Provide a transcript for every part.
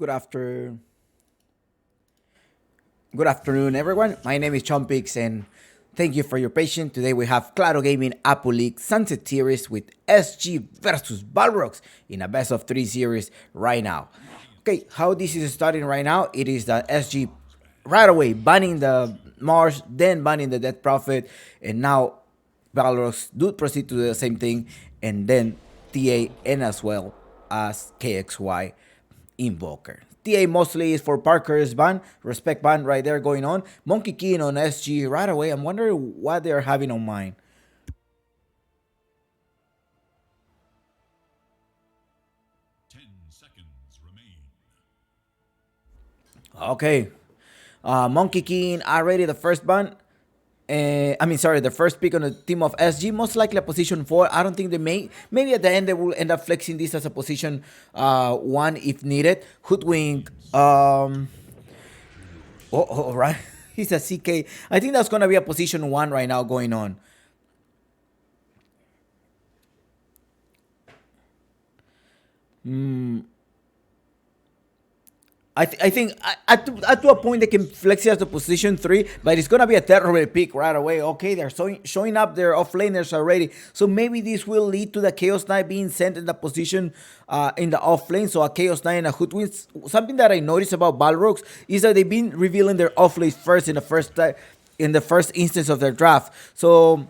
Good after good afternoon, everyone. My name is Chompix, and thank you for your patience. Today we have Claro Gaming Apple League Sunset Series with SG versus Balrogs in a best of three series right now. Okay, how this is starting right now? It is that SG right away banning the Mars, then banning the Death Prophet, and now Balrogs do proceed to do the same thing, and then TA and as well as KXY Invoker. TA mostly is for Parker's ban, respect ban right there going on. Monkey King on SG right away. I'm wondering what they're having on mind. 10 seconds remain. Okay. Monkey King already the first ban. The first pick on the team of SG, most likely a position 4. I don't think they may. Maybe at the end they will end up flexing this as a position 1 if needed. Hoodwink. Right. He's a CK. I think that's going to be a position 1 right now going on. I think at to a point they can flex it as a position 3, but it's gonna be a terrible pick right away. Okay, they're showing up their offlaners already, so maybe this will lead to the Chaos Knight being sent in the position in the offlane. So a Chaos Knight and a Hoodwink. Something that I noticed about Balrogs is that they've been revealing their offlane first in the first instance of their draft. So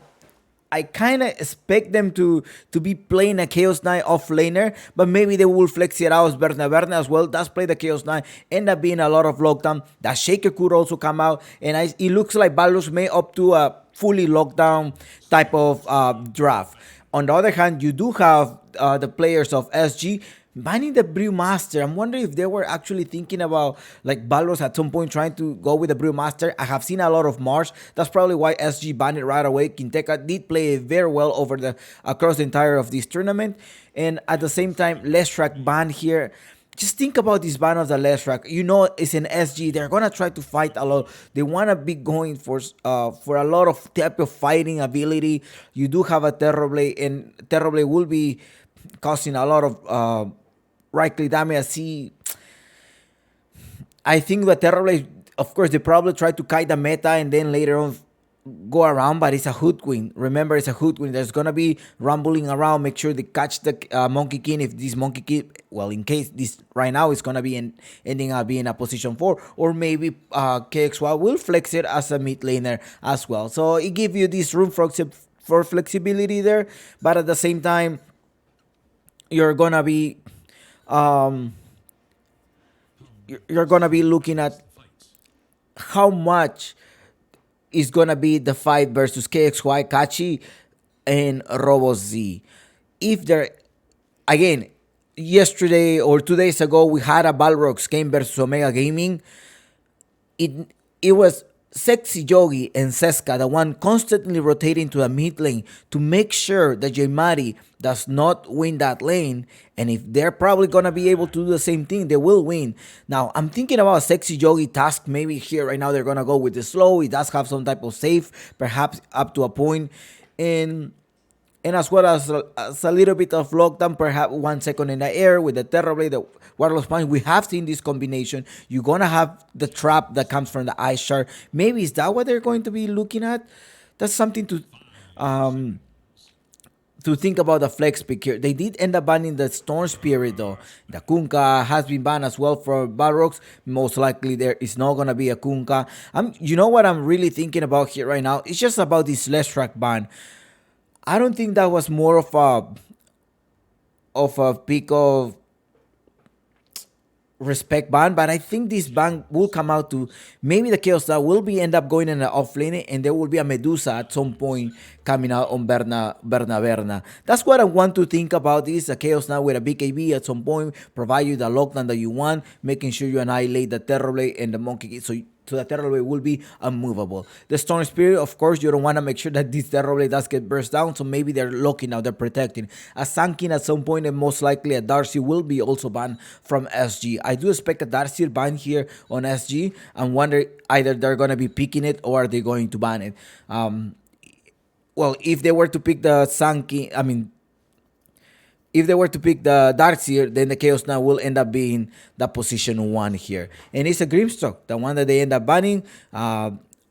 I kind of expect them to be playing a Chaos Knight off laner, but maybe they will flex it out. Berna as well does play the Chaos Knight, end up being a lot of lockdown. That Shaker could also come out, and it looks like Balus may opt to a fully lockdown type of draft. On the other hand, you do have the players of SG banning the Brewmaster. I'm wondering if they were actually thinking about like Balros at some point trying to go with the Brewmaster. I have seen a lot of Mars. That's probably why SG banned it right away. Quinteca did play very well over the across the entire of this tournament, and at the same time, Leshrac ban here. Just think about this ban of the Leshrac. You know, it's an SG. They're gonna try to fight a lot. They wanna be going for a lot of type of fighting ability. You do have a Terrorblade, and Terrorblade will be causing a lot of right click damage. I think the Terrorblade, of course, they probably try to kite the meta and then later on go around, but it's a Hoodwink. Remember, it's a Hoodwink. There's gonna be rumbling around. Make sure they catch the Monkey King. If this Monkey King, well, in case this right now is gonna be ending up being a position 4, or maybe KXY will flex it as a mid laner as well. So it gives you this room for flexibility there, but at the same time, you're gonna be um, you're gonna be looking at how much is gonna be the fight versus KXY Kachi and Robo Z. If they're again, yesterday or 2 days ago we had a Balrogs game versus Omega Gaming. It was Sexy Yogi and Seska, the one constantly rotating to the mid lane to make sure that Jaimari does not win that lane. And if they're probably gonna be able to do the same thing, they will win. Now I'm thinking about a Sexy Yogi task. Maybe here right now they're gonna go with the slow. It does have some type of save, perhaps up to a point, and as well as a little bit of lockdown, perhaps 1 second in the air with the Terrorblade, the Wireless Punch. We have seen this combination. You're gonna have the trap that comes from the Ice Shard. Maybe is that what they're going to be looking at? That's something um, to think about the flex pick here. They did end up banning the Storm Spirit though. The Kunkka has been banned as well for Balrogs. Most likely there is not gonna be a Kunkka. You know what I'm really thinking about here right now? It's just about this Leshrac ban. I don't think that was more of a pick of respect ban, but I think this ban will come out to maybe the Chaos that will be end up going in the offlane, and there will be a Medusa at some point coming out on Berna. That's what I want to think about this. A Chaos now with a BKB at some point, provide you the lockdown that you want, making sure you annihilate the Terrorblade and the Monkey King. So the Terrorblade will be unmovable. The Storm Spirit, of course, you don't want to make sure that this Terrorblade does get burst down, so maybe they're locking now, they're protecting. A Sankin at some point, and most likely a Darcy will be also banned from SG. I do expect a Darcy ban here on SG, and wonder either they're going to be picking it or are they going to ban it. Well, if they were to pick the Sankin, if they were to pick the Darkseer, then the Chaos Knight will end up being the position 1 here. And it's a Grimstock, the one that they end up banning.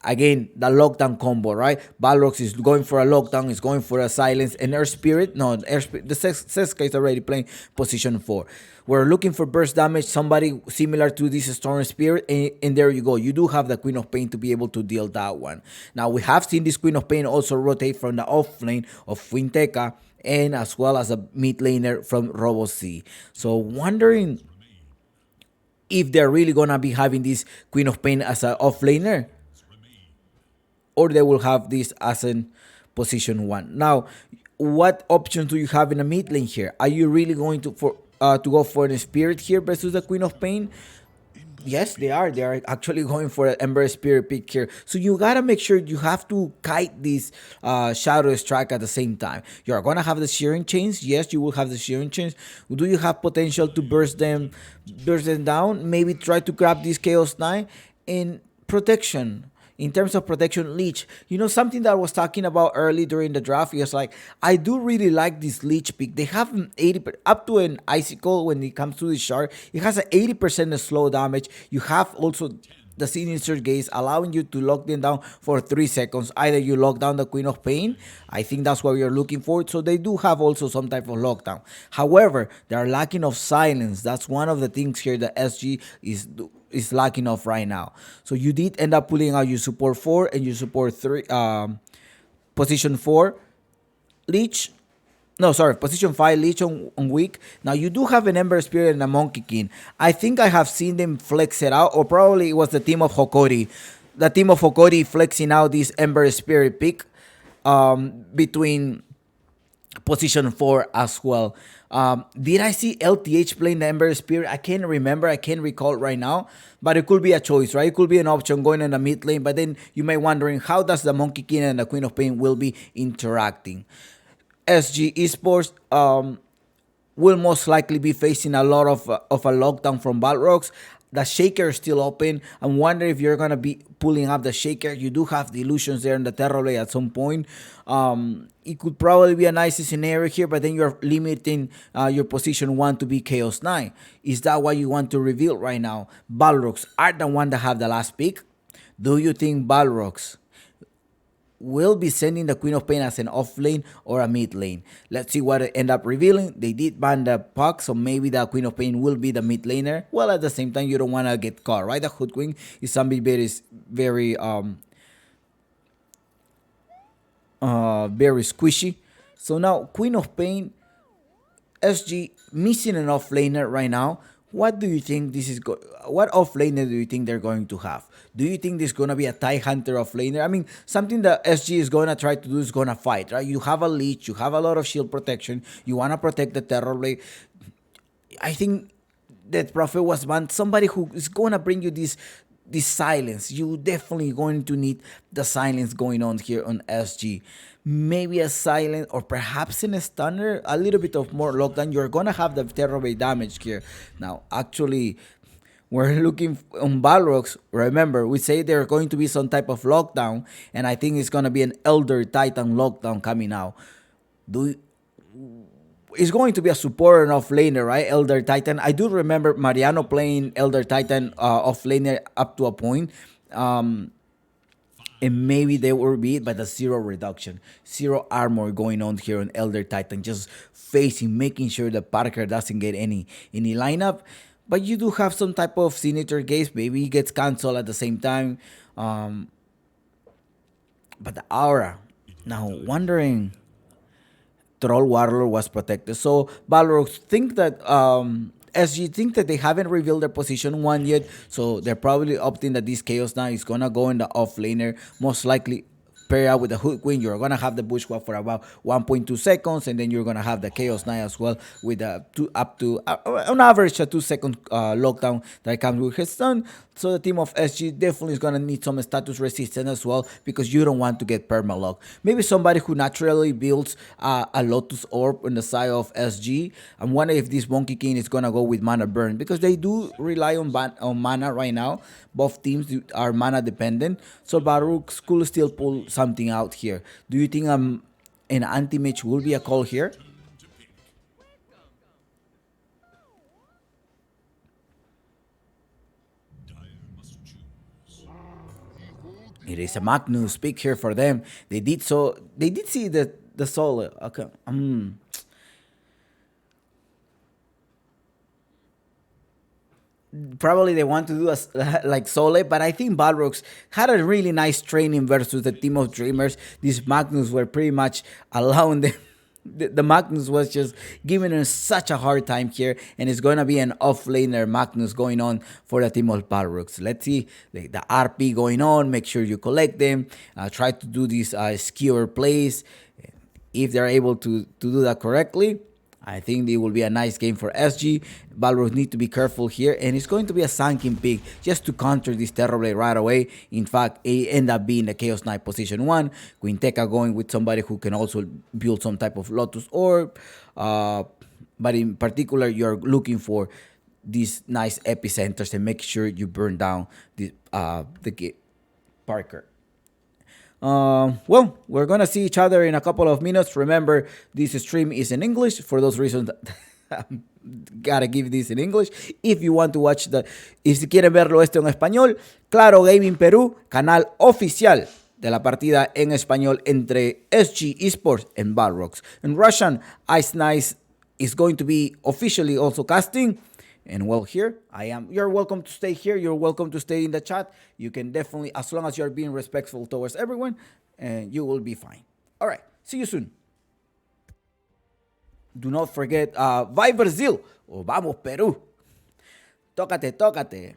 Again, the lockdown combo, right? Balrogs is going for a lockdown, is going for a silence, and Earth Spirit. No, Air Spirit, the Seska is already playing position 4. We're looking for burst damage, somebody similar to this Storm Spirit, and there you go. You do have the Queen of Pain to be able to deal that one. Now, we have seen this Queen of Pain also rotate from the off lane of Finteka, and as well as a mid laner from Robo C. So, wondering if they're really gonna be having this Queen of Pain as an off laner, or they will have this as in position 1. Now, what options do you have in the mid lane here? Are you really going to go for the Spirit here versus the Queen of Pain? Yes, they are. They are actually going for an Ember Spirit pick here. So you gotta make sure you have to kite this Shadow Strike at the same time. You're gonna have the Shearing Chains. Yes, you will have the Shearing Chains. Do you have potential to burst them down? Maybe try to grab this Chaos Knight in protection. In terms of protection, Leech, something that I was talking about early during the draft is like, I do really like this Leech pick. They have an 80 up to an Icicle when it comes to the shard. It has an 80% of slow damage. You have also the Sinister Gaze, allowing you to lock them down for 3 seconds. Either you lock down the Queen of Pain, I think that's what you're looking for. So they do have also some type of lockdown. However, they are lacking of silence. That's one of the things here that SG is lacking of right now. So you did end up pulling out your support 4 and your support 3, position 4 Leech. No, sorry, position 5 Leech on weak. Now you do have an Ember Spirit and a Monkey King. I think I have seen them flex it out, or probably it was the team of Hokori. The team of Hokori flexing out this Ember Spirit pick between position 4 as well. Did I see LTH playing the Ember Spirit? I can't remember. I can't recall right now. But it could be a choice, right? It could be an option going in the mid lane. But then you may wondering, how does the Monkey King and the Queen of Pain will be interacting? SG Esports will most likely be facing a lot of a lockdown from Balrogs. The Shaker is still open. I'm wondering if you're going to be pulling up the Shaker. You do have the illusions there in the Terror Blade at some point. It could probably be a nice scenario here, but then you're limiting your position 1 to be Chaos Knight. Is that what you want to reveal right now? Balrogs are the one that have the last pick. Do you think Balrogs will be sending the Queen of Pain as an off lane or a mid lane? Let's see what it end up revealing. They did ban the puck, so maybe the Queen of Pain will be the mid laner. Well, at the same time, you don't want to get caught, right? The Hood Queen is something very very squishy. So now Queen of Pain, SG missing an off laner right now. What do you think this is what off laner do you think they're going to have? Do you think there's gonna be a TIE Hunter off laner? I mean, something that SG is gonna try to do is gonna fight, right? You have a leech, you have a lot of shield protection, you wanna protect the Terror Blade. I think that Prophet was banned. Somebody who is gonna bring you this silence. You definitely going to need the silence going on here on SG. Maybe a silent or perhaps in a stunner, a little bit of more lockdown. You're gonna have the Terror Blade damage here. Now, actually, we're looking on Balrogs. Remember, we say there's going to be some type of lockdown, and I think it's gonna be an Elder Titan lockdown coming out. It's going to be a support and off laner, right? Elder Titan. I do remember Mariano playing Elder Titan off laner up to a point. And maybe they will be it by the 0 reduction. 0 armor going on here on Elder Titan. Just facing, making sure that Parker doesn't get any lineup. But you do have some type of Sinister Gaze. Maybe he gets cancelled at the same time. But the aura. Now, wondering, Troll Warlord was protected. So Balrogs think that SG think that they haven't revealed their position 1 yet. So they're probably opting that this Chaos Knight is gonna go in the off laner. Most likely pair out with the Hood Queen. You're gonna have the Bushwhack for about 1.2 seconds, and then you're gonna have the Chaos Knight as well with up to on average a 2-second lockdown that comes with his stun. So the team of SG definitely is gonna need some status resistance as well, because you don't want to get permalock. Maybe somebody who naturally builds a Lotus Orb on the side of SG. I'm wondering if this Monkey King is gonna go with mana burn, because they do rely on mana right now. Both teams are mana dependent, so Baruch could still pull something out here. Do you think an anti-mage will be a call here? It is a Magnus pick here for them. They did so. They did see the soul. Okay. Probably they want to do like Sole, but I think Balrogs had a really nice training versus the team of Dreamers. These Magnus were pretty much allowing them. The Magnus was just giving them such a hard time here, and it's going to be an off-laner Magnus going on for the team of Balrogs. Let's see the RP going on. Make sure you collect them. Try to do these skewer plays. If they're able to do that correctly, I think it will be a nice game for SG. Balrog need to be careful here, and it's going to be a sunken pick just to counter this Terrorblade right away. In fact, it end up being the Chaos Knight position 1. Quinteca going with somebody who can also build some type of Lotus Orb. But in particular, you're looking for these nice epicenters and make sure you burn down the Parker. Well, we're gonna see each other in a couple of minutes. Remember, this stream is in English. For those reasons, gotta give this in English. If you want to watch y si quieren verlo esto en español, Claro Gaming Perú, canal oficial de la partida en español entre SG Esports and Balrogs. In Russian, Ice Nice is going to be officially also casting. And well, here I am. You're welcome to stay here. You're welcome to stay in the chat. You can definitely, as long as you're being respectful towards everyone, and you will be fine. All right. See you soon. Do not forget, vai Brazil o vamos Perú. Tócate, tócate.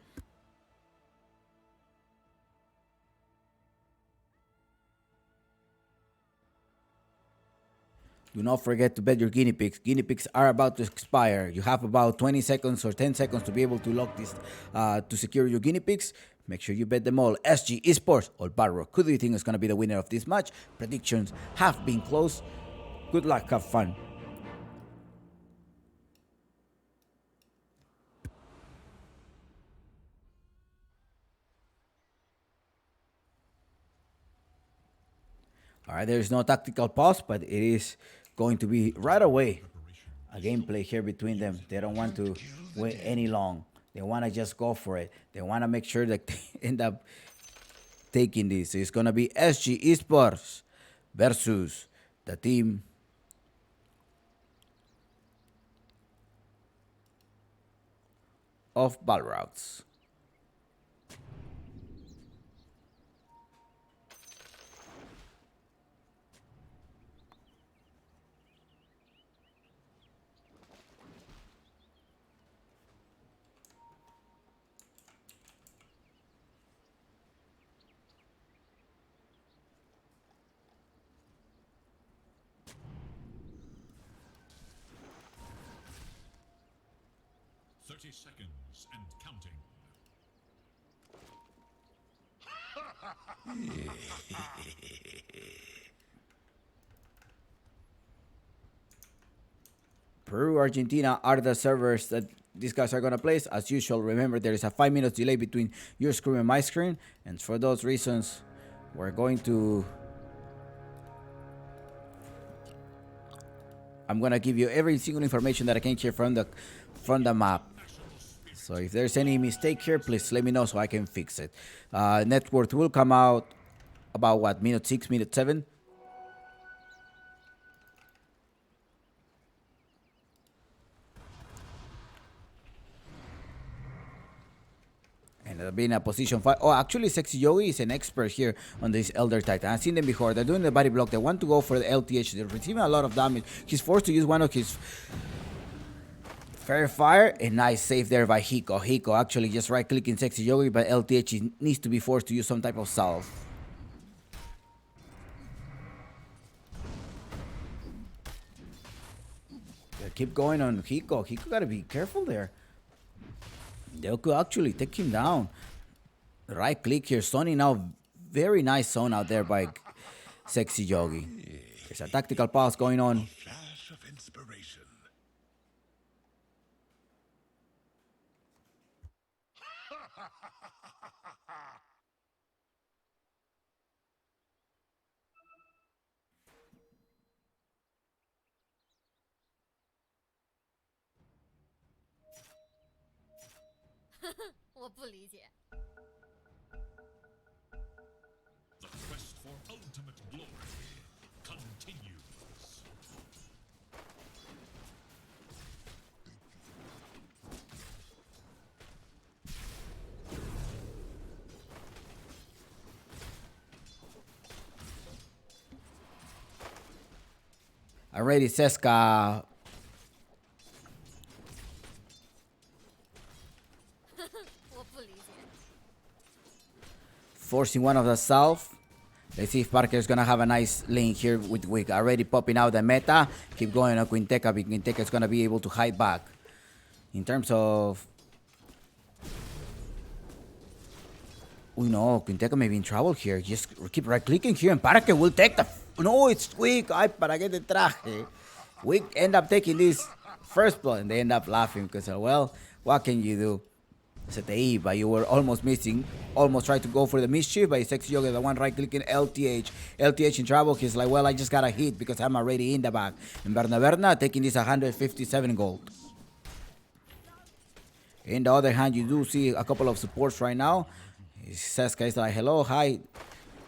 Do not forget to bet your guinea pigs. Guinea pigs are about to expire. You have about 20 seconds or 10 seconds to be able to lock this, to secure your guinea pigs. Make sure you bet them all. SG Esports or Balrog. Who do you think is going to be the winner of this match? Predictions have been close. Good luck, have fun. All right, there's no tactical pause, but it is going to be right away a gameplay here between them. They don't want to wait any long. They want to just go for it. They want to make sure that they end up taking this. So it's going to be SG Esports versus the team of Balrogs. Seconds and counting. Peru, Argentina are the servers that these guys are gonna place. As usual, remember there is a 5 minutes delay between your screen and my screen, and for those reasons, we're going to. I'm gonna give you every single information that I can here from the map. So if there's any mistake here, please let me know so I can fix it. Net worth will come out about what, minute 6, minute 7? And being a position 5. Oh, actually, Sexy Yogi is an expert here on this Elder Titan. I've seen them before. They're doing the body block. They want to go for the LTH. They're receiving a lot of damage. He's forced to use one of his Fair Fire. A nice save there by Hiko. Hiko actually just right-clicking Sexy Yogi, but LTH needs to be forced to use some type of salve. They keep going on Hiko. Hiko gotta be careful there. They could actually take him down. Right click here. Sony now. Very nice zone out there by Sexy Yogi. There's a tactical pause going on. Flash of inspiration. Ultimate glory continues. Already, Seska forcing one of the south. Let's see if Parker's gonna have a nice lane here with Wick. Already popping out the meta. Keep going on Quinteca, but Quinteca's gonna be able to hide back. In terms of... Oh no, Quinteca may be in trouble here. Just keep right clicking here and Parker will take the... No, it's Wick. Ay, para que te traje. Wick end up taking this first blood and they end up laughing because, well, what can you do? Setei, but you were almost missing. Almost tried to go for the mischief, but Sexy Yoga, the one right clicking LTH. LTH in trouble. He's like, well, I just got a hit because I'm already in the back. And Berna taking this 157 gold. In the other hand, you do see a couple of supports right now. Seska is like, hello, hi,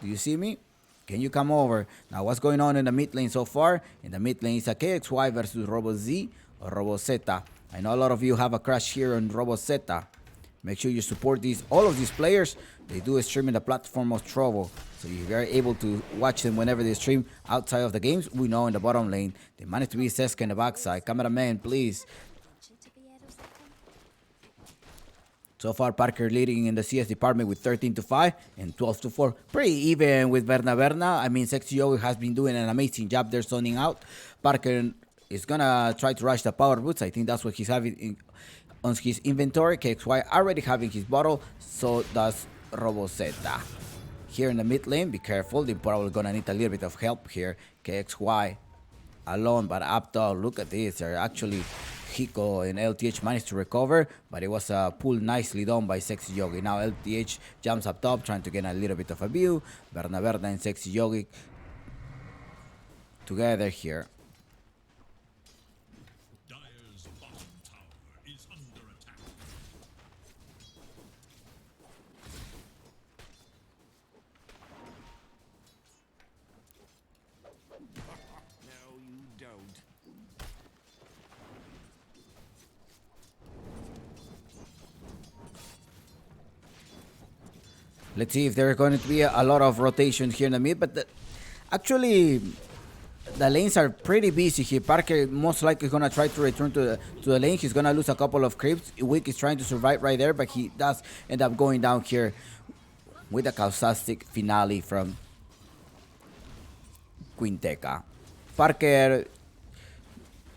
do you see me? Can you come over? Now, what's going on in the mid lane so far? In the mid lane is a KXY versus Robo Z or Robo Zeta. I know a lot of you have a crush here on Robo Zeta. Make sure you support all of these players. They do stream in the platform of Trovo. So you are able to watch them whenever they stream outside of the games. We know in the bottom lane, they managed to be Seska in the backside. Cameraman, please. So far, Parker leading in the CS department with 13-5 and 12-4. Pretty even with Berna. I mean, Sexy Yogi has been doing an amazing job there zoning out. Parker is going to try to rush the power boots. I think that's what he's having on his inventory. KXY already having his bottle. So does Robo Zeta. Here in the mid lane, be careful. They're probably going to need a little bit of help here. KXY alone, but up top. Look at this. They're actually... Hiko and LTH managed to recover, but it was pulled nicely done by Sexy Yogi. Now LTH jumps up top, trying to get a little bit of a view. Berna and Sexy Yogi together here. Dire's bottom tower is under attack. No, you don't. Let's see if there are going to be a lot of rotation here in the mid, but actually the lanes are pretty busy here. Parker most likely going to try to return to the lane. He's going to lose a couple of creeps. Wick is trying to survive right there, but he does end up going down here with a caustic finale from Quinteca. Parker,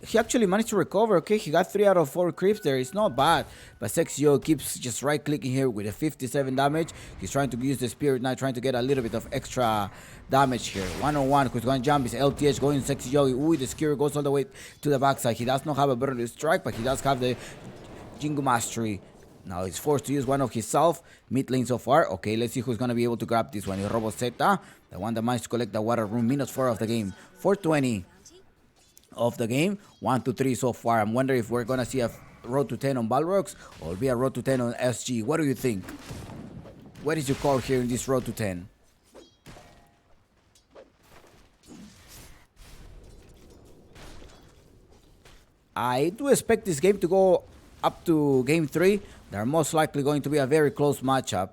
he actually managed to recover. Okay, he got 3 out of 4 creeps there. It's not bad. But Sexio keeps just right clicking here with a 57 damage. He's trying to use the Spirit Knight, trying to get a little bit of extra damage here. 1-on-1, who's going to jump is LTH going Sexio. Ooh, the Skewer goes all the way to the backside. He does not have a Burning Strike, but he does have the Jingu Mastery. Now he's forced to use one of his self. Mid lane so far. Okay, let's see who's going to be able to grab this one. It's Robo Zeta, the one that managed to collect the water room. -4 of the game. 420 of the game. 1-3 so far. I'm wondering if we're going to see a road to 10 on Balrogs or be a road to 10 on SG. What do you think? What is your call here in this road to 10? I do expect this game to go up to game 3. They're most likely going to be a very close matchup.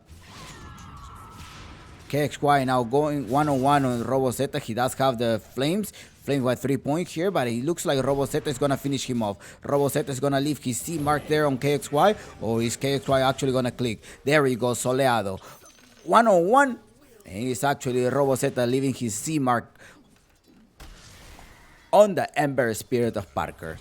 KXY now going 1-on-1 on Robo Zeta. He does have the Flames. Flames by 3 points here, but it looks like Robo Zeta is going to finish him off. Robo Zeta is going to leave his C mark there on KXY, or is KXY actually going to click? There he goes, Soleado. 1-on-1, and it's actually Robo Zeta leaving his C mark on the Ember Spirit of Parker.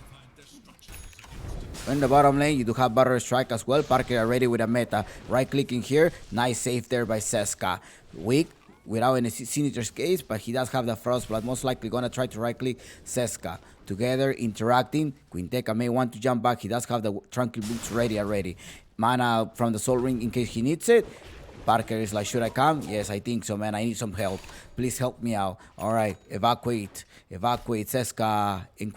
In the bottom lane, you do have Barrow Strike as well. Parker already with a meta. Right clicking here. Nice save there by Seska. Weak without any Sinister's case, but he does have the Frostblood. Most likely going to try to right click Seska. Together interacting. Quinteca may want to jump back. He does have the Tranquil Boots ready already. Mana from the Soul Ring in case he needs it. Parker is like, should I come? Yes, I think so, man. I need some help. Please help me out. All right, evacuate. Evacuate Seska and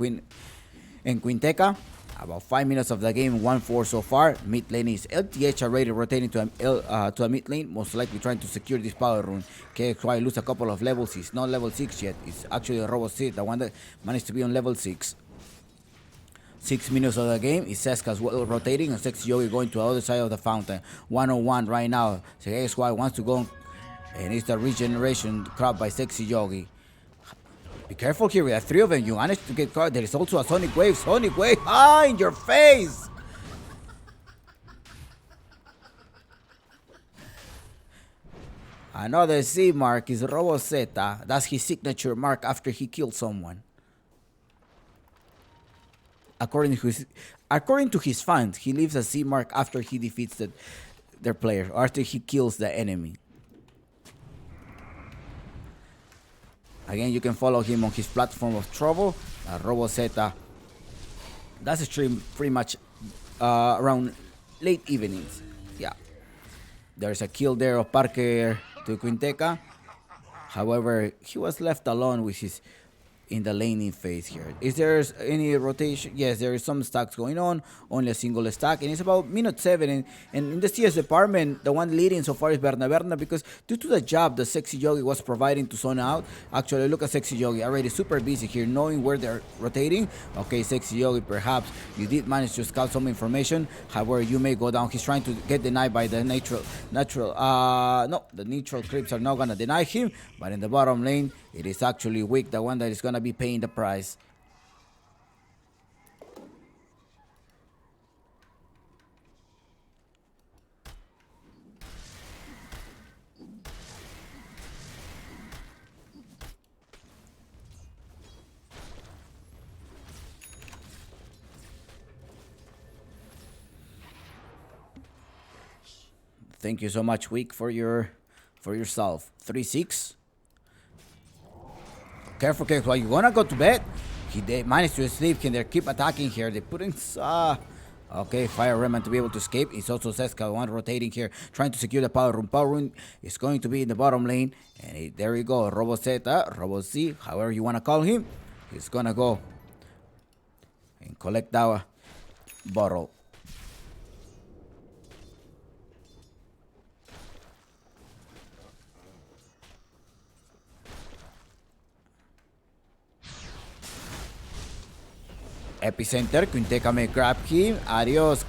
Quinteca. About 5 minutes of the game, 1-4 so far. Mid lane is LTH already rotating to a mid lane, most likely trying to secure this power rune. KXY lose a couple of levels. He's not level 6 yet. It's actually Robosit, the one that managed to be on level 6. 6 minutes of the game. Is Seska as well rotating, and Sexy Yogi going to the other side of the fountain. 1-on-1 right now. So KXY wants to go, and it's the regeneration crop by Sexy Yogi. Be careful here, we have 3 of them. You managed to get caught. There is also a Sonic Wave. Sonic Wave! Ah, in your face! Another C mark is Roboseta. That's his signature mark after he killed someone. According to his fans, he leaves a C mark after he defeats their player, or after he kills the enemy. Again, you can follow him on his platform of Trouble, Roboseta. That's a stream pretty much around late evenings. Yeah. There's a kill there of Parker to Quinteca. However, he was left alone with his in the laning phase here. Is there any rotation? Yes, there is some stacks going on, only a single stack, and it's about minute 7. And in the CS department, the one leading so far is Berna, because due to the job the Sexy Yogi was providing to zone out. Actually, look at Sexy Yogi, already super busy here, knowing where they're rotating. Okay, Sexy Yogi, perhaps you did manage to scout some information. However, you may go down. He's trying to get denied by the natural. No, the neutral creeps are not gonna deny him, but in the bottom lane, it is actually Wick, the one that is gonna be paying the price. Thank you so much, Wick, for yourself. 3-6. Careful, careful. You wanna go to bed? They managed to escape. Can they keep attacking here? They put in. Okay, Fire Remnant to be able to escape. It's also Seska, one rotating here, trying to secure the power rune. Power rune is going to be in the bottom lane. And there we go. Roboseta, Roboc, however you wanna call him. He's gonna go and collect that bottle. Epicenter, Quinteca may grab him. Adios.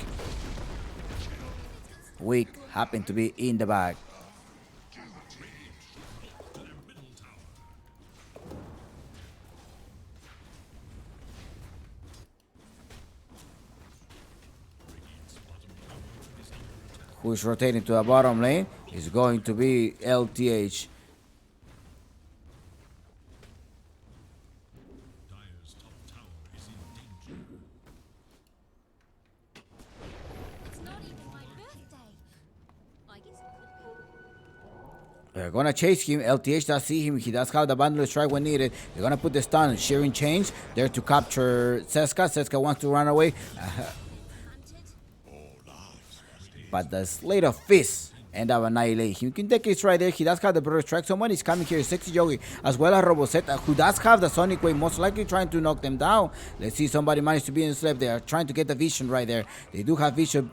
Wick happened to be in the back. Who's rotating to the bottom lane is going to be LTH. They're gonna chase him. LTH does see him. He does have the bundle strike when needed. They're gonna put the stun. Shearing change there to capture Seska. Seska wants to run away. But the Slate of Fists end up annihilating him. Quinteca is right there. He does have the bird strike. Someone is coming here. Sexy Yogi as well as Roboseta, who does have the Sonic Wave, most likely trying to knock them down. Let's see, somebody managed to be enslaved. They are trying to get the vision right there. They do have vision.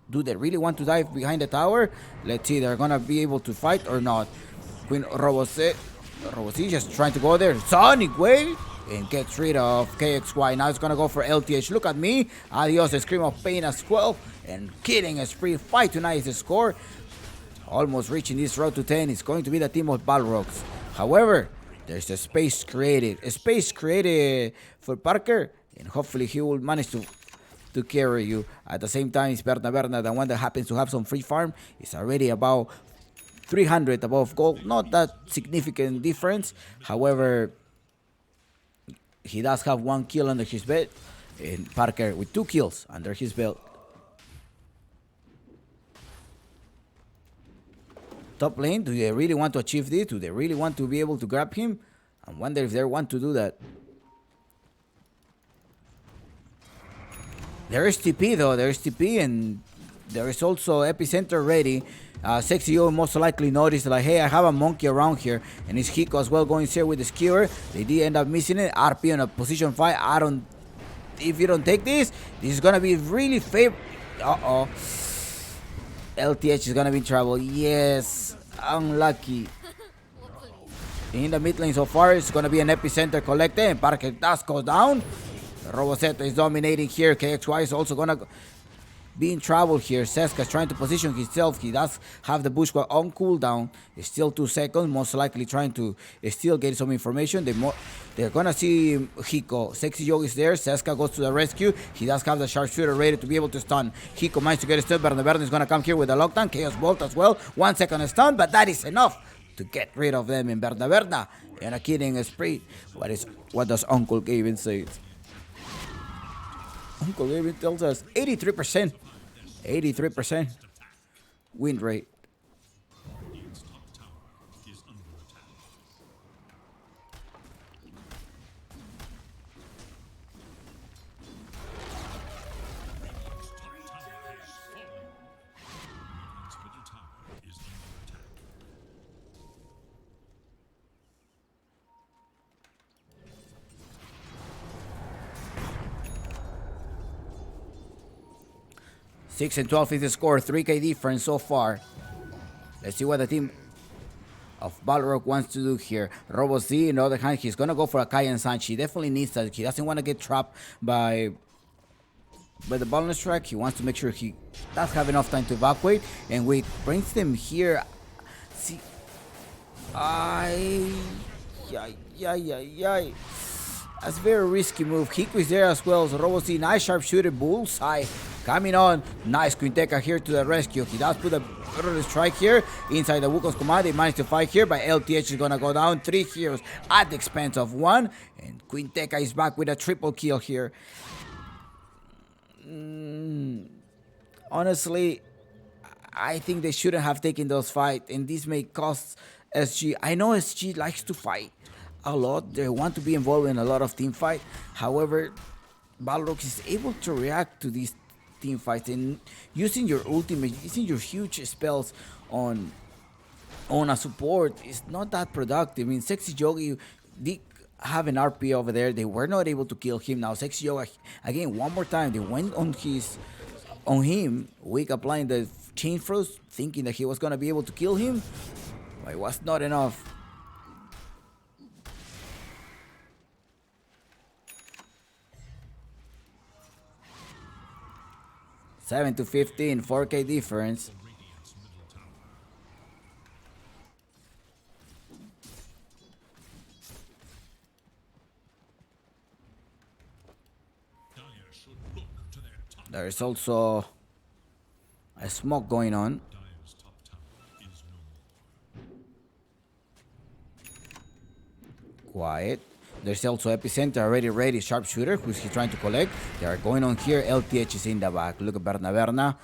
Do they really want to dive behind the tower? Let's see, they're gonna be able to fight or not. Queen Roboc just trying to go there. Sonic Wave and gets rid of KXY. Now it's gonna go for LTH. Look at me. Adios, a scream of pain as well. And killing a spree. 5-9 is the score. Almost reaching this road to 10. It's going to be the team of Balrogs. However, there's a space created. A space created for Parker. And hopefully he will manage to carry you. At the same time, it's Berna, the one that happens to have some free farm. It's already about 300 above gold. Not that significant difference. However, he does have 1 kill under his belt. And Parker with 2 kills under his belt. Top lane, do they really want to achieve this? Do they really want to be able to grab him? I wonder if they want to do that. There is TP though, there is TP, and there is also Epicenter ready. Sexy Yo most likely noticed like, hey, I have a monkey around here, and his Hiko as well going here with the skewer. They did end up missing it. RP on a position 5. if you don't take this, this is gonna be really favorable. Uh-oh. LTH is gonna be in trouble. Yes. Unlucky. In the mid lane so far, it's gonna be an epicenter collected, and Parker does go down. Roboceta is dominating here. KXY is also gonna be in trouble here. Seska's trying to position himself. He does have the Bushwhack on cooldown. It's still 2 seconds. Most likely trying to still get some information. They're gonna see Hiko. Sexy Yogi is there. Seska goes to the rescue. He does have the sharpshooter ready to be able to stun. Hiko managed to get a stun. Bernardo is gonna come here with the lockdown. Chaos Bolt as well. 1 second stun, but that is enough to get rid of them in Berna. And a killing spree. What does Uncle Gavin say? Uncle Gavin tells us 83%. 83% win rate. Its top tower is under attack. Its top tower has fallen. Its middle tower is under attack. Six and 12 is the score. 3K difference so far. Let's see what the team of Balrog wants to do here. Robo Z, on the other hand, he's gonna go for a Kai and Sanchi. He definitely needs that. He doesn't want to get trapped by the balance track. He wants to make sure he does have enough time to evacuate. And wait, brings them here. See, that's a very risky move. Hiko is there as well. So Robo Z, nice sharpshooter, bullseye. Coming on, nice Quinteca here to the rescue. He does put a early strike here inside the Wukong's command. They managed to fight here, but LTH is gonna go down. 3 heroes at the expense of 1, and Quinteca is back with a triple kill here. Honestly, I think they shouldn't have taken those fights, and this may cost SG. I know SG likes to fight a lot. They want to be involved in a lot of team fight. However, Balrogs is able to react to these team fights, and using your ultimate, using your huge spells on a support is not that productive. I mean, Sexy Yogi did have an RP over there. They were not able to kill him. Now Sexy Yogi again one more time. They went on him. Wick applying the chain frost, thinking that he was gonna be able to kill him, but it was not enough. Seven to 15, 4K difference. Radiant's middle tower. Dire should look to their top. There is also a smoke going on. Dire's top tower is no more. Quiet. There's also Epicenter already ready. Sharpshooter, who's he trying to collect. They are going on here. LTH is in the back. Look at Berna.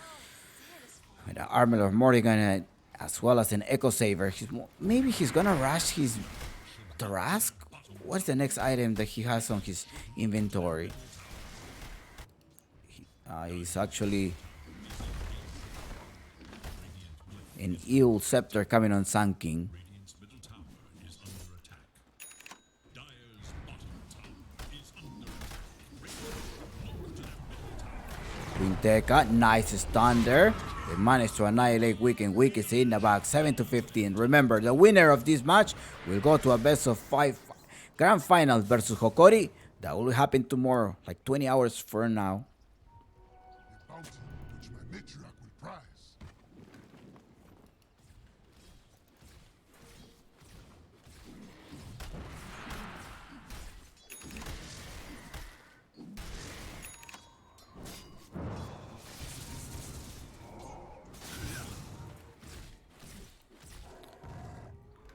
With the Armor of Morrigan as well as an Echo Saver. Maybe he's gonna rush his Tarask? What's the next item that he has on his inventory? He's actually an Eel Scepter coming on Sun King. Radiant's middle tower is under attack. Dire's bottom tower is under attack. Quinteca, nice stun there. They managed to annihilate Wick, and Wick is in the back, 7 to 15. Remember, the winner of this match will go to a best of 5 grand final versus Hokori. That will happen tomorrow, like 20 hours from now. Bounty, which my matriarch will prize.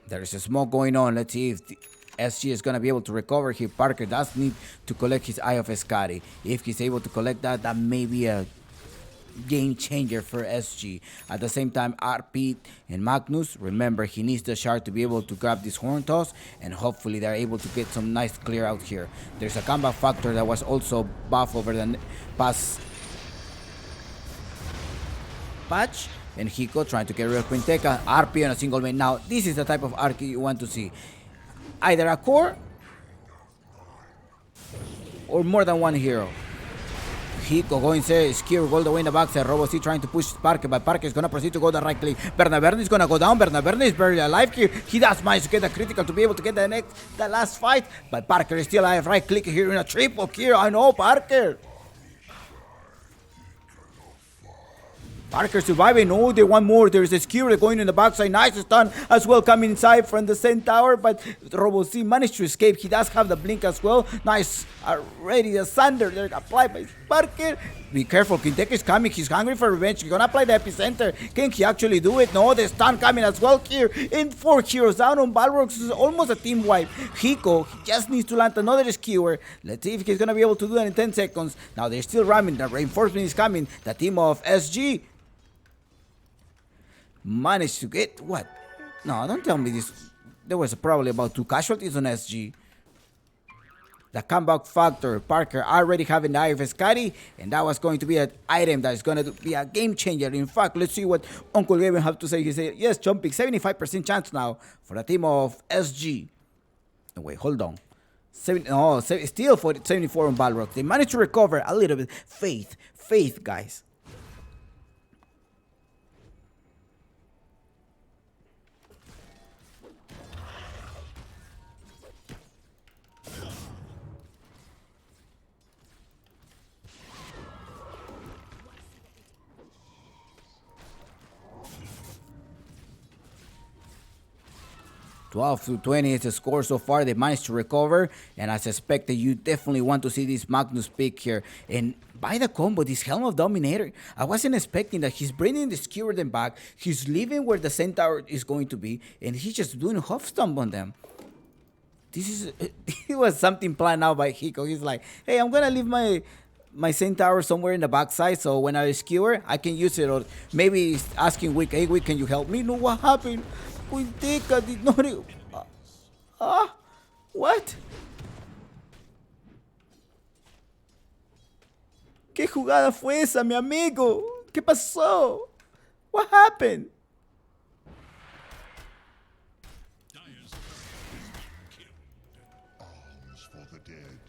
There is a smoke going on. Let's see if the SG is going to be able to recover here. Parker does need to collect his Eye of Escari. If he's able to collect that, that may be a game changer for SG. At the same time, RP and Magnus, remember, he needs the shard to be able to grab this horn toss, and hopefully they're able to get some nice clear out here. There's a combat factor that was also buff over the past patch, and Hiko trying to get rid of Quinteca. RP on a single main. Now, this is the type of RP you want to see. Either a core or more than one hero. Hiko going to skewer all the way in the backside. Robo-C trying to push Parker, but Parker is going to proceed to go the right click. Bernaberne is going to go down. Bernaberne is barely alive here. He does manage to get the critical to be able to get the last fight, but Parker is still alive. Right click here in a triple kill. I know, Parker. Parker surviving. Oh, they want more. There's a skewer going in the backside. Nice stun as well coming inside from the centaur, but Robo-C managed to escape. He does have the blink as well. Nice. Already the thunder there applied by Parker. Be careful. Quintec is coming. He's hungry for revenge. He's gonna apply the epicenter. Can he actually do it? No, the stun coming as well here. In 4 heroes down on Balrogs. Is almost a team wipe. Hiko he just needs to land another skewer. Let's see if he's gonna be able to do that in 10 seconds. Now they're still ramming. The reinforcement is coming. The team of SG managed to get what? No, don't tell me this. There was probably about 2 casualties on SG. The comeback factor. Parker already having the IFS carry, and that was going to be an item that is going to be a game changer. In fact, let's see what Uncle Gavin have to say. He said, yes, jumping 75% chance now for the team of SG. Oh, wait, hold on. Still for 74 on Balrog. They managed to recover a little bit. Faith, guys. 12-20 is the score so far. They managed to recover, and as expected, you definitely want to see this Magnus pick here. And by the combo, this Helm of Dominator, I wasn't expecting that. He's bringing the skewer them back. He's leaving where the centaur is going to be, and he's just doing a huff stomp on them. This is it was something planned out by Hiko. He's like, hey, I'm gonna leave my centaur somewhere in the backside, so when I skewer, I can use it. Or maybe he's asking Wick, hey Wick, can you help me? No, what happened? Quinteca did not. What? ¿Qué jugada fue esa, mi amigo? ¿Qué pasó? What happened? Arms for the dead.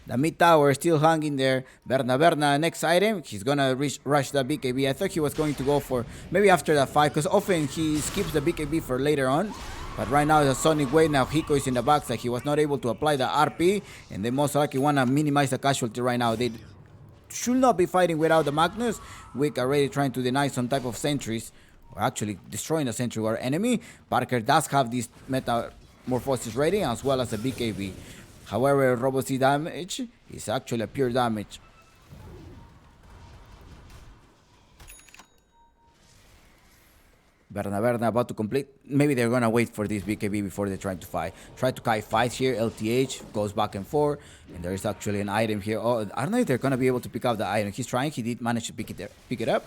The mid tower is still hanging there. Berna, next item, he's gonna rush the BKB. I thought he was going to go for maybe after that fight, because often he skips the BKB for later on. But right now, the Sonic Wave, now Hiko is in the backside. He was not able to apply the RP, and they most likely want to minimize the casualty right now. They should not be fighting without the Magnus. Wick already trying to deny some type of sentries, or actually destroying the sentry or enemy. Parker does have this Metamorphosis rating as well as the BKB. However, Robo-C damage is actually a pure damage. Berna about to complete. Maybe they're gonna wait for this BKB before they try to fight. Try to Kai fights here. LTH goes back and forth, and there is actually an item here. Oh, I don't know if they're gonna be able to pick up the item. He's trying. He did manage to pick it up.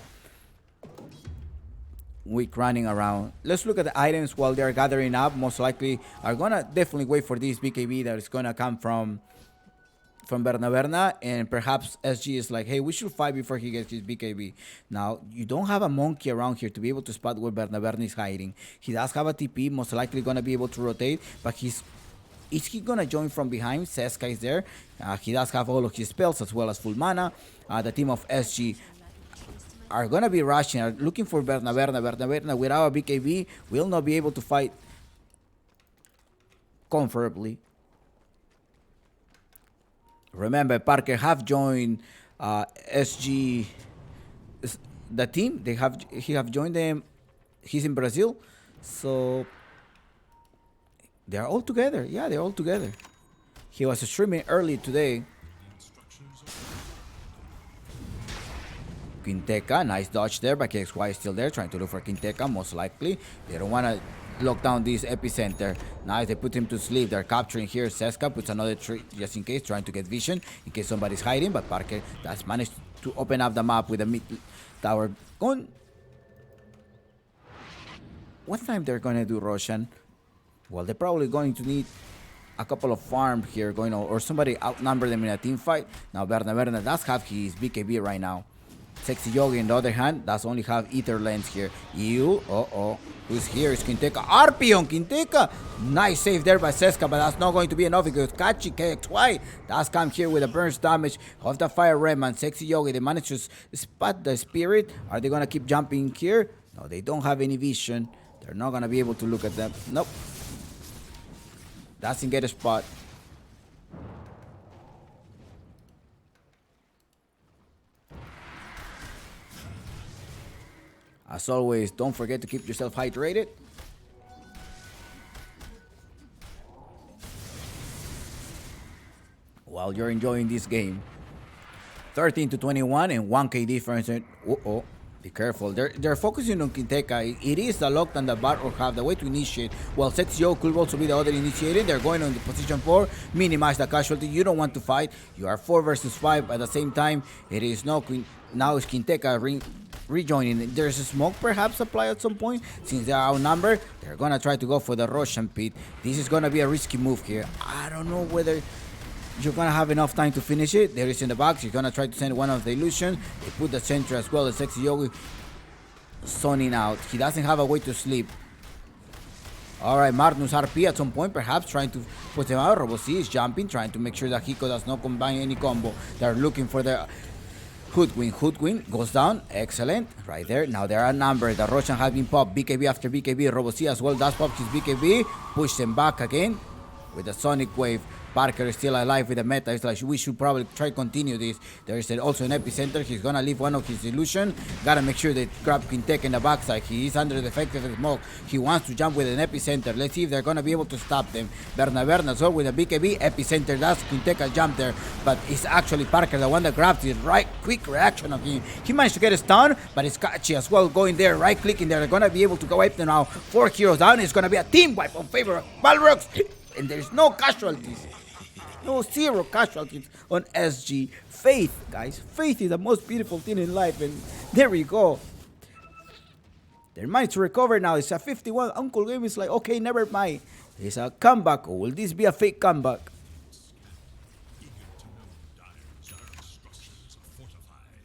Wick running around. Let's look at the items while they're gathering up. Most likely are gonna definitely wait for this BKB that is gonna come from Berna, and perhaps SG is like, hey, we should fight before he gets his BKB. Now, you don't have a monkey around here to be able to spot where Berna is hiding. He does have a TP, most likely gonna be able to rotate, but is he gonna join from behind? Seska is there. He does have all of his spells as well as full mana. The team of SG are gonna be rushing, are looking for Berna without a BKB will not be able to fight comfortably. Remember, Parker have joined SG, the team. He have joined them. He's in Brazil, so they're all together. Yeah, they're all together. He was streaming early today. Quinteca, nice dodge there, but KXY is still there, trying to look for Quinteca, most likely. They don't want to lock down this epicenter. Nice, they put him to sleep. They're capturing here. Seska puts another tree just in case, trying to get vision, in case somebody's hiding, but Parker has managed to open up the map with the mid tower. What time they're going to do Roshan? Well, they're probably going to need a couple of farms here going on, or somebody outnumber them in a team fight. Now Berna does have his BKB right now. Sexy Yogi, on the other hand, does only have Ether Lens here. Who's here? It's Quinteca. RP on Quinteca. Nice save there by Seska, but that's not going to be enough because Kachi KXY does come here with a burst damage of the Fire Redman. Sexy Yogi, they managed to spot the Spirit. Are they going to keep jumping here? No, they don't have any vision. They're not going to be able to look at them. Nope. Doesn't get a spot. As always, don't forget to keep yourself hydrated. While you're enjoying this game. 13-21 and 1k difference. Be careful. They're focusing on Quinteca. It is the lockdown that Balrogs have, the way to initiate. Well, Sexio could also be the other initiating. They're going on the position 4. Minimize the casualty. You don't want to fight. You are 4 versus 5. At the same time, it is now it's Quinteca rejoining. There's a smoke perhaps apply at some point. Since they are outnumbered, they're going to try to go for the Russian pit. This is going to be a risky move here. I don't know whether you're going to have enough time to finish it. There is in the box. You're going to try to send one of the illusions. They put the sentry as well. The Sexy Yogi zoning out. He doesn't have a way to sleep. Alright, Magnus RP at some point perhaps trying to put him out. Robo-C is jumping, trying to make sure that Hiko does not combine any combo. They're looking for the Hoodwink. Hoodwink goes down. Excellent. Right there. Now there are numbers. The Russian has been popped. BKB after BKB. Robo-C as well does pop his BKB. Push them back again with the Sonic Wave. Parker is still alive with the meta. It's like we should probably try to continue this. There is also an epicenter. He's gonna leave one of his illusion. Gotta make sure they grab Quinteca in the backside. He is under the effect of the smoke. He wants to jump with an epicenter. Let's see if they're gonna be able to stop them. Berna so with a BKB epicenter. That's Quinteca jump there, but it's actually Parker the one that grabs it. Right, quick reaction of him. He managed to get a stun, but it's Kachi as well going there, right clicking there. They're gonna be able to go wipe them now. 4 heroes down. It's gonna be a team wipe on favor of Balrogs, and there's no casualties. No, 0 casualties on SG. Faith, guys. Faith is the most beautiful thing in life. And there we go. They're managed to recover now. It's a 51. Uncle Game is like, okay, never mind. It's a comeback. Or will this be a fake comeback? Eager to know Dire's structures are fortified.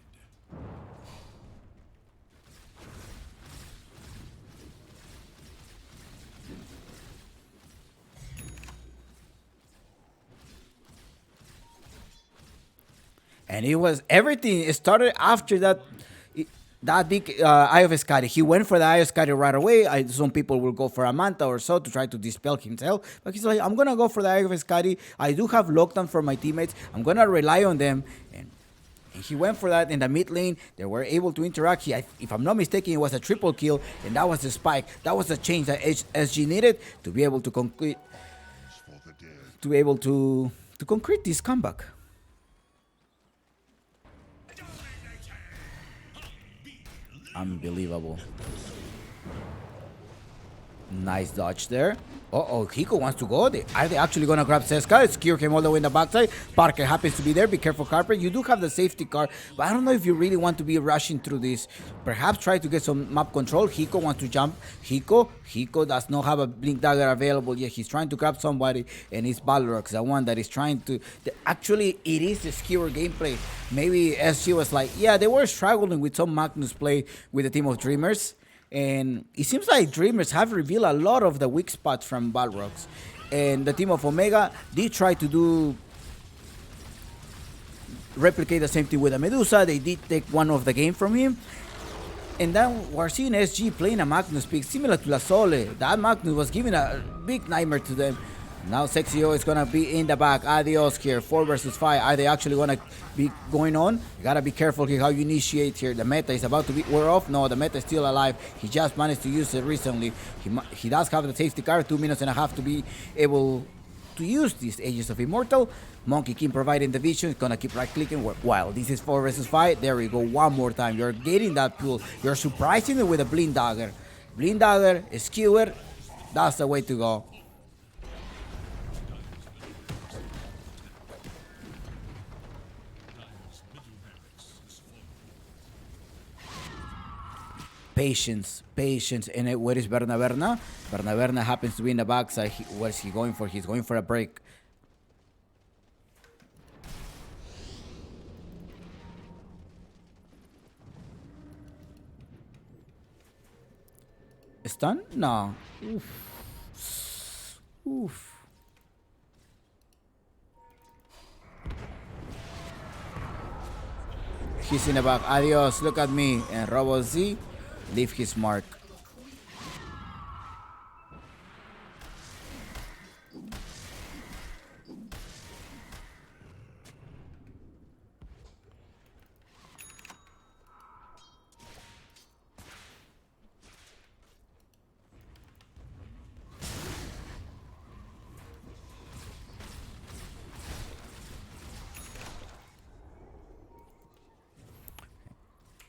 And it was everything. It started after that big Eye of Escari. He went for the Eye of Escari right away. Some people will go for a Manta or so to try to dispel himself. But he's like, I'm going to go for the Eye of Escari. I do have lockdown for my teammates. I'm going to rely on them. And he went for that in the mid lane. They were able to interact. If I'm not mistaken, it was a triple kill. And that was the spike. That was the change that SG needed to be able to concrete. To be able to concrete this comeback. Unbelievable. Nice dodge there. Hiko wants to go. Are they actually going to grab Seska? Skewer came all the way in the backside. Parker happens to be there. Be careful, Carper. You do have the safety car, but I don't know if you really want to be rushing through this. Perhaps try to get some map control. Hiko wants to jump. Hiko does not have a blink dagger available yet. He's trying to grab somebody, and it's Balrogs, the one that is trying to... Actually, it is the skewer gameplay. Maybe SG was like, yeah, they were struggling with some Magnus play with the team of Dreamers. And it seems like Dreamers have revealed a lot of the weak spots from Balrogs. And the team of Omega did try to replicate the same thing with the Medusa. They did take one of the game from him. And then we're seeing SG playing a Magnus pick similar to La Sole. That Magnus was giving a big nightmare to them. Now Sexio is going to be in the back. Adios here. 4 versus 5. Are they actually going to be going on? You got to be careful here how you initiate here. The meta is about to be wear off. No, the meta is still alive. He just managed to use it recently. He does have the safety car. 2 minutes and a half to be able to use these Ages of Immortal. Monkey King providing the vision. It's going to keep right clicking. Wow, this is 4 versus 5. There we go. One more time. You're getting that pull. You're surprising it with a Blind Dagger. Blind Dagger, Skewer. That's the way to go. Patience. And where is Berna? Berna happens to be in the backside. What is he going for? He's going for a break. Stun? No. Oof. Oof. He's in the back. Adios. Look at me. And Robo Z leave his mark.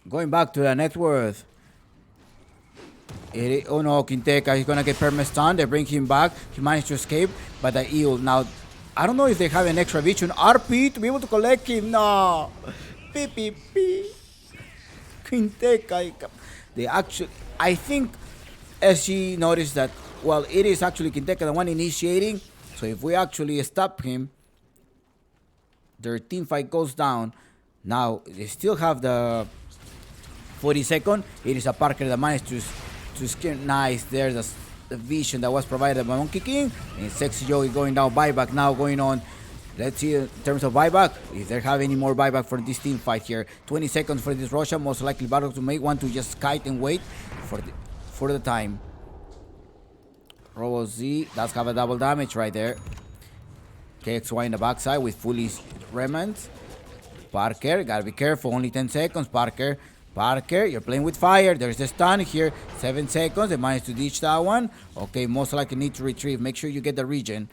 Going back to the net worth. Oh no, Quinteca, he's gonna get perma stun. They bring him back. He managed to escape, but the eel now. I don't know if they have an extra vision. RP to be able to collect him. No. PPP. Quinteca. They actually. I think SG noticed that, well, it is actually Quinteca the one initiating. So if we actually stop him, their team fight goes down. Now, they still have the 40-second. It is a Parker that managed to scare. Nice. There's the vision that was provided by Monkey King. And Sexy Joey going down. Buyback now going on. Let's see in terms of buyback. If they have any more buyback for this team fight here. 20 seconds for this Russia. Most likely Balrogs to make one to just kite and wait for the time. Robo Z does have a double damage right there. KXY in the backside with fully remnants. Parker, gotta be careful. Only 10 seconds, Parker. Parker, you're playing with fire. There's the stun here. 7 seconds. They managed to ditch that one. Okay, most likely need to retrieve. Make sure you get the regen.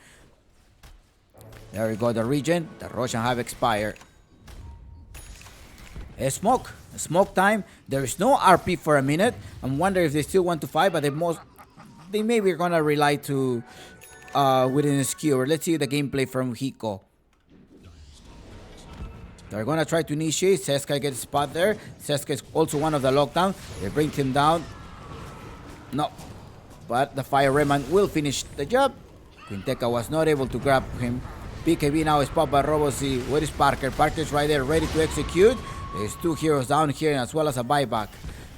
There we go, the regen. The Russian have expired. A smoke. Smoke time. There is no RP for a minute. I'm wondering if they still want to fight, but they maybe are gonna rely to within a skewer. Let's see the gameplay from Hiko. They're gonna try to initiate. Seska gets spot there. Seska is also one of the lockdown. They bring him down. No. But the Fire Remnant will finish the job. Quinteca was not able to grab him. BKB now is popped by Robozy. Where is Parker? Parker's right there, ready to execute. There's 2 heroes down here as well as a buyback.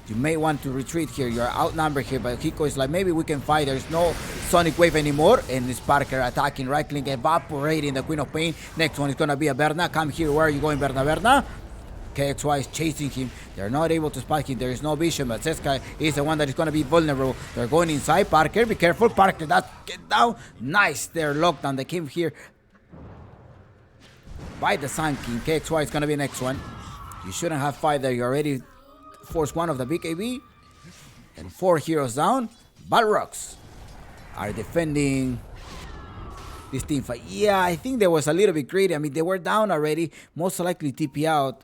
You may want to retreat here. You're outnumbered here, but Hiko is like, maybe we can fight. There's no Sonic Wave anymore. And it's Parker attacking, right click, evaporating the Queen of Pain. Next one is going to be a Berna. Come here. Where are you going, Berna? KXY is chasing him. They're not able to spot him. There is no vision, but Seska is the one that is going to be vulnerable. They're going inside. Parker, be careful. Parker, get down. Nice. They're locked down. They came here by the Sun King. KXY is going to be the next one. You shouldn't have fight there. You already forced one of the BKB. And 4 heroes down. Balrogs are defending this team fight. Yeah, I think there was a little bit greedy. I mean, they were down already. Most likely TP out.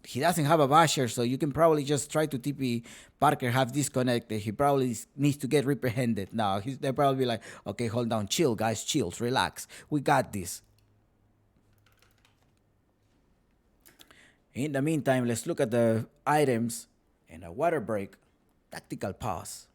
He doesn't have a basher, so you can probably just try to TP Parker, have disconnected. He probably needs to get reprehended. Now, they'll probably be like, okay, hold down. Chill, guys. Chill. Relax. We got this. In the meantime, let's look at the items and a water break. Tactical pause.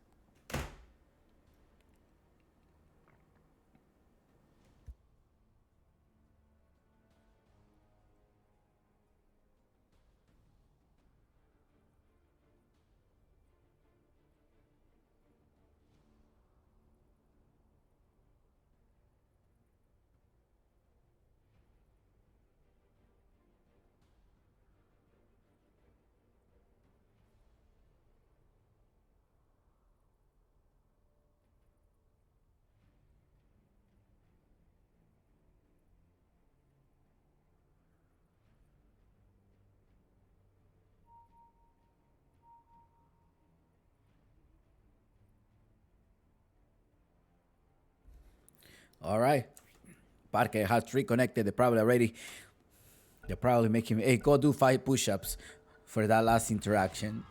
All right. Parker has reconnected. They probably make him, hey, go do 5 push-ups for that last interaction.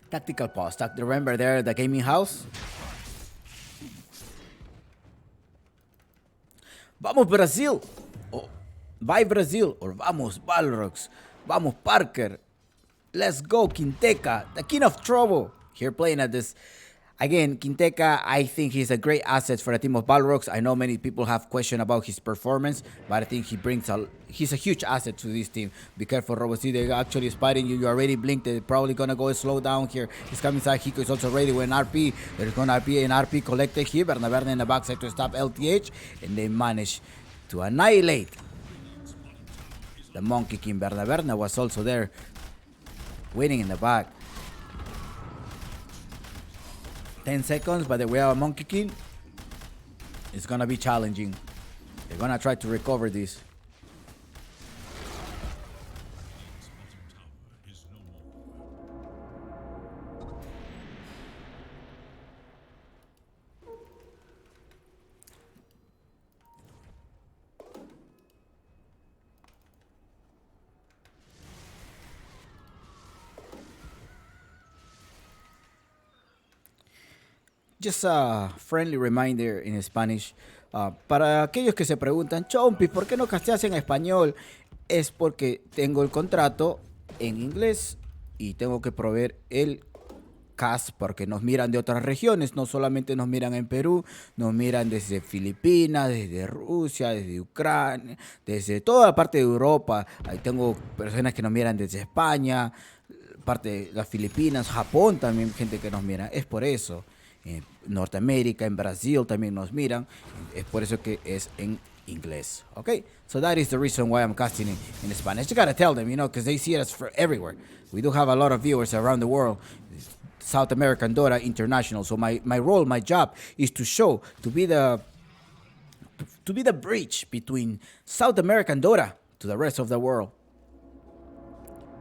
Tactical pause. Remember there, the gaming house? Vamos Brazil. Oh, bye Brazil. Or vamos Balrogs. Vamos Parker. Let's go Quinteca. The king of trouble. Here playing at this Again, Quinteca, I think he's a great asset for the team of Balrogs. I know many people have questioned about his performance, but I think he's a huge asset to this team. Be careful, Robosi. They're actually spotting you. You already blinked. They're probably gonna go slow down here. He's coming inside. Hiko is also ready with an RP. There's gonna be an RP collected here. Verne in the backside to stop LTH, and they manage to annihilate the Monkey King. Verne was also there, waiting in the back. 10 seconds, but we have a Monkey King. It's gonna be challenging. They're gonna try to recover this. Is no more. Just a friendly reminder in Spanish. Para aquellos que se preguntan, Chompi, ¿por qué no casteas en español? Es porque tengo el contrato en inglés y tengo que proveer el cast porque nos miran de otras regiones, no solamente nos miran en Perú, nos miran desde Filipinas, desde Rusia, desde Ucrania, desde toda parte de Europa. Ahí tengo personas que nos miran desde España, parte de las Filipinas, Japón también, gente que nos mira. Es por eso. En Norteamérica, en Brasil también nos miran. Es por eso que es en inglés. Okay? So that is the reason why I'm casting in Spanish. You gotta tell them, because they see us everywhere. We do have a lot of viewers around the world. South American Dota International. So my role, my job is to be the bridge between South American Dota to the rest of the world.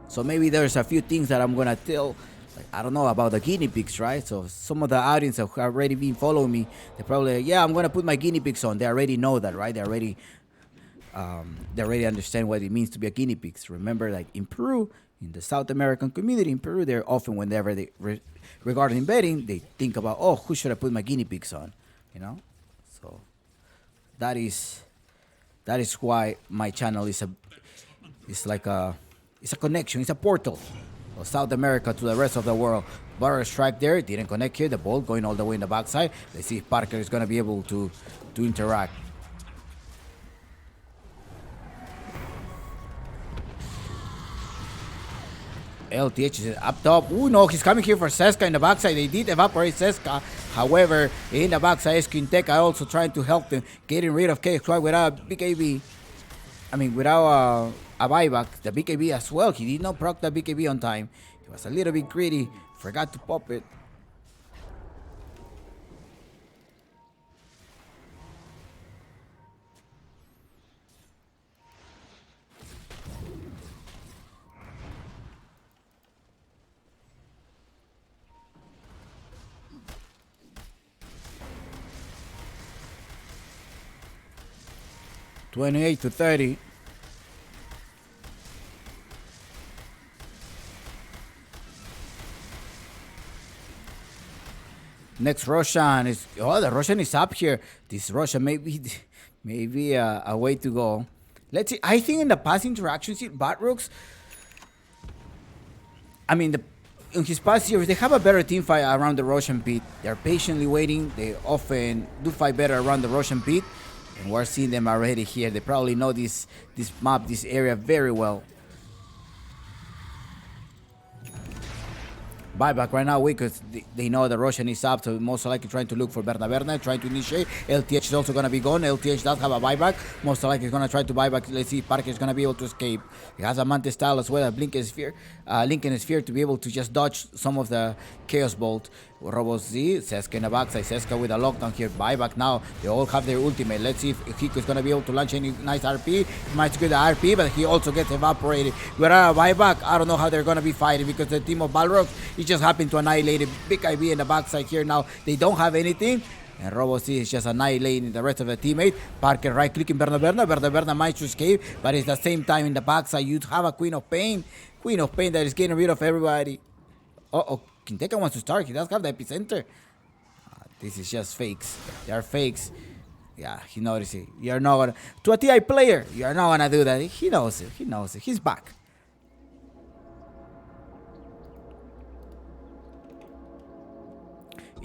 So maybe there's a few things that I'm gonna tell. I don't know about the guinea pigs, right? So some of the audience that have already been following me, they're probably yeah, I'm gonna put my guinea pigs on. They already know that, right? They already understand what it means to be a guinea pigs. Remember, like in Peru, in the South American community in Peru, they're often whenever they regarding betting, they think about, oh, who should I put my guinea pigs on? So that is why my channel is like a connection, it's a portal. South America to the rest of the world. Butter strike there, didn't connect here. The ball going all the way in the backside. Let's see if Parker is going to be able to interact. LTH is up top. Oh no, he's coming here for Seska in the backside. They did evaporate Seska. However, in the backside is Quinteca also trying to help them getting rid of KXY without BKB. Without a buyback, the BKB as well. He did not proc the BKB on time. He was a little bit greedy. Forgot to pop it. $28-30. Next Roshan is the Roshan is up here. This Roshan may be a way to go. Let's see. I think in the past interactions, Balrogs, in his past years, they have a better team fight around the Roshan pit. They're patiently waiting. They often do fight better around the Roshan pit. And we're seeing them already here. They probably know this map, this area very well. Buyback right now because they know the Roshan is up, so most likely trying to look for Verne, trying to initiate. LTH is also going to be gone. LTH does have a buyback. Most likely he's going to try to buyback. Let's see if Parker is going to be able to escape. He has a Mantis style as well, a Lincoln Sphere to be able to just dodge some of the Chaos Bolt. Robo Z, Seska in the backside. Seska with a lockdown here. Buyback now. They all have their ultimate. Let's see if Hiko is going to be able to launch any nice RP. He might get the RP, but he also gets evaporated. Without a buyback, I don't know how they're going to be fighting because the team of Balrogs is just happened to annihilate a big IB in the backside here now. They don't have anything. And Robo C is just annihilating the rest of the teammate. Parker right clicking Verne managed to escape, but it's the same time in the backside. You have a Queen of Pain that is getting rid of everybody. Uh-oh, Quinteca wants to start. He does have the epicenter. This is just fakes. They are fakes. Yeah, he noticed it. You're not gonna... To a TI player, you're not gonna do that. He knows it. He's back.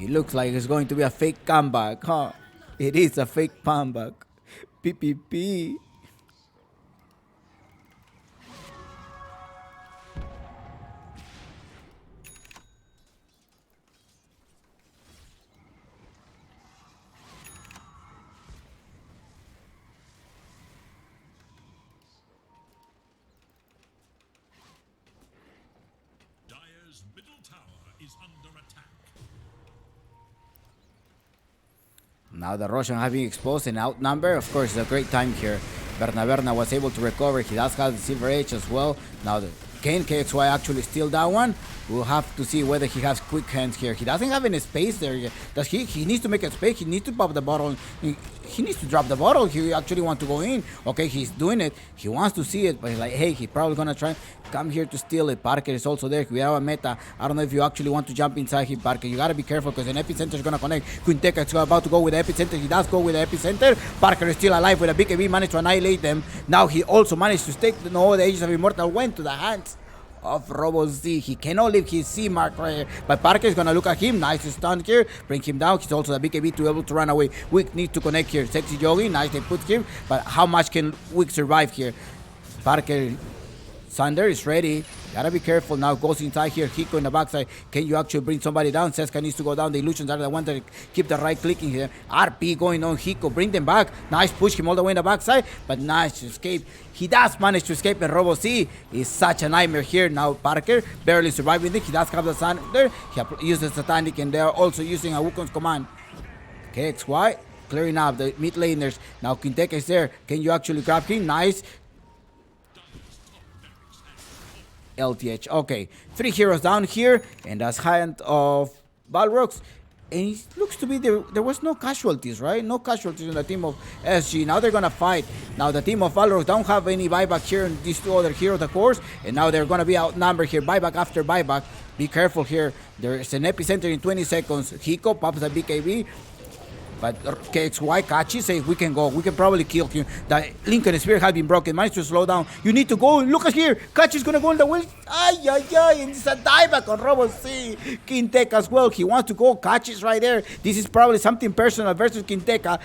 It looks like it's going to be a fake comeback, huh? It is a fake comeback. PPP. Dire's middle tower is under attack. Now the Russian have been exposed and outnumbered. Of course, it's a great time here. Berna was able to recover. He does have the Silver Edge as well. Now the Kane KXY actually steal that one. We'll have to see whether he has quick hands here. He doesn't have any space there yet. Does he? He needs to make a space. He needs to pop the bottle. He needs to drop the bottle. He actually wants to go in. Okay, he's doing it. He wants to see it, but he's like, hey, he's probably gonna try come here to steal it. Parker is also there. We have a meta. I don't know if you actually want to jump inside him, Parker. You gotta be careful because an epicenter is gonna connect. Quinteca is about to go with the epicenter. He does go with the epicenter. Parker is still alive with a BKB. Managed to annihilate them. Now he also managed to stake. No, the Aegis of Immortal went to the hands of Robo-Z. He cannot leave his C mark right here. But Parker is gonna look at him. Nice stun here. Bring him down. He's also the BKB to be able to run away. Wick needs to connect here. Sexy Yogi. Nice they put him. But how much can Wick survive here? Parker. Sander is ready. Gotta be careful now. Goes inside here. Hiko in the backside. Can you actually bring somebody down? Seska needs to go down. The illusions are the ones that keep the right clicking here. RP going on Hiko. Bring them back. Nice push him all the way in the backside. But nice to escape. He does manage to escape. And Robo-Z is such a nightmare here. Now Parker barely surviving it. He does have the Sander. He uses Satanic and they are also using a Wukong's command. KXY clearing up the mid laners. Now Quinteca is there. Can you actually grab him? Nice. LTH. Okay, 3 heroes down here, and that's hand of Balrogs. And it looks to be there was no casualties, right? No casualties in the team of SG. Now they're gonna fight. Now the team of Balrogs don't have any buyback here in these two other heroes, of course. And now they're gonna be outnumbered here. Buyback after buyback. Be careful here. There's an epicenter in 20 seconds. Hiko pops the BKB. But KXY catches, say we can go. We can probably kill him. The Lincoln Spear has been broken. Managed to slow down. You need to go. Look at here. Catch is going to go in the wheel. Ay, ay, ay. And it's a dieback on Robo-Z. Quinteca as well. He wants to go. Catch is right there. This is probably something personal versus Quinteca.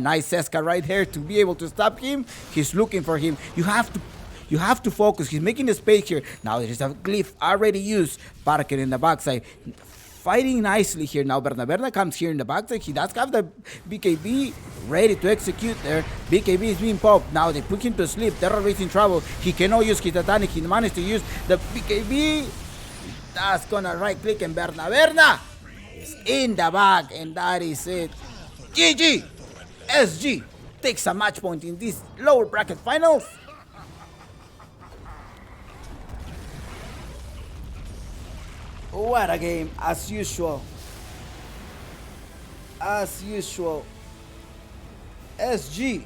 Nice Seska right here to be able to stop him. He's looking for him. You have to focus. He's making the space here. Now there is a glyph already used. Parker in the backside. Fighting nicely here. Now Berna comes here in the backside. He does have the BKB ready to execute there. BKB is being popped. Now they put him to sleep. Terror is in trouble. He cannot use his Titanic. He managed to use the BKB. That's gonna right click and Berna is in the bag. And that is it. GG. SG takes a match point in this lower bracket finals. What a game, as usual. As usual. SG.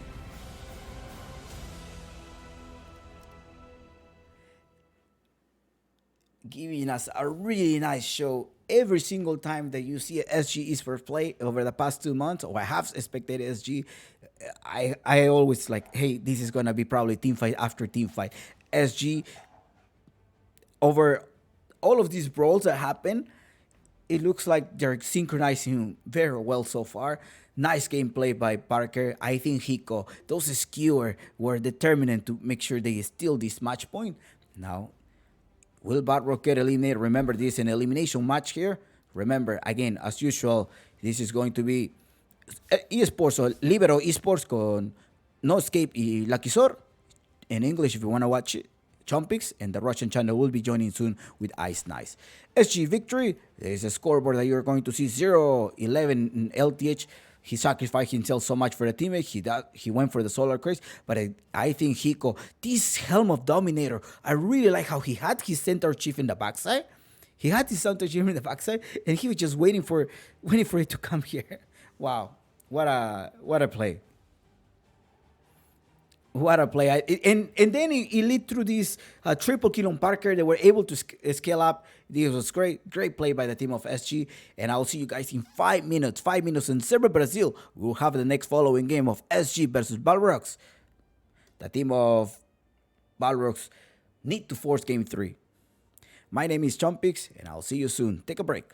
Giving us a really nice show every single time that you see SG Esports play over the past 2 months, or I have spectated SG. I always like, hey, this is gonna be probably team fight after team fight. SG over all of these brawls that happen, it looks like they're synchronizing very well so far. Nice gameplay by Parker. I think Hiko, those skewer were determined to make sure they steal this match point. Now, will Balrog get eliminated? Remember, this is an elimination match here. Remember, again, as usual, this is going to be Esports o Libero Esports con No Escape y Lakisor. In English, if you want to watch it. Chompix, and the Russian channel will be joining soon with Ice Nice. SG victory. There's a scoreboard that you're going to see 0-11 in LTH. He sacrificed himself so much for the teammate. He went for the Solar Craze, but I think Hiko, this Helm of Dominator, I really like how he had his Centaur Chief in the backside. He had his Centaur Chief in the backside, and he was just waiting for it to come here. Wow, what a play. What a play. And then he led through this triple kill on Parker. They were able to scale up. This was great play by the team of SG. And I'll see you guys in 5 minutes. 5 minutes in Server Brazil. We'll have the next following game of SG versus Balrogs. The team of Balrogs need to force game 3. My name is Chompix, and I'll see you soon. Take a break.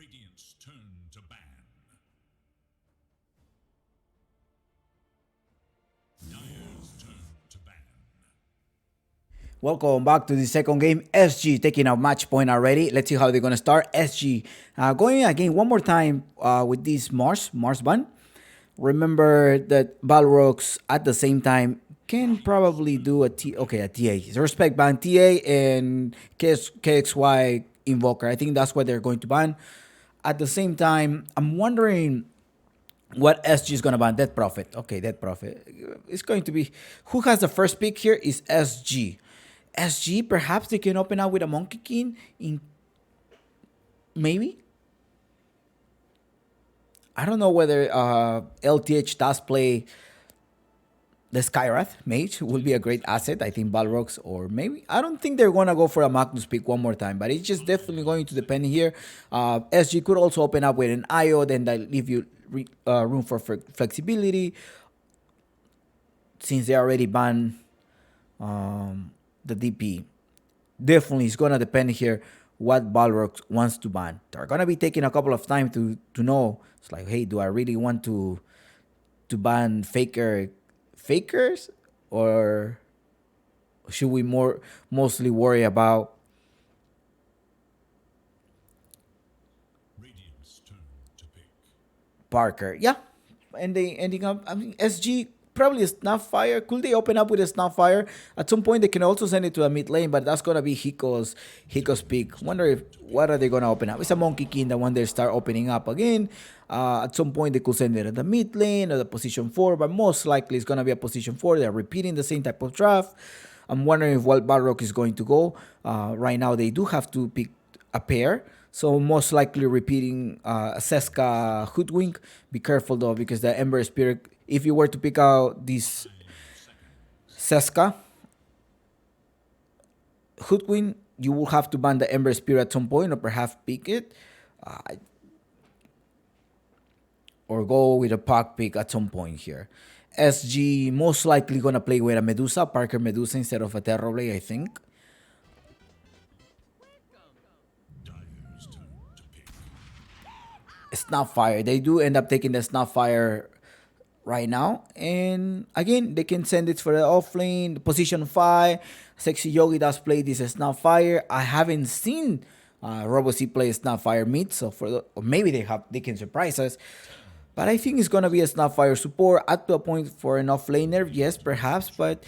Radiant's turn to ban. Dire's turn to ban. Welcome back to the second game. SG taking a match point already. Let's see how they're gonna start. SG going again one more time with this Mars ban. Remember that Balrogs at the same time can probably do a TA. So respect ban TA and KXY Invoker. I think that's what they're going to ban. At the same time, I'm wondering what SG is gonna ban. Dead Prophet. Okay, Dead Prophet. It's going to be who has the first pick here is SG. SG, perhaps they can open up with a Monkey King in maybe. I don't know whether LTH does play the Skywrath Mage will be a great asset. I think Balrogs or maybe I don't think they're gonna go for a Magnus pick one more time, but it's just definitely going to depend here. SG could also open up with an IO, then that leave you room for flexibility since they already banned the DP. Definitely, it's gonna depend here what Balrog wants to ban. They're gonna be taking a couple of time to know. It's like, hey, do I really want to ban fakers, or should we mostly worry about Radiant's turn to pick. Parker? Yeah, and they ending up. I mean, SG probably a Snapfire. Could they open up with a Snapfire? At some point, they can also send it to a mid lane, but that's gonna be Hiko's pick. Wonder if what are they gonna open up? It's a Monkey King that when they start opening up again. At some point, they could send it at the mid lane or the position 4, but most likely it's gonna be a position 4. They're repeating the same type of draft. I'm wondering if what Balrog is going to go. Right now, they do have to pick a pair. So most likely repeating Seska Hoodwink. Be careful though, because the Ember Spirit, if you were to pick out this Seska Hoodwink, you will have to ban the Ember Spirit at some point, or perhaps pick it. Or go with a pack pick at some point here. SG most likely gonna play with a Medusa, Parker Medusa instead of a Terrorblade, I think. Dire's turn to pick. Snapfire. They do end up taking the Snapfire right now. And again, they can send it for the offlane, position 5. Sexy Yogi does play this Snapfire. I haven't seen RoboC play Snapfire mid, so or maybe they can surprise us. But I think it's gonna be a Snapfire support at the point for an offlaner, yes, perhaps, but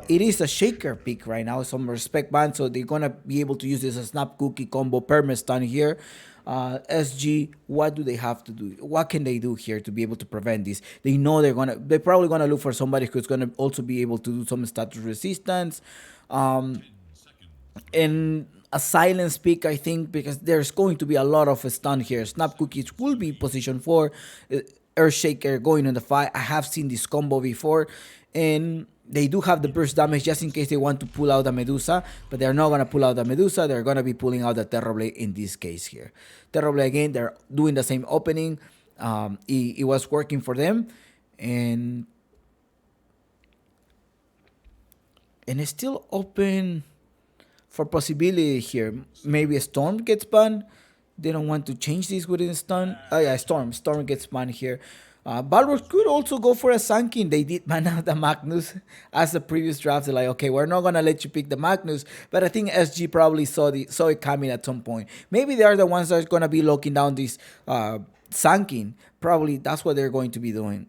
it is a shaker pick right now, some respect ban, so they're gonna be able to use this as Snap Cookie combo perma-stun here. SG, what do they have to do? What can they do here to be able to prevent this? They know they're probably gonna look for somebody who's gonna also be able to do some status resistance. And a silence pick, I think, because there's going to be a lot of stun here. Snap Cookies will be position 4. Earthshaker going on the 5. I have seen this combo before, and they do have the burst damage just in case they want to pull out the Medusa, but they're not going to pull out the Medusa. They're going to be pulling out the Terrorblade in this case here. Terrorblade, again, they're doing the same opening. It was working for them, and it's still open for possibility here. Maybe a Storm gets banned. They don't want to change this within stun. Oh yeah, Storm gets banned here. Balrog could also go for a Sunkin. They did ban out the Magnus as the previous drafts. They're like, okay, we're not gonna let you pick the Magnus, but I think SG probably saw it coming at some point. Maybe they are the ones that are gonna be locking down this Sunkin. Probably that's what they're going to be doing.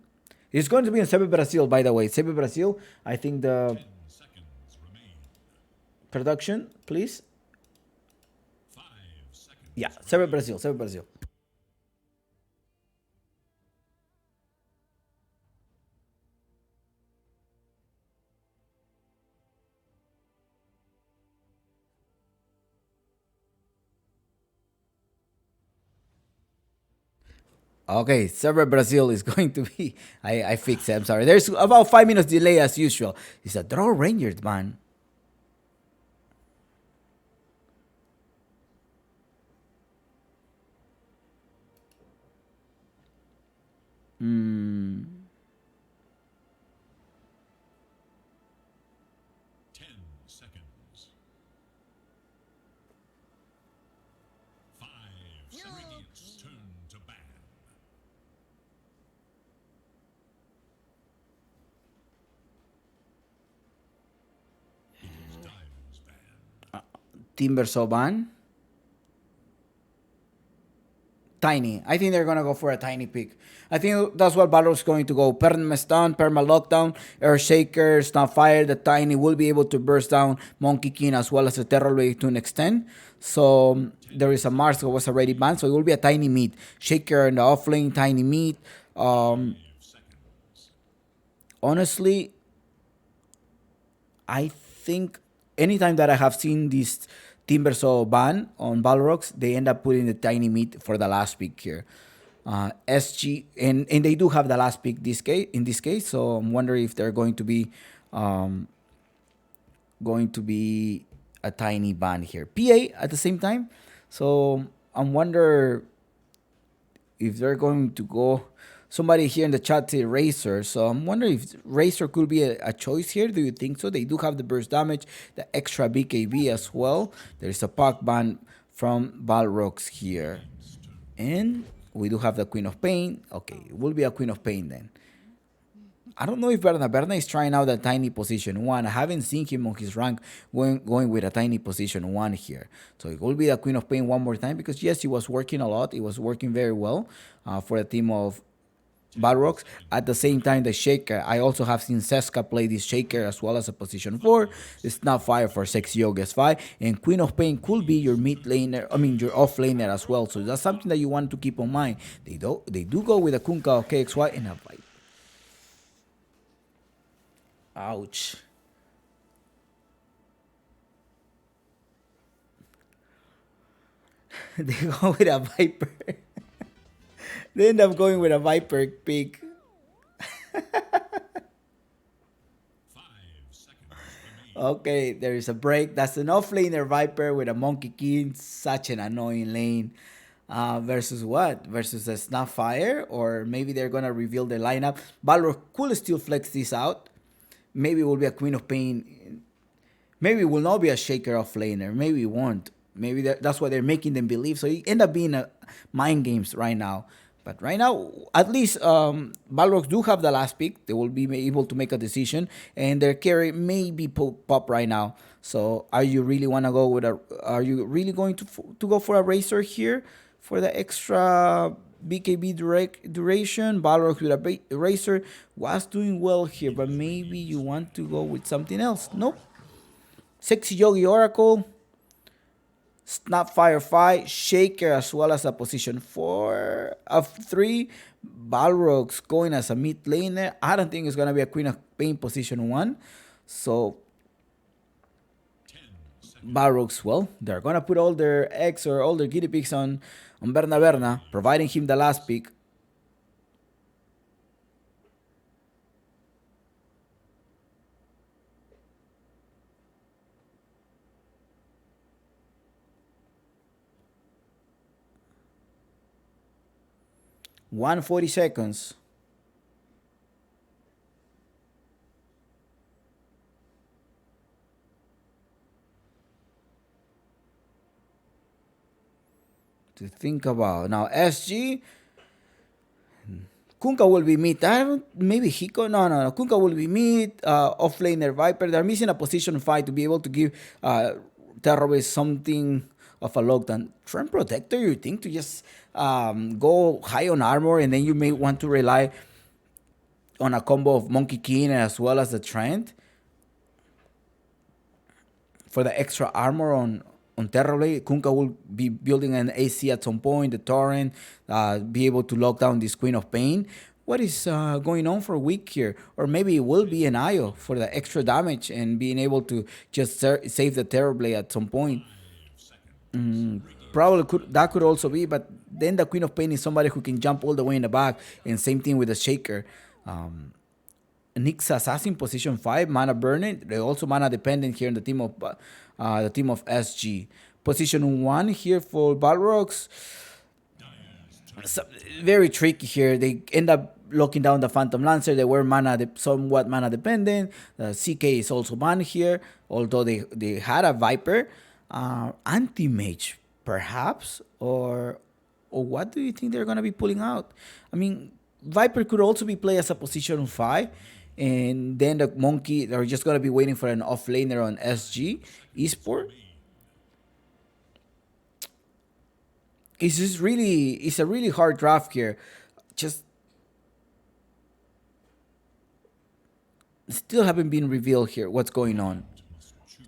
It's going to be in Sebe Brazil, by the way. Sebe Brazil, I think the 10 seconds remain. production, please. 5 seconds. Yeah, Sebe Brazil. Okay, server Brazil is going to be. I fixed it. I'm sorry. There's about 5 minutes delay as usual. It's a draw Rangers, man. Hmm. 10 seconds. 5 seconds. Timber Soban. Tiny. I think they're gonna go for a tiny pick. I think that's what Balrog's going to go. Perma stun, perma lockdown, air shaker, fire. The tiny will be able to burst down Monkey King as well as a terror blade to an extent. So there is a Mars that was already banned, so it will be a tiny meat. Shaker in the offlane, tiny meat. Honestly, I think anytime that I have seen this Timbersaw ban on Balrogs, they end up putting the tiny meat for the last pick here. SG and they do have the last pick in this case, so I'm wondering if they're um, going to be a tiny ban here. PA at the same time, so I'm wonder if they're going to go. Somebody here in the chat say Racer, so I'm wondering if Racer could be a choice here. Do you think so? They do have the burst damage, the extra BKB as well. There's a pack ban from Balrogs here, and we do have the Queen of Pain. Okay, it will be a Queen of Pain then. I don't know if Berna is trying out a tiny position 1. I haven't seen him on his rank going with a tiny position 1 here. So it will be the Queen of Pain one more time because yes, he was working a lot. It was working very well for the team of Balrogs. At the same time, the Shaker. I also have seen Seska play this Shaker as well as a position 4. It's not fire for 6 Yogas 5. And Queen of Pain could be your mid laner, your off laner as well. So that's something that you want to keep in mind. They do go with a Kunkka of KXY and a Viper. Ouch. They go with a Viper. They end up going with a Viper pick. 5 seconds remaining. Okay, there is a break. That's an off-laner Viper with a Monkey King. Such an annoying lane. Versus what? Versus a Snapfire? Or maybe they're going to reveal their lineup. Balrog could still flex this out. Maybe it will be a Queen of Pain. Maybe it will not be a Shaker off-laner. Maybe it won't. Maybe that's what they're making them believe. So it end up being a mind games right now. But right now, at least Balrogs do have the last pick. They will be able to make a decision, and their carry may be pop right now. So, are you really want to go with a? Are you really going to go for a Racer here for the extra BKB duration? Balrogs with a Racer was doing well here, but maybe you want to go with something else. Nope. Sexy Yogi Oracle. Snapfire 5, Shaker as well as a position 4 of 3. Balrogs going as a mid laner. I don't think it's going to be a Queen of Pain position 1. So, Balrogs, well, they're going to put all their eggs or all their guinea pigs on Berna, providing him the last pick. One 40 seconds. To think about now, SG. Kunkka will be mid. Maybe Hiko. No. Kunkka will be mid. Offlaner Viper. They're missing a position 5 to be able to give terrorists something of a lockdown. Trend Protector, you think to just go high on armor, and then you may want to rely on a combo of Monkey King as well as the Trend for the extra armor on Terrorblade. Kunkka will be building an AC at some point, the Torrent, be able to lock down this Queen of Pain. What is going on for Weak here? Or maybe it will be an IO for the extra damage and being able to just save the Terrorblade at some point. Probably could also be, but then the Queen of Pain is somebody who can jump all the way in the back, and same thing with the Shaker. Nyx Assassin position 5, mana burning. They're also mana dependent here in the team of SG. Position 1 here for Balrogs. So, very tricky here. They end up locking down the Phantom Lancer. They were somewhat mana dependent. The CK is also banned here, although they had a Viper. Anti-Mage, perhaps? Or what do you think they're going to be pulling out? I mean, Viper could also be played as a position 5. And then the Monkey, they're just going to be waiting for an offlaner on SG. Esports. it's a really hard draft here. Just still haven't been revealed here what's going on.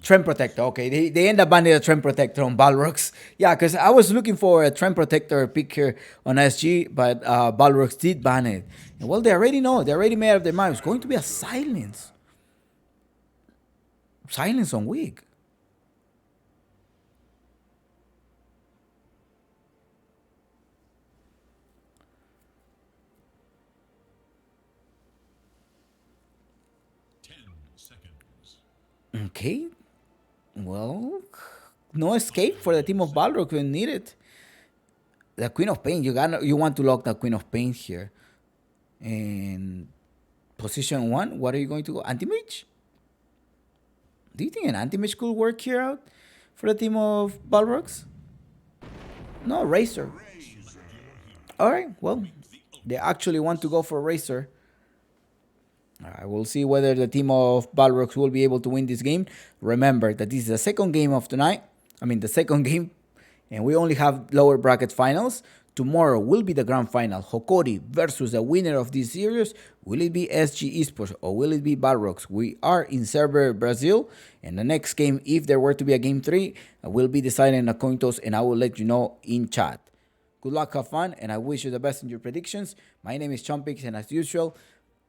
Trend Protector. Okay, they end up banning a Trend Protector on Balrogs. Yeah, because I was looking for a Trend Protector pick here on SG, but Balrogs did ban it. And well, they already know. They already made up their mind. It's going to be a silence. Silence on Wig. Okay. Well, no escape for the team of Balrog when needed. The Queen of Pain. You want to lock the Queen of Pain here. And position 1, what are you going to go? Anti-Mage? Do you think an Anti-Mage could work here out for the team of Balrogs? No, Racer. Alright, well, they actually want to go for Racer. I will see whether the team of Balrogs will be able to win this game. Remember that this is the second game of tonight. The second game, and we only have lower bracket finals. Tomorrow will be the grand final. Hokori versus the winner of this series. Will it be SG Esports or will it be Balrogs? We are in server Brazil, and the next game, if there were to be a game 3, will be decided in a coin toss, and I will let you know in chat. Good luck, have fun, and I wish you the best in your predictions. My name is Chompix, and as usual,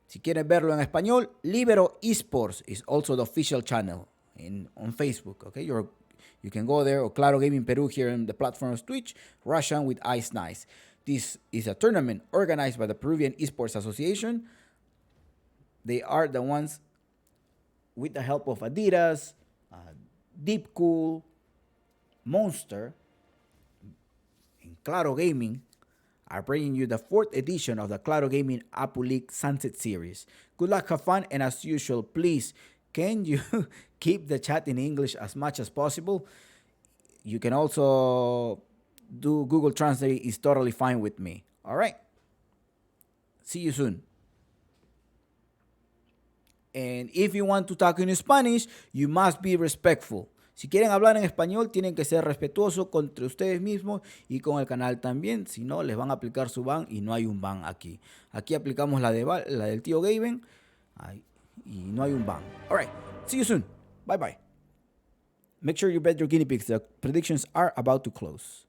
si quieren verlo en español, Libero Esports is also the official channel on Facebook. Okay, you can go there, or Claro Gaming Peru here on the platform of Twitch, Russian with Ice Nice. This is a tournament organized by the Peruvian Esports Association. They are the ones, with the help of Adidas, Deep Cool, Monster, and Claro Gaming, are bringing you the 4th edition of the Claro Gaming Apu League Sunset Series. Good luck, have fun, and as usual, please, can you keep the chat in English as much as possible? You can also do Google Translate, is totally fine with me. All right. See you soon. And if you want to talk in Spanish, you must be respectful. Si quieren hablar en español, tienen que ser respetuosos contra ustedes mismos y con el canal también. Si no, les van a aplicar su ban y no hay un ban aquí. Aquí aplicamos la del tío Gaben y no hay un ban. Alright, see you soon. Bye bye. Make sure you bet your guinea pigs. The predictions are about to close.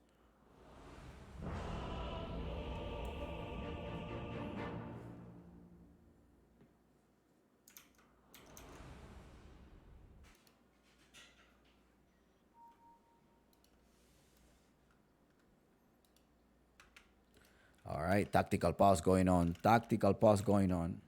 All right, tactical pause going on. Tactical pause going on.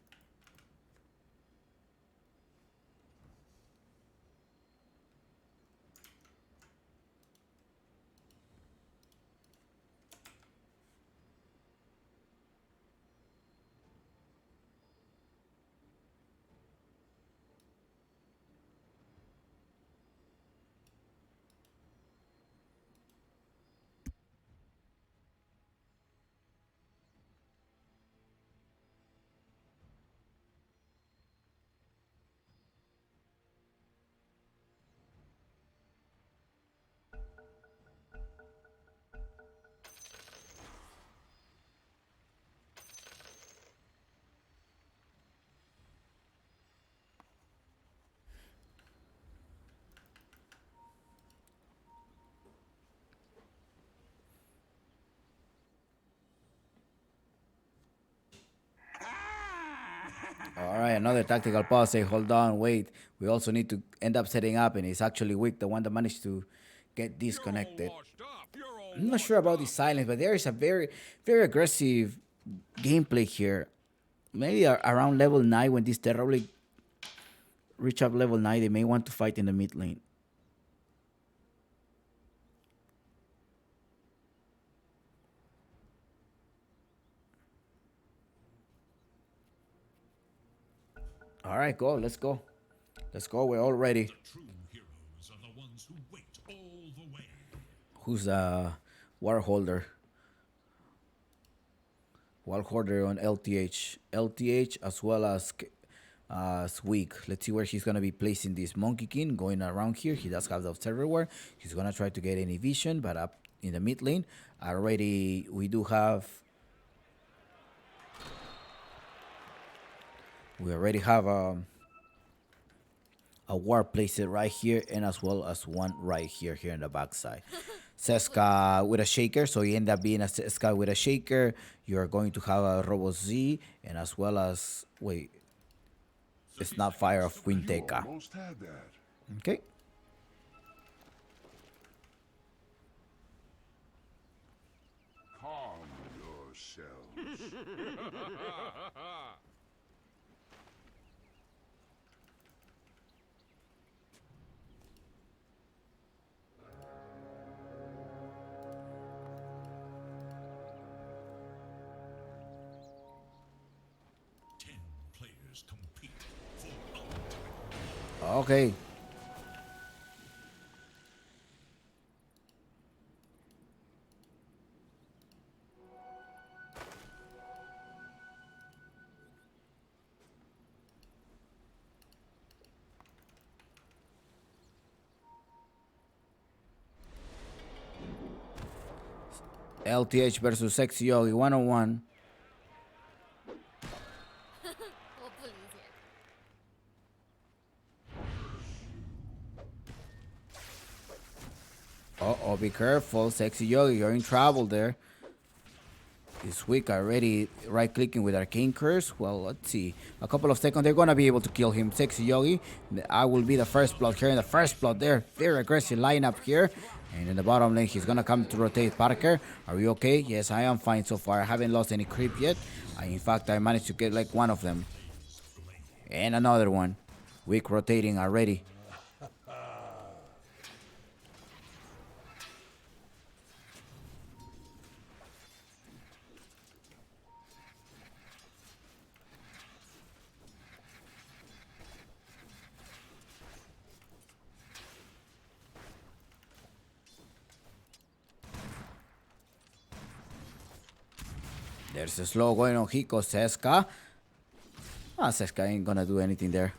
All right, another tactical pause. Say, hold on, wait. We also need to end up setting up, and it's actually Wick, the one that managed to get disconnected. I'm not sure about the silence, but there is a very, very aggressive gameplay here. Maybe around level 9, when this terribly reach up level 9, they may want to fight in the mid lane. All right, go. Let's go. Let's go. We're all ready. True heroes are the ones who wait all the way. Who's Warholder? Warholder on LTH. LTH as well as Weak. Let's see where he's gonna be placing this Monkey King going around here. He does have the observer. He's gonna try to get any vision, but in the mid lane. Already, we do have. We already have a ward placed right here, and as well as one right here in the backside. Seska with a shaker, so you end up being a Seska with a shaker. You're going to have a Robo Z, and as well as wait, it's not fire of You Quinteca. almost had that. Okay. Calm yourselves. Ten players compete for ultimate. Okay. LTH versus Sexy Yogi 1-on-1. We'll please you. Oh, be careful. Sexy Yogi, you're in trouble there. This week already right clicking with Arcane Curse. Well, let's see. A couple of seconds, they're gonna be able to kill him. Sexy Yogi. I will be the first blood here in the first blood there. Very aggressive lineup here. And in the bottom lane, he's gonna come to rotate Parker. Are you okay? Yes, I am fine so far. I haven't lost any creep yet. In fact, I managed to get like one of them. And another one. Weak rotating already. There's a slow going on Hiko Seska. Seska ain't gonna do anything there.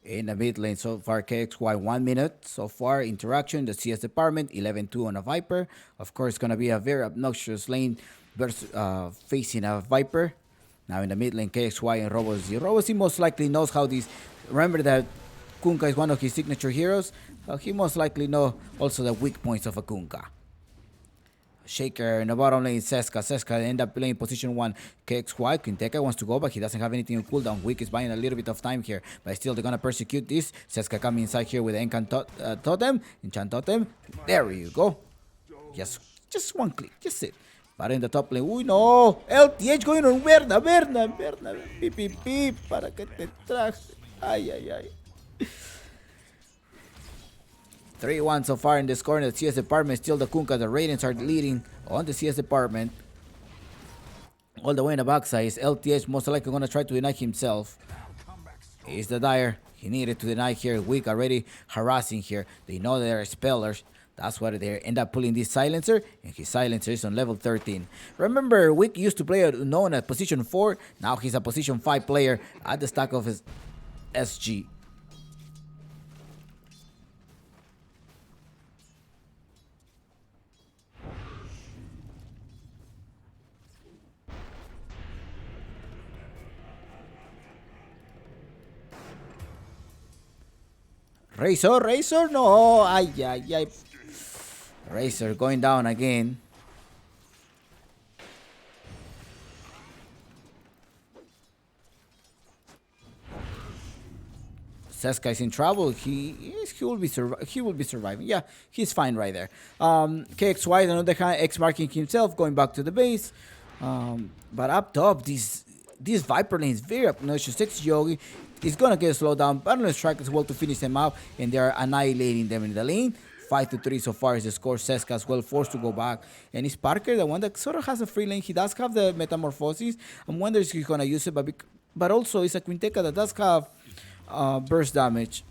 In the mid lane so far, KXY 1 minute so far. Interaction, the CS department, 11-2 on a Viper. Of course, going to be a very obnoxious lane versus, facing a Viper. Now in the mid lane, KXY and RoboZ. RoboZ most likely knows how these... Remember that Kunkka is one of his signature heroes. He most likely know also the weak points of a Kunkka. Shaker in the bottom lane, Seska. Seska end up playing position 1. KXY, Quinteca wants to go, but he doesn't have anything on cooldown. Wick is buying a little bit of time here, but still they're gonna persecute this. Seska coming inside here with the Totem. Enchant Totem. There you go. Just one click, just it. But in the top lane, uy no, LTH going on Berna. Pi, para que te traje. Ay. 3-1 so far in this corner. The CS department, still the Kunkka. The Radiants are leading on the CS department. All the way in the backside is LTH, most likely going to try to deny himself. He's the Dire. He needed to deny here. Wick already harassing here. They know they're spellers. That's why they end up pulling this silencer, and his silencer is on level 13. Remember, Wick used to play known at position 4. Now he's a position 5 player at the stack of his SG. Razor, no, ay. Razor going down again. Seska is in trouble. He will be surviving. Yeah, he's fine right there. KXY on the other hand, X marking himself, going back to the base. But up top, this Viper lane is very obnoxious. Sexy Yogi is gonna get slowed down. Balance strike as well to finish them out, and they are annihilating them in the lane. 5-3 so far is the score. Seska as well forced to go back, and it's Parker, the one that sort of has a free lane. He does have the metamorphosis. I'm wondering if he's gonna use it, but also it's a Quinteca that does have burst damage.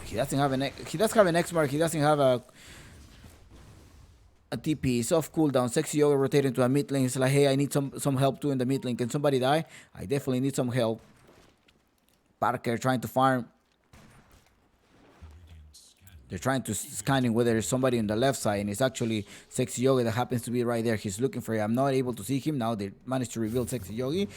He doesn't have he does have an X mark. He doesn't have a TP. It's off cooldown. Sexy Yoga rotating to a mid lane. He's like, hey, I need some help too in the mid lane. Can somebody die? I definitely need some help. Parker trying to farm. They're trying to scanning whether there's somebody on the left side, and it's actually Sexy Yogi that happens to be right there. He's looking for it. I'm not able to see him now. They managed to reveal Sexy Yogi.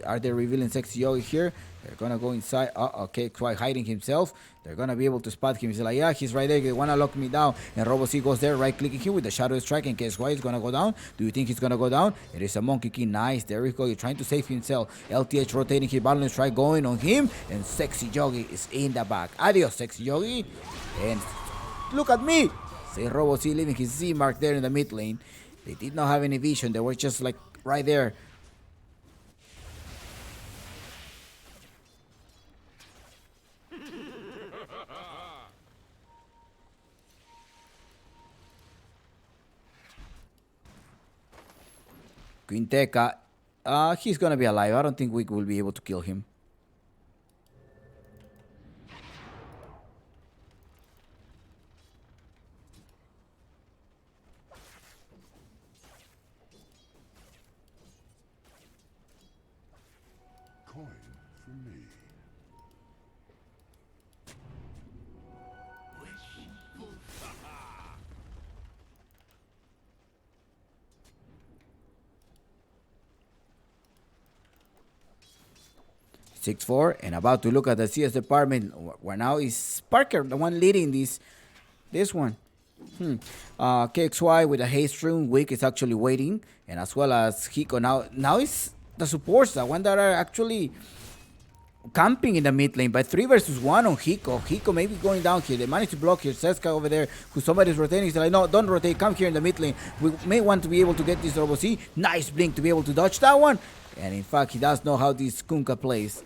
Are they revealing Sexy Yogi here? They're gonna go inside. Okay, quite hiding himself. They're gonna be able to spot him. He's like, yeah, he's right there. They wanna lock me down. And Robo-C goes there, right clicking him with the Shadow Strike. And guess why? He's gonna go down. Do you think he's gonna go down? It is a Monkey King. Nice. There we go. He's trying to save himself. LTH rotating his balance strike going on him. And Sexy Yogi is in the back. Adios, Sexy Yogi. And look at me! Say Robo-C leaving his Z mark there in the mid lane. They did not have any vision. They were just like right there. Quinteca, he's gonna be alive. I don't think we will be able to kill him. Coin for me. Six 4 and about to look at the CS department where now is Parker, the one leading this one. KXY with a haste rune. Wick is actually waiting, and as well as Hiko. Now it's the supports, the one that are actually camping in the mid lane. By 3 versus 1 on Hiko. Hiko maybe going down here. They managed to block here. Seska over there, who somebody's rotating. He's like, no, don't rotate. Come here in the mid lane. We may want to be able to get this Robo-C. Nice blink to be able to dodge that one. And in fact, he does know how this Kunkka plays.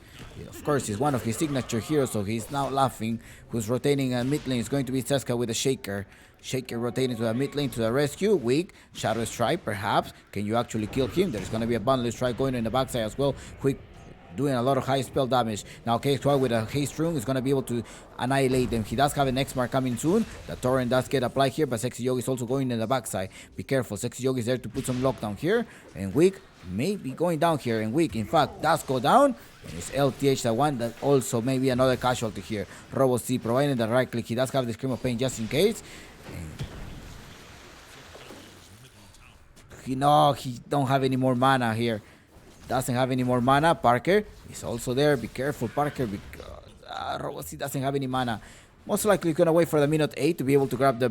Of course, he's one of his signature heroes, so he's now laughing. Who's rotating a mid lane is going to be Seska with a Shaker. Shaker rotating to the mid lane to the rescue. Weak. Shadow Strike, perhaps. Can you actually kill him? There's going to be a bundle strike going in the backside as well. Quick, doing a lot of high spell damage. Now KXY with a haste rune is going to be able to annihilate them. He does have an X mark coming soon. The torrent does get applied here, but Sexy Yogi is also going in the backside. Be careful. Sexy Yogi is there to put some lockdown here. And Weak may be going down here. And Weak, in fact, does go down. And it's LTH, the one that also may be another casualty here. Robo-C providing the right click. He does have the Scream of Pain just in case. He don't have any more mana here. Doesn't have any more mana. Parker is also there. Be careful, Parker, because Robo-C doesn't have any mana. Most likely gonna wait for the minute 8 to be able to grab the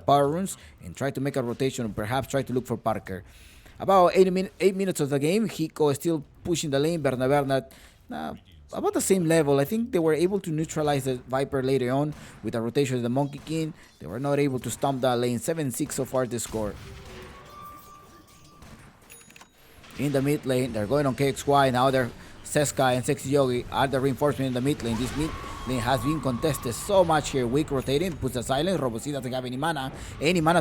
power runes and try to make a rotation, or perhaps try to look for Parker. About 8 minutes of the game, Hiko is still pushing the lane. Bernard about the same level. I think they were able to neutralize the Viper later on with the rotation of the Monkey King. They were not able to stomp that lane. 7-6 so far the score. In the mid lane, they're going on KXY. Now they're Seska and Sexy Yogi are the reinforcement in the mid lane. This mid lane has been contested so much here. Weak rotating, puts the silence. Robo-C doesn't have any mana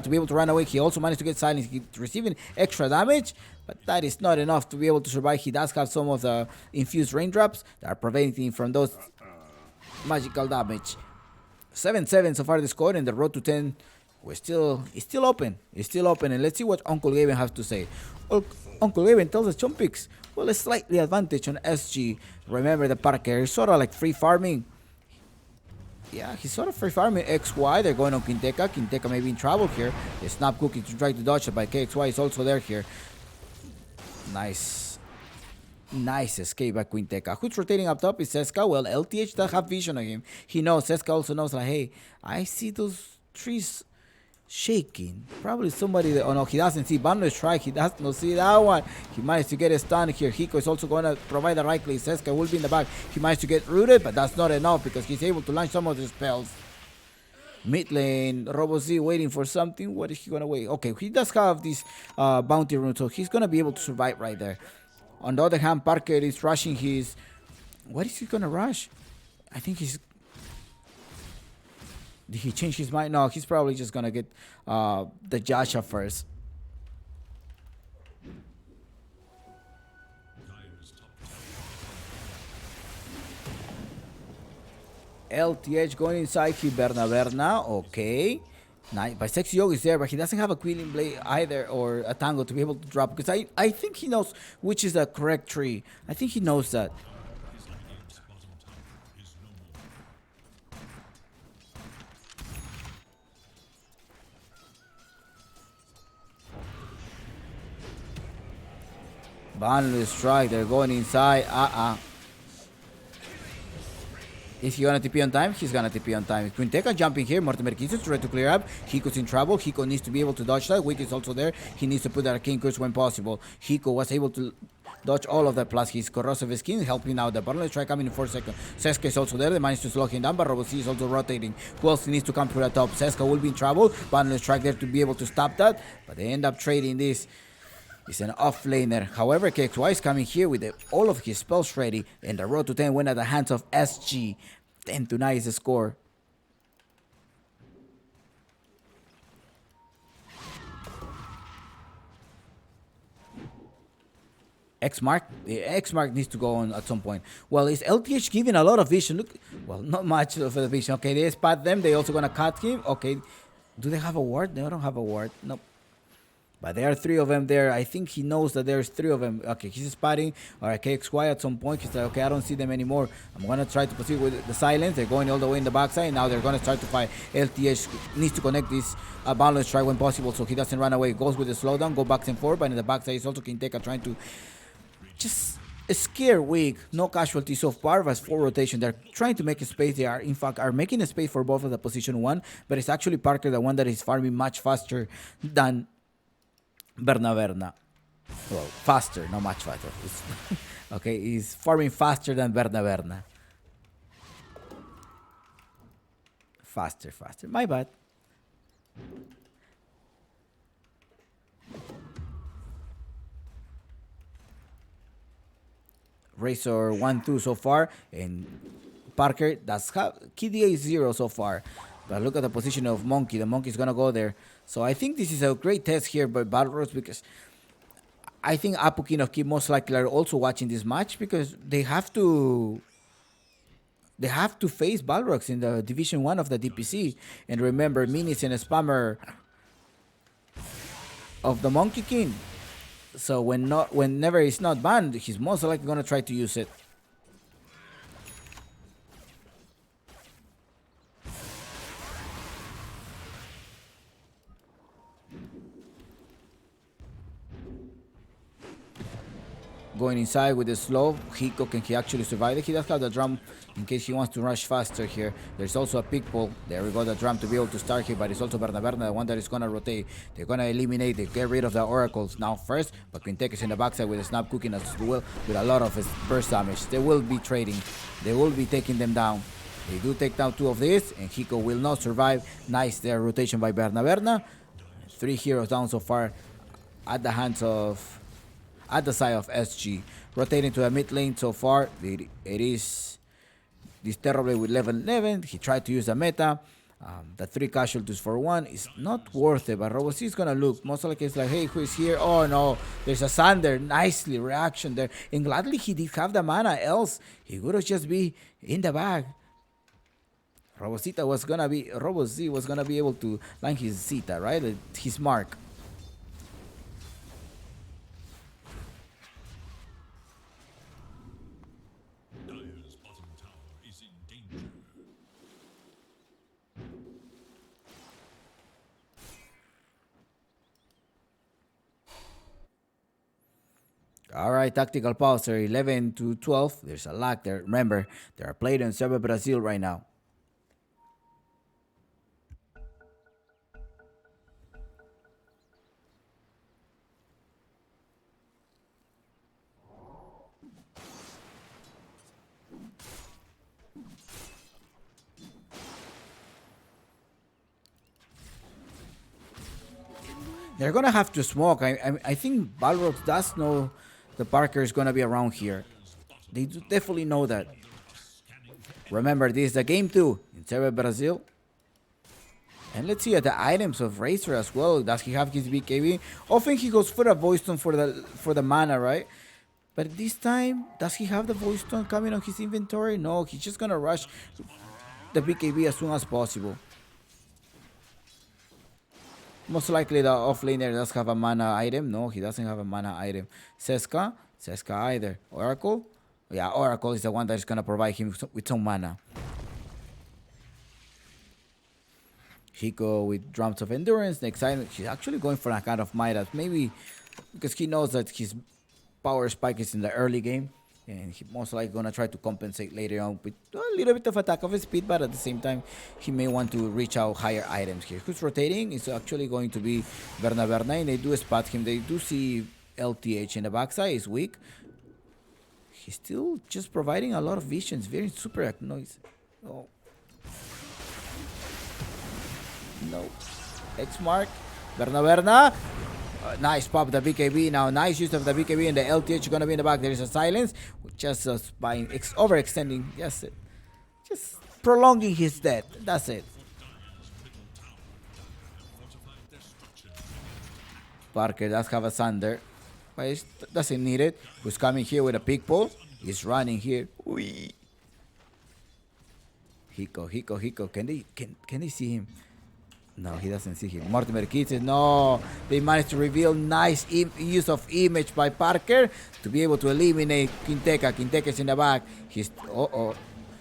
to be able to run away. He also managed to get silence. He's receiving extra damage, but that is not enough to be able to survive. He does have some of the infused raindrops that are preventing him from those magical damage. 7-7 so far the score, and the road to 10 it's still open. It's still open, and let's see what Uncle Gaben has to say. Uncle Gaben tells us Chompix, well, a slightly advantage on SG. Remember the Parker is sort of like free farming. Yeah, he's sort of free farming XY. They're going on Quinteca. Quinteca may be in trouble here. The snap cookie to try to dodge it, but KXY is also there here. Nice escape by Quinteca. Who's rotating up top is Seska. Well, LTH does have vision on him. He knows. Seska also knows, like, hey, I see those trees shaking. Probably somebody that, oh no, he doesn't see Banlo strike. He does not see that one. He managed to get a stun here. Hiko is also going to provide the right click. Seska will be in the back. He managed to get rooted, but that's not enough because he's able to launch some of the spells. Mid lane, RoboZ waiting for something. What is he going to wait? Okay, he does have this bounty rune, so he's going to be able to survive right there. On the other hand, Parker is rushing his... What is he going to rush? I think he's... Did he change his mind? No, he's probably just gonna get the Jasha first. LTH going inside Hiberna. Okay. Nice. But Sexy Yogi is there, but he doesn't have a Quilling Blade either or a Tango to be able to drop. Because I think he knows which is the correct tree. I think he knows that. Boundless strike, they're going inside. Is he gonna TP on time? He's gonna TP on time. Quinteca jumping here. Mortimer Kisses trying to clear up. Hiko's in trouble. Hiko needs to be able to dodge that. Wick is also there. He needs to put that Arcane Curse when possible. Hiko was able to dodge all of that, plus his corrosive skin helping out. The Boundless strike coming in 4 seconds. Seska is also there. They managed to slow him down, but RoboZ is also rotating. Who else needs to come through the top? Seska will be in trouble. Boundless strike there to be able to stop that, but they end up trading this. He's an offlaner. However, KXY is coming here with all of his spells ready, and the road to 10 went at the hands of SG. 10-9 is the score. X-Mark? The X-Mark needs to go on at some point. Well, is LTH giving a lot of vision? Look, well, not much of the vision. Okay, they spot them. They also gonna cut him. Okay, do they have a ward? They don't have a ward. Nope. But there are 3 of them there. I think he knows that there's 3 of them. Okay, he's spotting. Alright, KXY at some point. He's like, okay, I don't see them anymore. I'm going to try to proceed with the silence. They're going all the way in the backside. Now they're going to start to fight. LTH needs to connect this balance strike when possible so he doesn't run away. Goes with the slowdown, go back and forth. But in the backside is also Quinteca trying to just scare Wick. No casualties so far. But 4 rotation. They're trying to make a space. They are, in fact, are making a space for both of the position 1. But it's actually Parker, the one that is farming much faster than Berna. Well, faster, not much faster. Okay, he's farming faster than Berna. Faster. My bad. Razor 1-2 so far, and Parker does have KDA 0 so far. But look at the position of Monkey. The Monkey's gonna go there. So I think this is a great test here by Balrogs because I think Apukin of Kip most likely are also watching this match because they have to face Balrogs in the Division 1 of the DPC. And remember, Mini is a spammer of the Monkey King. So whenever he's not banned, he's most likely gonna try to use it. Going inside with the slow. Hiko, can he actually survive it? He does have the drum in case he wants to rush faster here. There's also a pick pull. There we go, the drum to be able to start here, but it's also Berna, the one that is going to rotate. They're going to eliminate, they get rid of the oracles now first, but Quinteca is in the backside with a snap cooking as well, with a lot of his burst damage. They will be trading. They will be taking them down. They do take down 2 of this, and Hiko will not survive. Nice there, rotation by Berna. 3 heroes down so far at the hands of... at the side of SG. Rotating to the mid lane so far. It is this terribly with level 11. He tried to use the meta. The 3 casualties for 1 is not worth it. But RoboZ is going to look. Most likely it's like, hey, who is here? Oh no, there's a Sander. Nicely reaction there. And gladly he did have the mana. Else he would have just be in the bag. RoboZ was going to be able to land his Zeta, right? His mark. All right, tactical pause. 11-12. There's a lag there. Remember, they are playing in Server Brazil right now. They're gonna have to smoke. I think Balrogs does know the Parker is gonna be around here. They do definitely know that. Remember, this is the game 2 in Server Brazil. And let's see at the items of Racer as well. Does he have his BKB? Often he goes for a Voice Stone for the mana, right? But this time, does he have the Voice Stone coming on his inventory? No, he's just gonna rush the BKB as soon as possible. Most likely the offlaner does have a mana item. No, he doesn't have a mana item. Seska? Seska either. Oracle? Yeah, Oracle is the one that is gonna provide him with some mana. Hiko with Drums of Endurance. Next item, he's actually going for a kind of Midas. Maybe because he knows that his power spike is in the early game. And he most likely gonna try to compensate later on with a little bit of attack of his speed, but at the same time, he may want to reach out higher items here. Who's rotating? It's actually going to be Berna Berna, and they do spot him. They do see LTH in the backside. He's weak. He's still just providing a lot of visions. Very super noise. Oh. No. X mark. Berna Berna. Nice pop the BKB now. Nice use of the BKB and the LTH gonna be in the back. There is a silence. Just by overextending. Yes, it. Just prolonging his death. That's it. Parker does have a Thunder. But it doesn't need it. Who's coming here with a pick pull? He's running here. Wee. Hiko. Can they see him? No, he doesn't see him. Mortimer Kitts, no. They managed to reveal nice use of image by Parker to be able to eliminate Quinteca. Quinteca's in the back. He's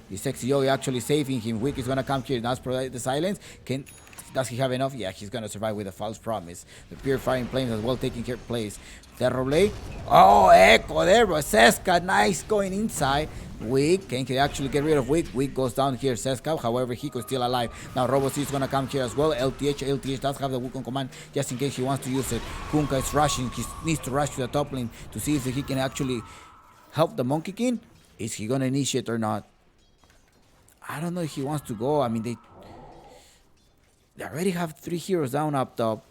His sexy Yogi actually saving him. Wick is gonna come here. Does provide the silence. Does he have enough? Yeah, he's gonna survive with a false promise. The purifying flames as well taking care of place. Terrorblade. Oh, Echo there, but Seska, nice going inside. Wick, can he actually get rid of Wick? Wick goes down here, Seska, however, Hiko's still alive. Now Robo C is gonna come here as well. LTH does have the Wukong command just in case he wants to use it. Kunkka is rushing, he needs to rush to the top lane to see if he can actually help the Monkey King. Is he gonna initiate or not? I don't know if he wants to go. I mean, they already have 3 heroes down up top.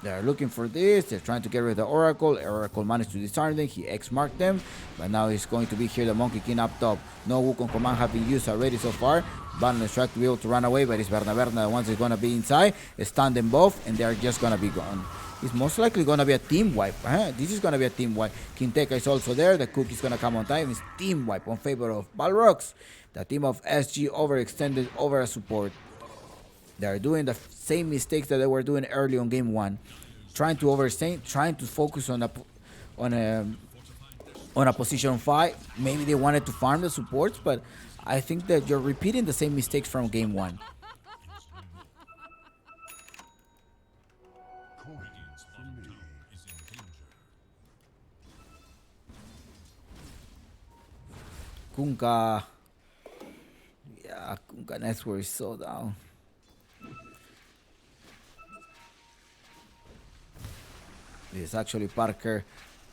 They're looking for this. They're trying to get rid of the Oracle. Oracle managed to disarm them. He X-marked them. But now he's going to be here, the Monkey King up top. No Wukong command have been used already so far. Balance track to be able to run away, but it's Berna the ones that's going to be inside. Stun them both, and they're just going to be gone. It's most likely going to be a team wipe. This is going to be a team wipe. Quinteca is also there. The Cook is going to come on time. It's team wipe on favor of Balrogs. The team of SG overextended over a support. They're doing the same mistakes that they were doing early on game 1. Trying to overstay, trying to focus on a position 5. Maybe they wanted to farm the supports, but I think that you're repeating the same mistakes from game 1. Kunkka. Yeah, Kunkka network is so down. It's actually Parker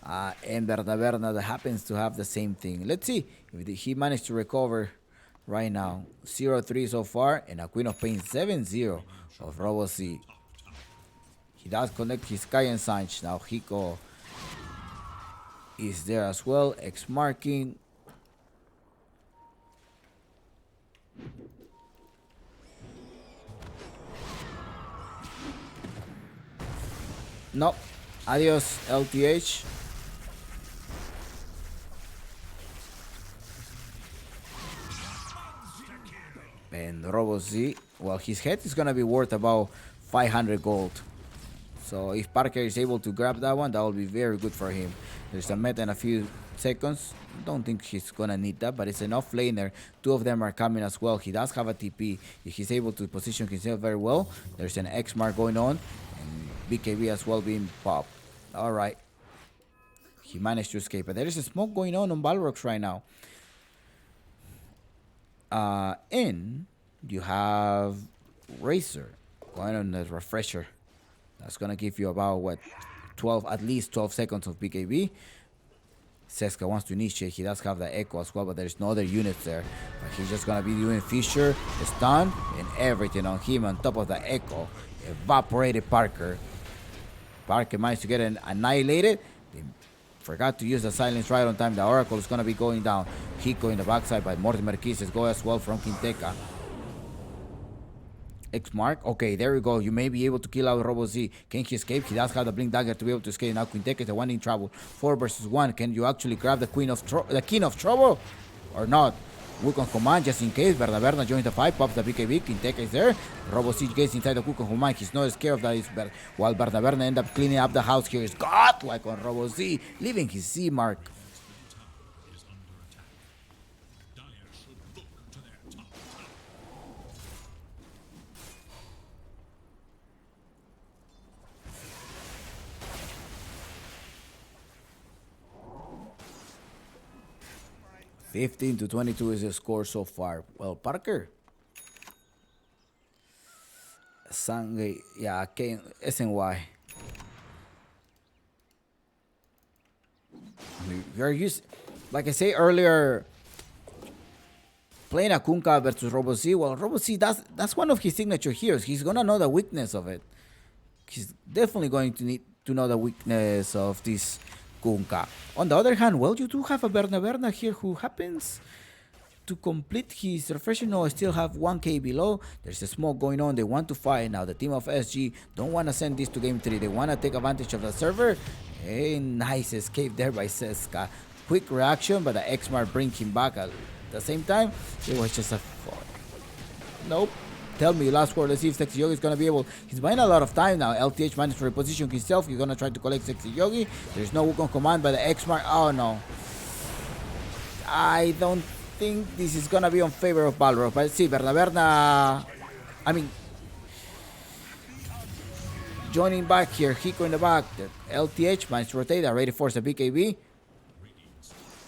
and Berna that happens to have the same thing. Let's see if he managed to recover right now. 0-3 so far, and a Queen of Pain 7-0 of Robo C. He does connect his Kayan Sanch. Now Hiko is there as well. X marking. No. Adios, LTH. And Robo Z, well, his head is gonna be worth about 500 gold. So if Parker is able to grab that one, that will be very good for him. There's a meta in a few seconds. Don't think he's gonna need that, but it's an offlaner. 2 of them are coming as well. He does have a TP. If he's able to position himself very well, there's an X mark going on, and BKB as well being popped. All right. He managed to escape. But there is a smoke going on Balrogs right now. And you have Racer going on the refresher. That's going to give you about, what, 12, at least 12 seconds of BKB. Seska wants to initiate. He does have the Echo as well, but there's no other units there. But he's just gonna be doing Fisher, the stun, and everything on him on top of the Echo. Evaporated Parker. Parker managed to get annihilated. They forgot to use the silence right on time. The Oracle is gonna be going down. Hiko in the backside, but Mortimer Kisses go as well from Quinteca. X mark. Okay, there we go. You may be able to kill out Robo Z. Can he escape? He does have the blink dagger to be able to escape. Now Quinteca is the one in trouble. 4 versus 1. Can you actually grab the King of Trouble or not? Wukong command just in case. Berna joins the fight. Pops the BKB. Quinteca is there. Robo Z gets inside the Wukong command. He's not scared of that. While Berna end up cleaning up the house here. Is godlike on Robo Z, leaving his Z mark. Is under attack. Dire should look to their top tower. 15-22 is the score so far. Well, Parker. Sangre, yeah, SNY. You're used, like I say earlier, playing a Kunkka versus Robo Z. Well, Robo Z, that's one of his signature heroes. He's gonna know the weakness of it. He's definitely going to need to know the weakness of this Kunkka. On the other hand, well, you do have a Berna here who happens to complete his refresher. No, I still have 1k below. There's a smoke going on. They want to fight. Now the team of SG don't want to send this to game 3. They want to take advantage of the server. A nice escape there by Seska. Quick reaction, but the X-Mart bring him back at the same time. It was just a nope. Tell me, last word. Let's see if Sexy Yogi is going to be able. He's buying a lot of time now. LTH managed to reposition himself. He's going to try to collect Sexy Yogi. There's no Wukong command by the X-Mart. Oh no. I don't think this is going to be on favor of Balrog. But see, Berna. I mean, joining back here. Hiko in the back. The LTH managed to rotate. They're ready for the BKB.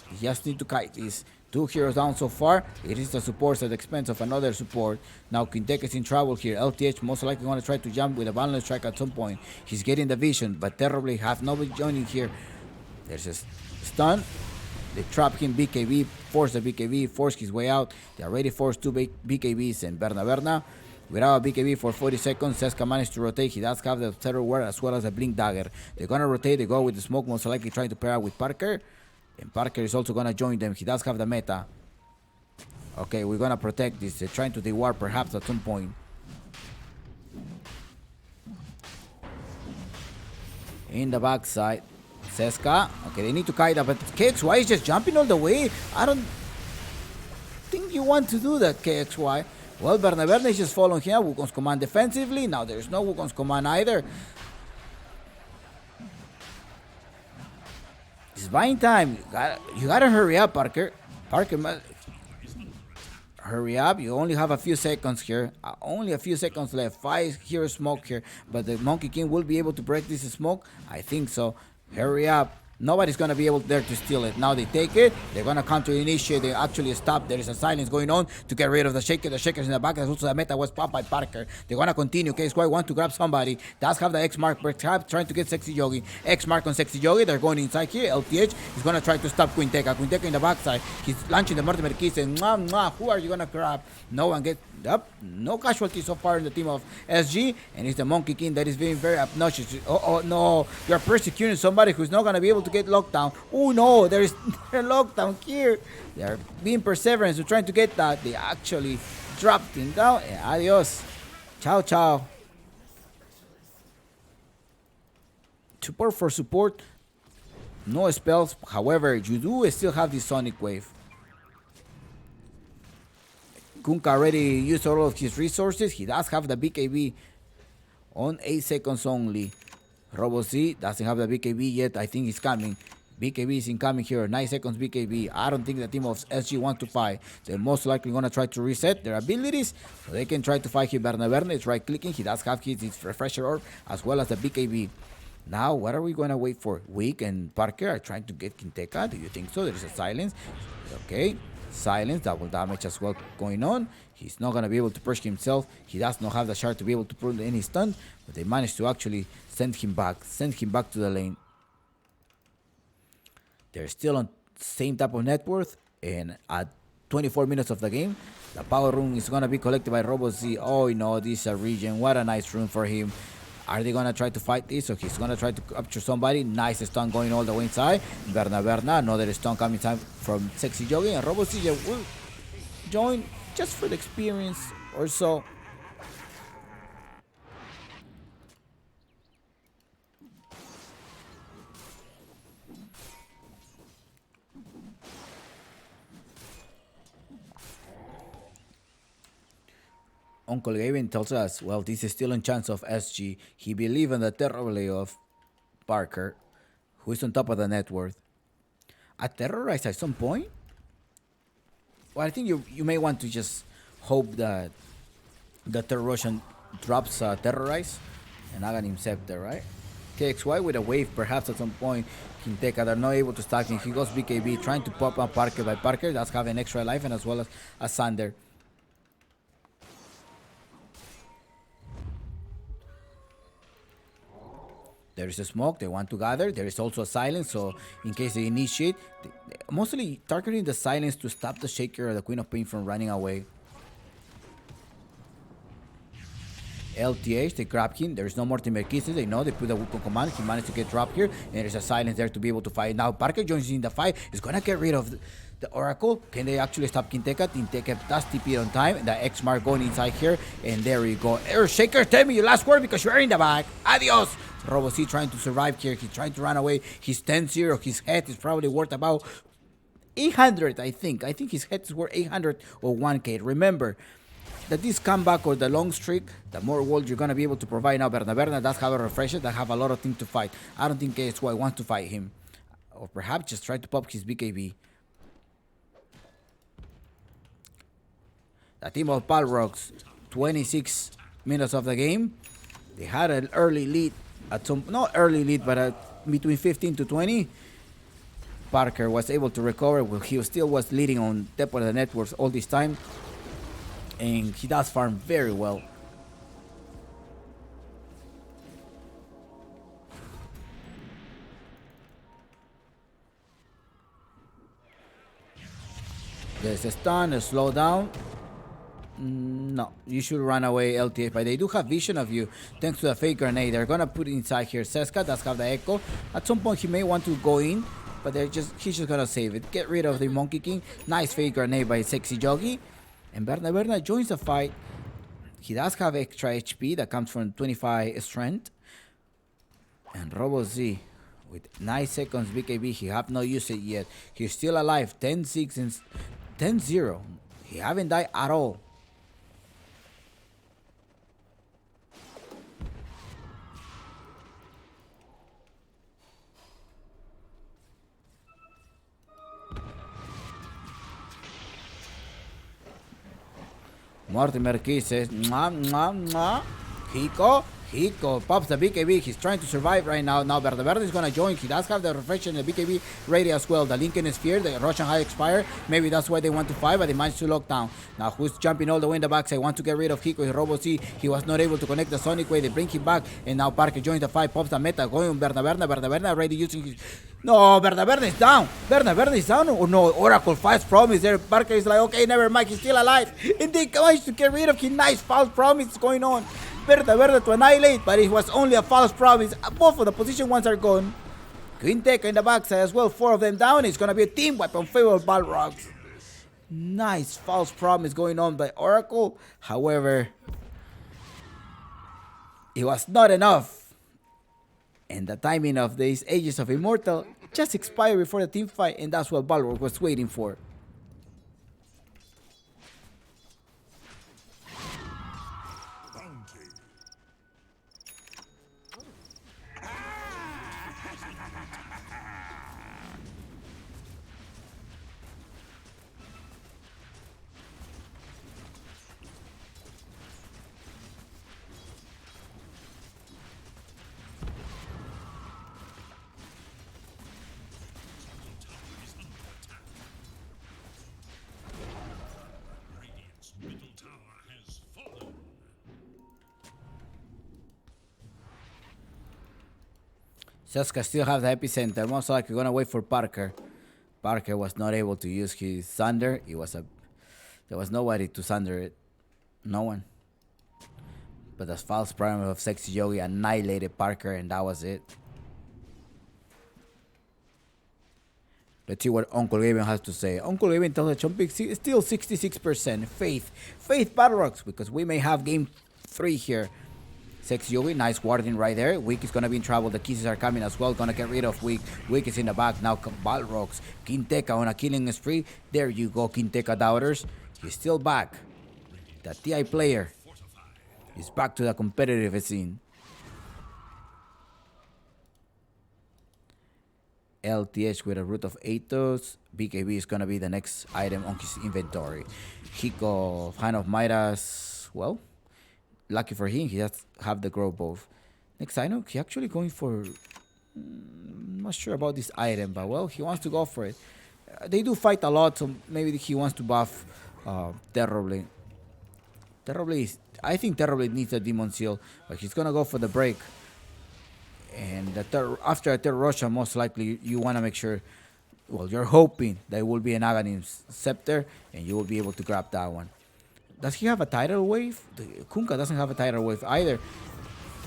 He just need to kite this. 2 heroes down so far. It is the supports at the expense of another support. Now Quinteca is in trouble here. LTH most likely going to try to jump with a balance strike at some point. He's getting the vision, but terribly have nobody joining here. There's a stun. They trap him. BKB. Force the BKB. Force his way out. They already forced 2 BKBs and Berna. Without a BKB for 40 seconds, Seska managed to rotate. He does have the Terror Word as well as a Blink Dagger. They're going to rotate. They go with the smoke, most likely trying to pair up with Parker. And Parker is also going to join them. He does have the meta. Okay, we're going to protect this. They're trying to dewar perhaps at some point. In the backside, Seska. Okay, they need to kite up. But KXY is just jumping all the way. I don't think you want to do that, KXY. Well, Berna is just following here. Wukong's command defensively. Now there's no Wukong's command either. It's buying time. You gotta hurry up, Parker. Hurry up. You only have a few seconds here. Only a few seconds left. 5 here smoke here. But the Monkey King will be able to break this smoke. I think so. Hurry up. Nobody's going to be able there to steal it. Now they take it. They're going to counter initiate. They actually stop. There is a silence going on to get rid of the Shaker. The Shaker's in the back. That's also the meta was popped by Parker. They're going to continue. KSY want to grab somebody. Does have the X mark. Perhaps trying to get Sexy Yogi. X mark on Sexy Yogi. They're going inside here. LTH is going to try to stop Quinteca. Quinteca in the backside. He's launching the Mortimer Kiss and who are you going to grab? No one gets up. No casualties so far in the team of SG. And it's the Monkey King that is being very obnoxious. Oh no. You're persecuting somebody who's not going to be able to get locked down. Oh no, there's a lockdown here. They're being perseverance to trying to get that. They actually dropped him down. And adios. Ciao, ciao. Support for support. No spells. However, you do still have the Sonic Wave. Kunkka already used all of his resources. He does have the BKB on 8 seconds only. Robo Z doesn't have the BKB yet. I think he's coming. BKB is incoming here. 9 seconds BKB. I don't think the team of SG want to fight. They're most likely going to try to reset their abilities so they can try to fight here. Berna is right clicking. He does have his refresher orb as well as the BKB. Now, what are we going to wait for? Wick and Parker are trying to get Quinteca. Do you think so? There is a silence. Okay. Silence. Double damage as well going on. He's not going to be able to push himself. He does not have the shard to be able to pull any stun. But they managed to actually send him back to the lane. They're still on same type of net worth, and at 24 minutes of the game, the power rune is gonna be collected by Robo Z. Oh no, this is a region. What a nice rune for him. Are they gonna try to fight this, or he's gonna try to capture somebody? Nice stun going all the way inside. Berna, another stun coming time from Sexy Jogi, and Robo Z will join just for the experience or so. Uncle Gavin tells us, well, this is still in chance of SG. He believes in the terribly of Parker, who is on top of the net worth. A terrorize at some point? Well, I think you may want to just hope that the Terror Russian drops terrorize and Aghanim Scepter, right? KXY with a wave, perhaps at some point. Kinteka, they're not able to stack him. He goes BKB, trying to pop up Parker by Parker. That's having extra life, and as well as Sander. There is a smoke, they want to gather. There is also a silence, so in case they initiate, mostly targeting the silence to stop the Shaker or the Queen of Pain from running away. LTH, they grab him. There's no more Timber Kisses. They know they put the Wukong command. He managed to get dropped here, and there's a silence there to be able to fight. Now Parker joins in the fight. He's gonna get rid of the Oracle. Can they actually stop Kinteka? Kinteka does TP on time. The X mark going inside here, and there we go. Shaker, tell me your last word because you're in the back. Adios. Robo C trying to survive here. He's trying to run away. He's 10-0. His head is probably worth about 800, I think. I think his head is worth 800 or 1k. Remember that this comeback or the long streak, the more world you're going to be able to provide. Now Berna does have a refresher that have a lot of things to fight. I don't think KSY wants to fight him. Or perhaps just try to pop his BKB. The team of Balrogs, 26 minutes of the game. They had an early lead. Not early lead, but between 15 to 20. Parker was able to recover. Well, he still was leading on depth of the networks all this time. And he does farm very well. There's a stun, a slowdown. No, you should run away, LTF. But they do have vision of you thanks to the fake grenade. They're gonna put inside here Seska. That's have the echo. At some point he may want to go in, but he's just gonna save it. Get rid of the Monkey King. Nice fake grenade by Sexy Jogi. And Berna joins the fight. He does have extra HP that comes from 25 strength. And Robo Z with 9 seconds BKB. He have not used it yet. He's still alive. 10-6 and 10-0. He haven't died at all. Mortimer kisses. Mwah, mwah, mwah. Hiko pops the BKB. He's trying to survive right now. Now Verde is gonna join. He does have the reflection in the BKB ready as well. The Lincoln Sphere, the Russian High expire. Maybe that's why they want to fight, but they managed to lock down. Now who's jumping all the way in the backside? Want to get rid of Hiko. His Robo C. He was not able to connect the Sonic Wave. They bring him back, and now Parker joins the fight. Pops the meta. Going on Verde already using his. No, Verde is down. Verde is down. Oh no, Oracle false promise there. Parker is like, okay, never mind. He's still alive. And they managed to get rid of his nice false promise going on. Verde to annihilate, but it was only a false promise. Both of the position ones are gone. Quinteka in the backside as well. 4 of them down. It's going to be a team wipe on favor of Balrogs. Nice false promise going on by Oracle. However, it was not enough. And the timing of these Ages of Immortal just expired before the team fight, and that's what Balrog was waiting for. Seska still have the epicenter. Most likely gonna wait for Parker. Parker was not able to use his thunder. There was nobody to thunder it. No one. But the false primer of Sexy Yogi annihilated Parker, and that was it. Let's see what Uncle Gaben has to say. Uncle Gaben tells us Chompik still 66%. Faith Balrogs, because we may have game 3 here. Sexy Yogi, nice warding right there. Weak is gonna be in trouble. The kisses are coming as well. Gonna get rid of Weak. Weak is in the back now. Balrogs. Quinteca on a killing spree. There you go, Quinteca doubters. He's still back. The TI player is back to the competitive scene. LTH with a root of Athos. BKB is gonna be the next item on his inventory. Hiko, Hand of Midas. Well, lucky for him, he has have the grow both. Next item, he actually going for. Not sure about this item, but well, he wants to go for it. They do fight a lot, so maybe he wants to buff Terribly. I think Terribly needs a Demon Seal, but he's gonna go for the break. And after a Terror Russia, most likely you want to make sure, well, you're hoping there will be an Aghanim Scepter, and you will be able to grab that one. Does he have a tidal wave? Kunkka doesn't have a tidal wave either.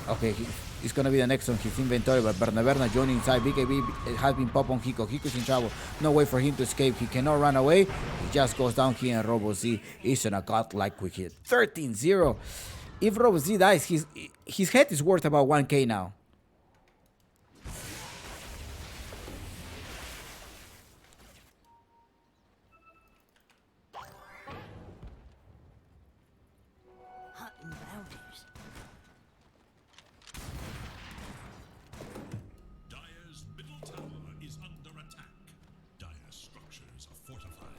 Okay, he's going to be the next on his inventory, but Berna joining inside. BKB has been popped on Hiko. Hiko's in trouble. No way for him to escape. He cannot run away. He just goes down here, and Robo Z is on a godlike quick hit. 13-0. If Robo Z dies, his head is worth about 1k now. Dire's middle tower is under attack. Dire structures are fortified.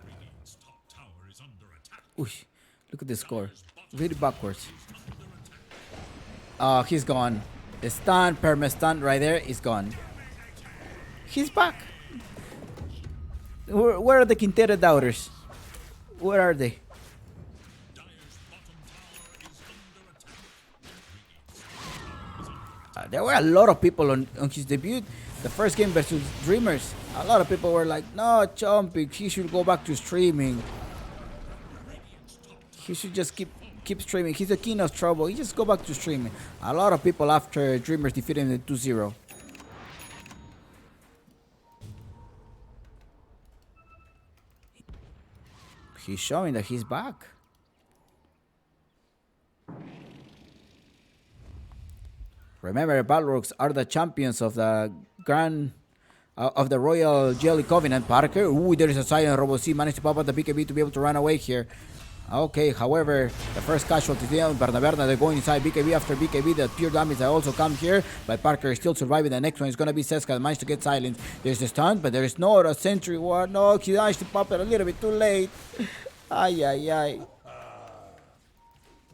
Radiant's top tower is under attack. Ooh, look at the score. Really backwards. He's gone. The stun, perma stun right there is gone. He's back. Where are the Quintero doubters? Where are they? There were a lot of people on his debut. The first game versus Dreamers. A lot of people were like, no, Chompik, he should go back to streaming. He should just keep streaming. He's the king of trouble. He just go back to streaming. A lot of people after Dreamers defeating the 2-0. He's showing that he's back. Remember, Balrogs are the champions of the of the Royal Jelly Covenant. Parker, ooh, there is a silent Robo C. Managed to pop out the BKB to be able to run away here. Okay, however, the first casualty there, Berna, they're going inside BKB after BKB. The pure damage that also come here, but Parker is still surviving. The next one is going to be Seska, managed to get silenced. There's the stun, but there is no other sentry ward. No, he managed to pop it a little bit too late. Ay, ay, ay.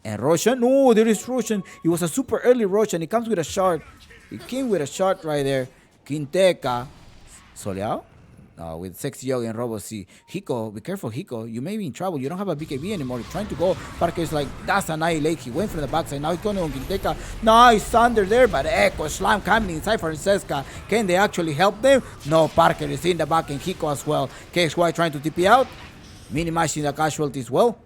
And Roshan, no, there is Roshan. It was a super early Roshan. He comes with a shard. He came with a shard right there. Quinteca. Soleao? No, with Sexy Yogi and Robo C. Hiko, be careful, Hiko. You may be in trouble. You don't have a BKB anymore. You're trying to go. Parker is like, that's annihilate. He went from the backside. Now he's going on Quinteca. Nice thunder there, but Echo Slam coming inside for Seska. Can they actually help them? No, Parker is in the back and Hiko as well. KXY trying to TP out. Minimizing the casualties. Well,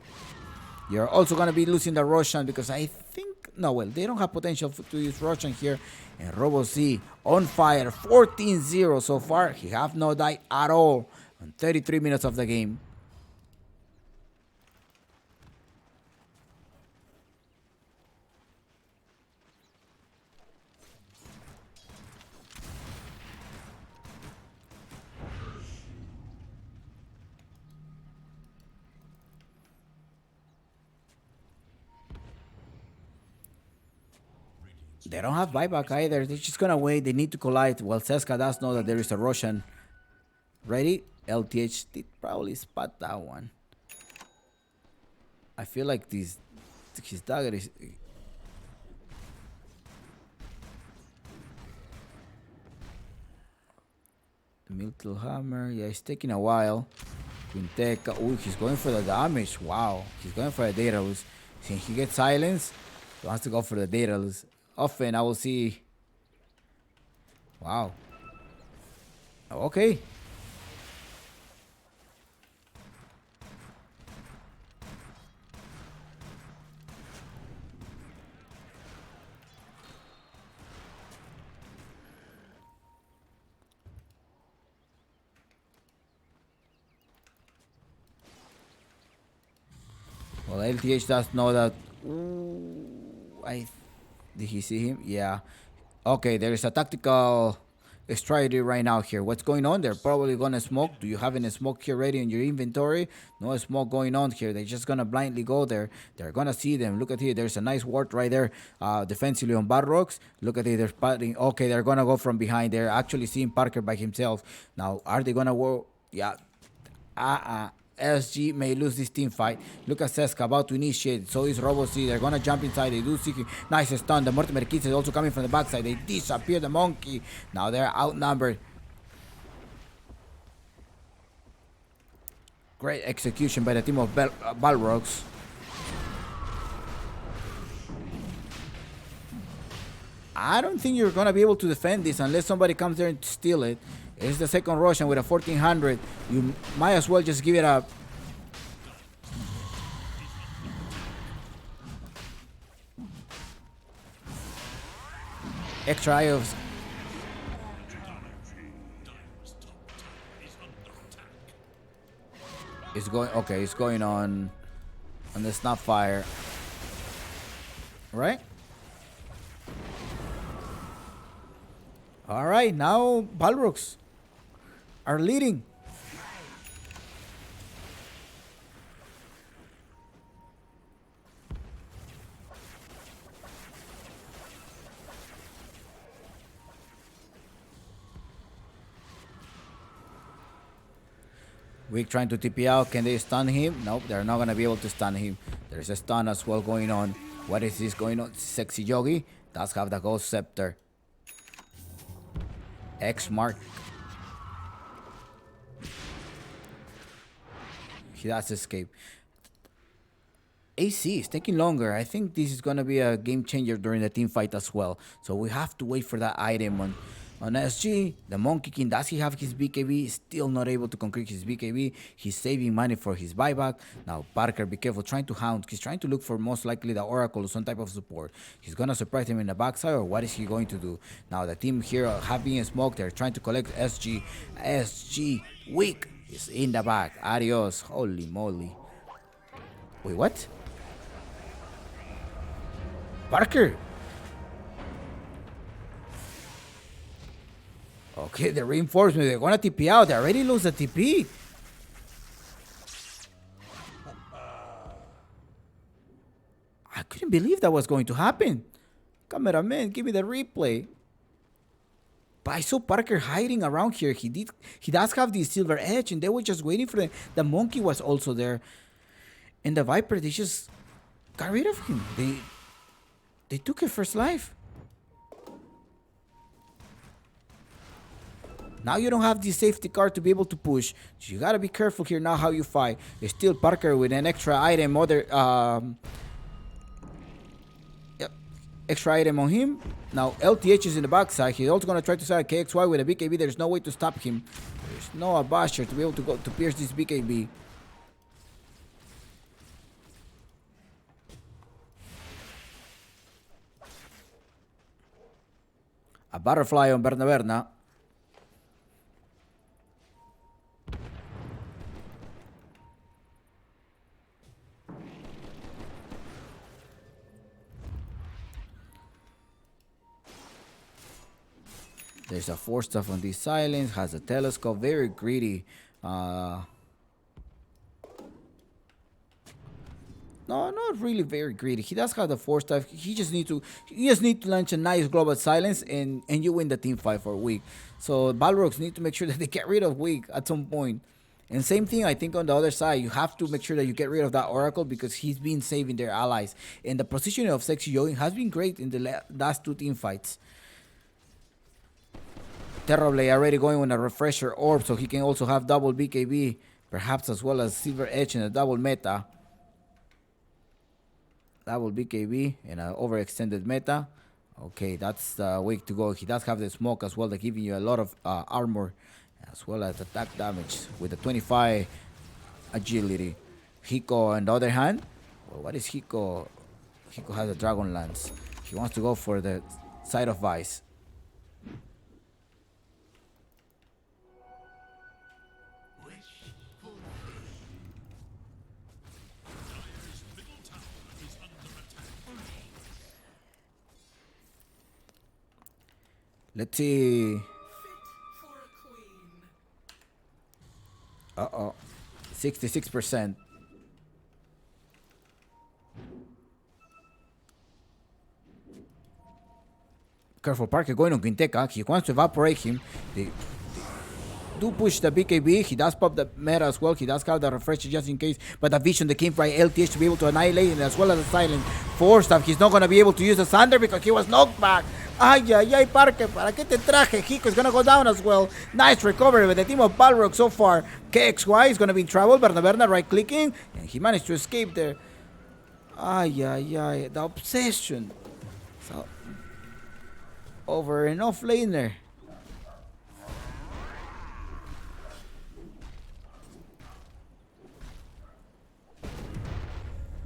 you're also going to be losing the Roshan because I think, no, well, they don't have potential to use Roshan here. And Robo Z on fire, 14-0 so far. He have no died at all on 33 minutes of the game. They don't have buyback either. They're just gonna wait. They need to collide. Well, Seska does know that there is a Roshan. Ready? LTH did probably spot that one. I feel like his dagger is. The Miltle Hammer. Yeah, it's taking a while. Quinteca. Oh, he's going for the damage. Wow. He's going for a data boost. Since he gets silenced. He wants to go for the data. Often I will see. Wow. Okay. Well, LTH does know that. Ooh, did he see him? Yeah. Okay, there is a tactical strategy right now here. What's going on? They're probably gonna smoke. Do you have any smoke here ready in your inventory? No smoke going on here. They're just gonna blindly go there. They're gonna see them. Look at here. There's a nice ward right there. Defensively on Balrogs. Look at it. They're spotting. Okay, they're gonna go from behind. They're actually seeing Parker by himself. Now, are they gonna work? Yeah. SG may lose this team fight. Look at Seska about to initiate. So is Robo C. They're gonna jump inside. They do see him. Nice stun. The Mortimer Kids is also coming from the backside. They disappear the monkey. Now they're outnumbered. Great execution by the team of Balrogs. I don't think you're gonna be able to defend this unless somebody comes there and steal it. It's the second rush, and with a 1400, you might as well just give it up. Extra eye of. It's going okay. It's going on the snap fire, right? All right, now Balrogs are leading. Weak trying to TP out. Can they stun him? Nope, they're not going to be able to stun him. There's a stun as well going on. What is this going on? Sexy Yogi does have the Ghost Scepter. X mark. He does escape. AC is taking longer. I think this is going to be a game changer during the team fight as well. So we have to wait for that item on SG. The Monkey King, does he have his BKB? Still not able to concrete his BKB. He's saving money for his buyback. Now Parker, be careful, trying to hound. He's trying to look for most likely the Oracle or some type of support. He's going to surprise him in the backside, or what is he going to do? Now the team here have been smoked. They're trying to collect SG. SG, weak, is in the back. Adios. Holy moly. Wait, what? Parker. Okay, the reinforcement, they're gonna TP out. They already lose the TP. I couldn't believe that was going to happen. Cameraman, give me the replay. But I saw Parker hiding around here. He does have the silver edge, and they were just waiting for the monkey was also there. And the Viper, they just got rid of him. They took his first life. Now you don't have the safety card to be able to push. So you gotta be careful here now how you fight. There's still Parker with an extra item. Extra item on him. Now LTH is in the backside. He's also gonna try to side KXY with a BKB. There's no way to stop him. There's no Abasher to be able to go to pierce this BKB. A butterfly on Berna. There's a 4-stuff on this silence, has a telescope, very greedy. No, not really very greedy. He does have the 4-stuff. He just need to launch a nice global silence and you win the team fight for Weak. So Balrogs need to make sure that they get rid of Weak at some point. And same thing, I think on the other side, you have to make sure that you get rid of that Oracle because he's been saving their allies. And the positioning of Sexy Yogi has been great in the last 2 team fights. Terrible already going on a refresher orb so he can also have double BKB, perhaps as well as silver edge and a double meta. That will be KB in an overextended meta. Okay, that's the way to go. He does have the smoke as well, that giving you a lot of armor as well as attack damage with the 25 agility. Hiko, on the other hand, well, what is Hiko? Hiko has a dragon lance. He wants to go for the side of Vice. Let's see. Uh-oh. 66%. Careful, Parker going on Quinteca. He wants to evaporate him. They do push the BKB. He does pop the meta as well. He does have the refresher just in case. But the vision that came from LTH to be able to annihilate him, as well as the silent force stuff. He's not going to be able to use the Thunder because he was knocked back. Ay, ay, ay, Parker, ¿para qué te traje? Hiko is going to go down as well. Nice recovery with the team of Balrogs so far. KXY is going to be in trouble. Berna right clicking. And he managed to escape there. Ay, ay, ay. The obsession. So, over and off laner.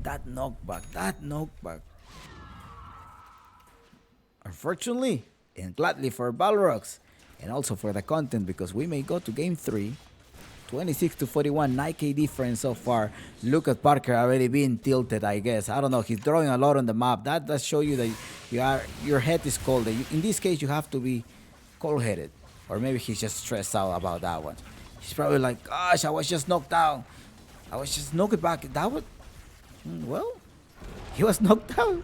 That knockback. Unfortunately, and gladly for Balrogs, and also for the content, because we may go to game 3. 26 to 41, 9k difference so far. Look at Parker already being tilted, I guess. I don't know, he's drawing a lot on the map. That does show you that your head is cold. In this case, you have to be cold-headed. Or maybe he's just stressed out about that one. He's probably like, gosh, I was just knocked down. I was just knocked back. That would... Well, he was knocked out.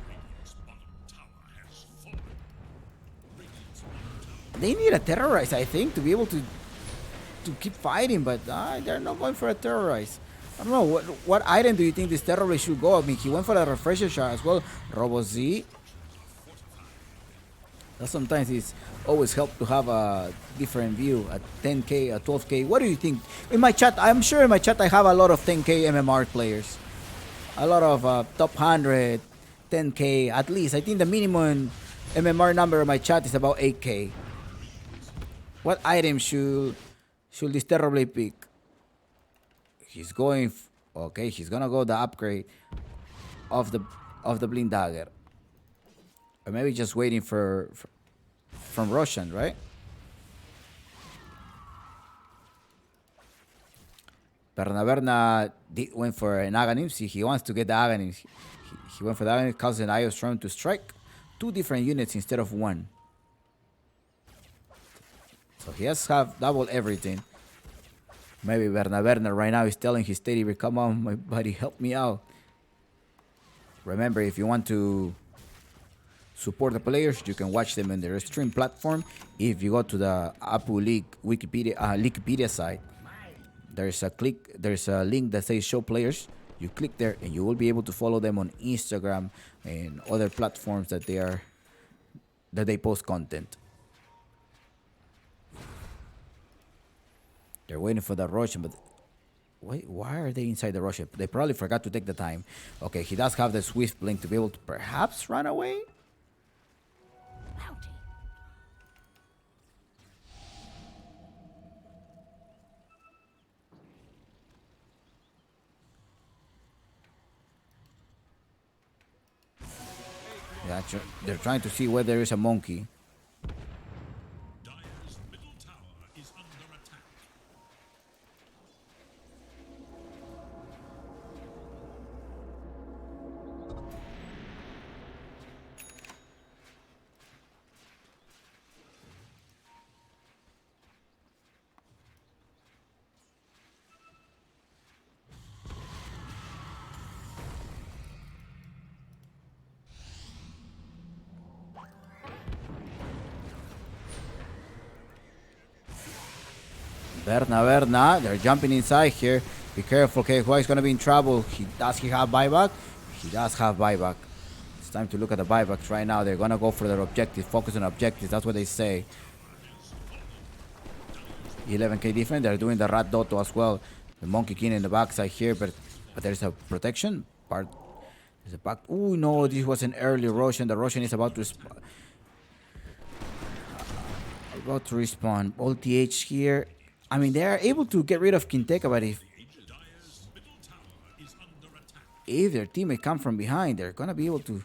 They need a terrorize, I think, to be able to keep fighting, but they're not going for a terrorize. I don't know, what item do you think this terrorist should go? I mean, he went for the refresher shot as well. Robo Z. That sometimes it's always helped to have a different view at 10k, at 12k. What do you think? In my chat, I'm sure in my chat I have a lot of 10k MMR players. A lot of top 100, 10k at least. I think the minimum MMR number in my chat is about 8k. What item should this terribly pick? He's going... Okay, he's gonna go the upgrade of the Blind Dagger. Or maybe just waiting from Roshan, right? Berna went for an Aghanim. See, he wants to get the Aghanim. He went for the Aghanim, causing Io Storm to strike 2 different units instead of 1. So he has have double everything. Maybe Berna right now is telling his Teddy, come on, my buddy, help me out. Remember, if you want to support the players, you can watch them in their stream platform. If you go to the Apu League Wikipedia site, there's a link that says show players. You click there and you will be able to follow them on Instagram and other platforms that they post content. They're waiting for the Roshan, but wait, why are they inside the Roshan? They probably forgot to take the time. Okay, he does have the Swift Blink to be able to perhaps run away. Howdy. Yeah, they're trying to see where there is a monkey. Dire's middle tower is under attack. Berna, they're jumping inside here. Be careful, okay, who is going to be in trouble? Does he have buyback? He does have buyback. It's time to look at the buybacks right now. They're going to go for their objective, focus on objectives, that's what they say. 11k defense, they're doing the Rat Doto as well. The Monkey King in the backside here, but there's a protection part. There's a back. Oh no, this was an early Roshan. The Roshan is about to respawn. LTH here. I mean, they are able to get rid of Kinteka, but if their teammate come from behind, they're gonna be able to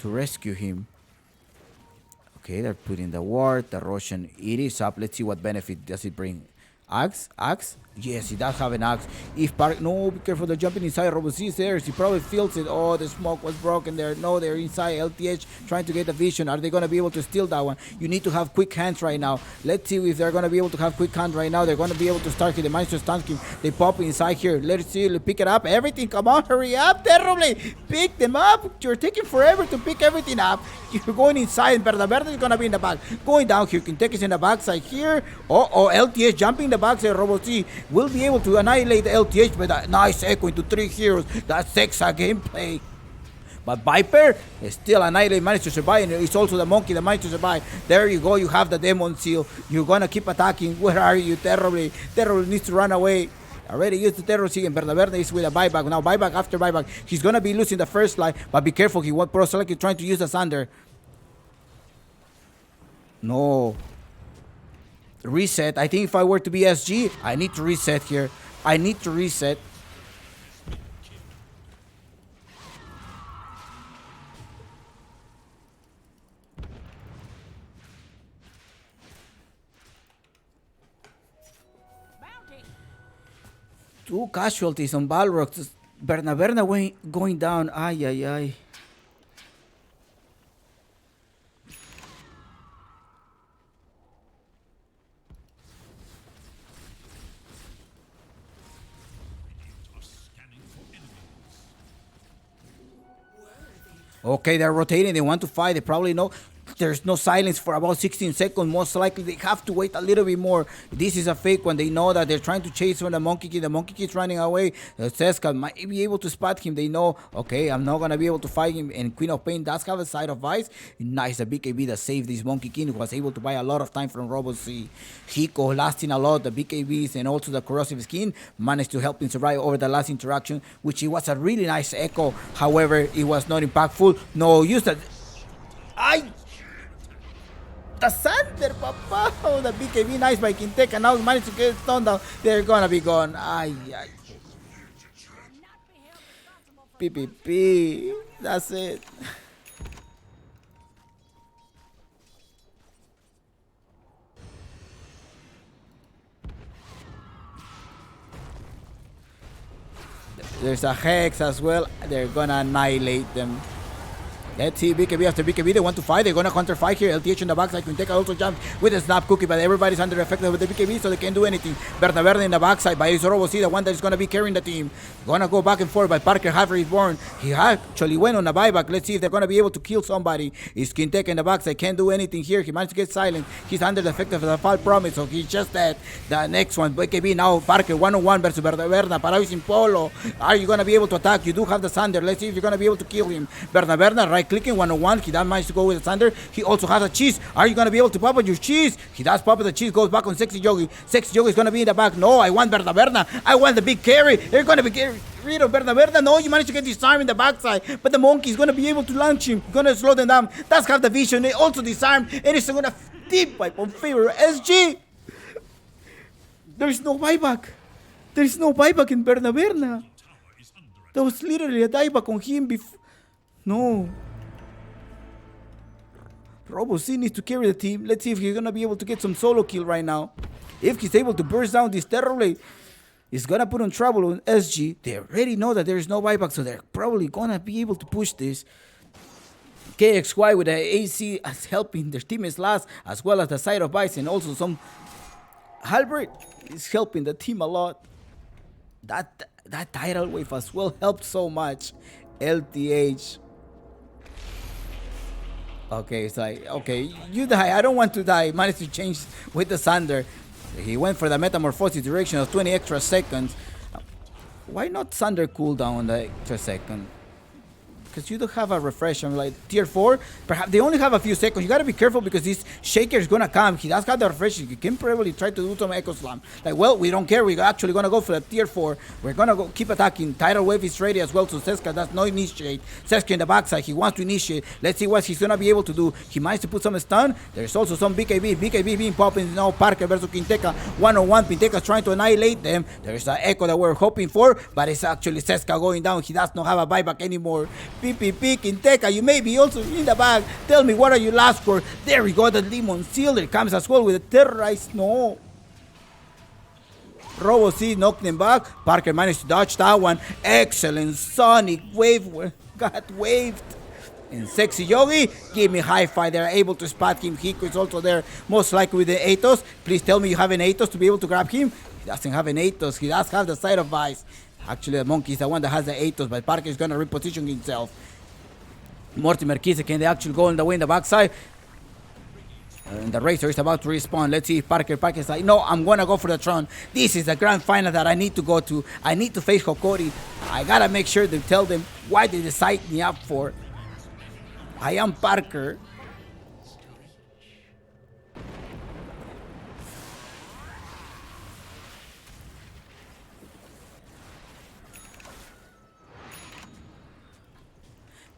rescue him. Okay, they're putting the ward. The Roshan, it is up. Let's see what benefit does it bring. Axe? Axe? Yes, he does have an axe. If Park, no, be careful, they're jumping inside. Roboc is there. He probably feels it. Oh, the smoke was broken there. No, they're inside. LTH trying to get the vision. Are they going to be able to steal that one? You need to have quick hands right now. Let's see if they're going to be able to have quick hands right now. They're going to be able to start here. The managed to stun him. They pop inside here. Let's see. Pick it up. Everything. Come on, hurry up. Terribly. Pick them up. You're taking forever to pick everything up. You're going inside. Verde is going to be in the back. Going down here. Kinteka is in the backside here. Oh, LTH jumping in the backside. Roboc will be able to annihilate the LTH with a nice echo into 3 heroes. That's Sexa gameplay. But Viper is still annihilated, managed to survive, and it's also the monkey that managed to survive. There you go, you have the demon seal. You're gonna keep attacking. Where are you? Terribly needs to run away. Already used the terror seal, and Verde is with a buyback. Now buyback after buyback. He's gonna be losing the first line, but be careful, he won't pro-select, he's trying to use the Sander. No. Reset. I think if I were to be SG, I need to reset here. I need to reset. Two casualties on Balrogs. Berna going down. Ay, ay, ay. Okay, they're rotating. They want to fight. They probably know there's no silence for about 16 seconds. Most likely, they have to wait a little bit more. This is a fake one. They know that they're trying to chase from the monkey kid. The monkey kid's running away. Seska might be able to spot him. They know, okay, I'm not going to be able to fight him. And Queen of Pain does have a side of ice. Nice, the BKB that saved this monkey kid, who was able to buy a lot of time from Roboc. Hiko lasting a lot. The BKBs and also the corrosive skin managed to help him survive over the last interaction, which it was a really nice echo. However, it was not impactful. No, use that. The Sander, papa. Oh, the BKB nice by Kinteka. Now managed to get stunned down. They're gonna be gone. Ay. PPP. That's it. There's a Hex as well. They're gonna annihilate them. Let's see, BKB after BKB, they want to fight. They're going to counter fight here. LTH in the backside. Quinteca also jumps with a snap cookie, but everybody's under effect with the BKB, so they can't do anything. Verde in the backside, but it's Roboc, the one that is going to be carrying the team. Going to go back and forth, but Parker Haver is born. He actually went on a buyback. Let's see if they're going to be able to kill somebody. It's Quinteca in the backside. Can't do anything here. He managed to get silent. He's under the effect of the Fall Promise, so he's just dead. The next one, BKB now. Parker 1-on-1 versus Verde. Paralyzed in Polo. Are you going to be able to attack? You do have the Sander. Let's see if you're going to be able to kill him. Verde, right clicking 1-on-1. He does manage to go with the Sander. He also has a cheese. Are you going to be able to pop up your cheese? He does pop up the cheese. Goes back on Sexy Yogi. Sexy Yogi is going to be in the back. No, I want Verna. I want the big carry. They're going to be rid of Verna. No, you managed to get disarm in the backside. But the monkey is going to be able to launch him. Going to slow them down. Does have the vision. They also disarm. And it's going to deep wipe on favor SG. There is no buyback. There is no buyback in Verna. There was literally a dieback on him before. No. Roboc needs to carry the team. Let's see if he's going to be able to get some solo kill right now. If he's able to burst down this terror blade, it's going to put on trouble on SG. They already know that there is no buyback, so they're probably going to be able to push this. KXY with the AC as helping their teammates last, as well as the side of Vice, and also some Halbert is helping the team a lot. That tidal wave as well helped so much. LTH. Okay, it's like, okay, you die. I don't want to die. Managed to change with the Sander. He went for the metamorphosis duration of 20 extra seconds. Why not Sander cooldown the extra second? because you don't have a refresh. I'm like tier 4. Perhaps they only have a few seconds. You gotta be careful because this shaker is gonna come. He does have the refresh. You can probably try to do some echo slam. Like, well, we don't care. We're actually gonna go for the tier 4. We're gonna go keep attacking. Tidal wave is ready as well. So Seska does not initiate. Seska in the backside. He wants to initiate. Let's see what he's gonna be able to do. He managed to put some stun. There's also some BKB. BKB being popping now. Parker versus Quinteca. 1-on-1. Quinteca's trying to annihilate them. There's an echo that we're hoping for, but it's actually Seska going down. He does not have a buyback anymore. PPP, Quinteca, you may be also in the back. Tell me, what are you last for? There we go, the Demon Seal. There comes as well with the Terrorize. No. Robo C knocked him back. Parker managed to dodge that one. Excellent Sonic Wave. Got waved. And Sexy Yogi, give me high five. They're able to spot him. Hiko is also there, most likely with the Atos. Please tell me you have an Atos to be able to grab him. He doesn't have an Atos. He does have the side of Vice. Actually, the Monkey is the one that has the Atos, but Parker is going to reposition himself. Mortimer Kise, can they actually go in the way in the backside? And the Razor is about to respawn. Let's see if Parker's like, no, I'm going to go for the Tron. This is the grand final that I need to go to. I need to face Hokori. I got to make sure to tell them why they decide me up for. I am Parker.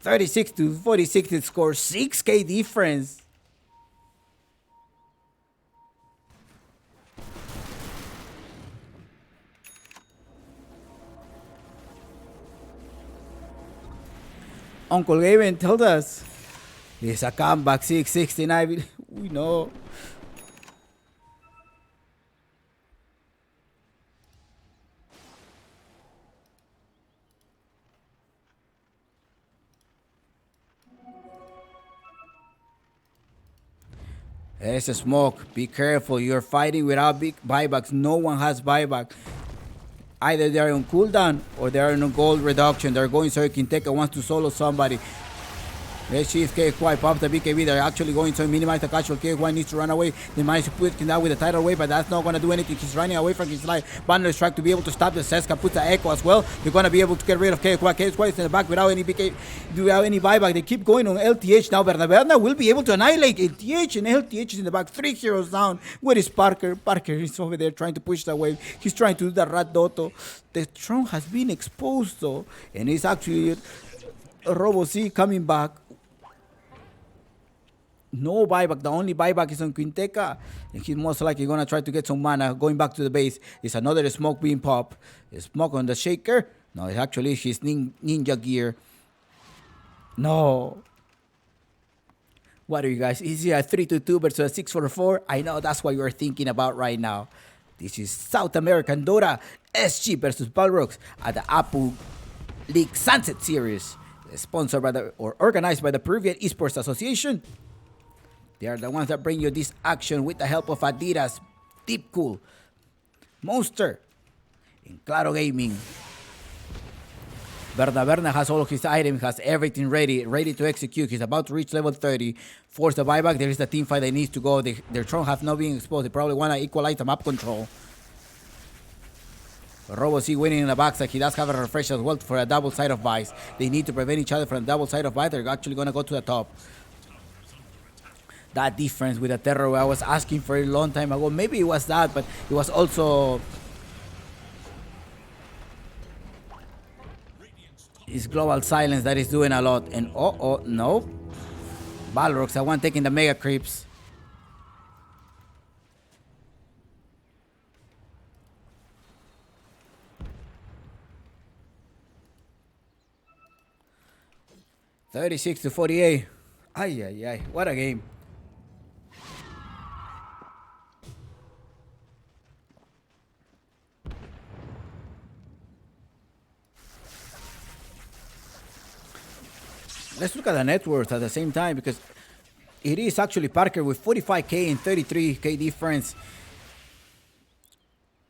$36-46, it scores 6K difference. Uncle Gaben told us it's a comeback 669. We know. There's a smoke. Be careful. You're fighting without big buybacks. No one has buyback. Either they're on cooldown or they're on gold reduction. They're going so Quinteca wants to solo somebody. Let's see if KY pops the BKB. They're actually going to minimize the casual. KY needs to run away. They managed to put him down with the tidal wave, but that's not going to do anything. He's running away from his life. Bundle strike to be able to stop the Seska. Puts the echo as well. They're going to be able to get rid of KY. KY is in the back without any BK, without any buyback. They keep going on LTH now. Berna will be able to annihilate LTH, and LTH is in the back. 3 heroes down. Where is Parker? Parker is over there trying to push the wave. He's trying to do the Rat Doto. The Tron has been exposed though, and it's actually Robo C coming back. No buyback. The only buyback is on Quinteca. And he's most likely going to try to get some mana. Going back to the base. There's another smoke being popped. The smoke on the shaker. No, it's actually his ninja gear. No. What are you guys? Is it a 3-2-2 versus a 6-4-4? I know that's what you're thinking about right now. This is South American Dota SG versus Balrogs at the Apu League Sunset Series. Sponsored by or organized by the Peruvian Esports Association. They are the ones that bring you this action with the help of Adidas, Deep Cool, Monster, and Claro Gaming. Berna has all of his items, has everything ready to execute. He's about to reach level 30. Force the buyback. There is the team fight that needs to go. Their Tron have not been exposed. They probably want to equalize the map control. Robo C winning in the backside. He does have a refresh as well for a double side of Vice. They need to prevent each other from a double side of Vice. They're actually going to go to the top. That difference with the Terror I was asking for a long time ago. Maybe it was that, but it was also his global silence that is doing a lot. And no. Balrogs, the one taking the mega creeps. $36-48. Ay. What a game. Let's look at the net worth at the same time, because it is actually Parker with 45k and 33k difference.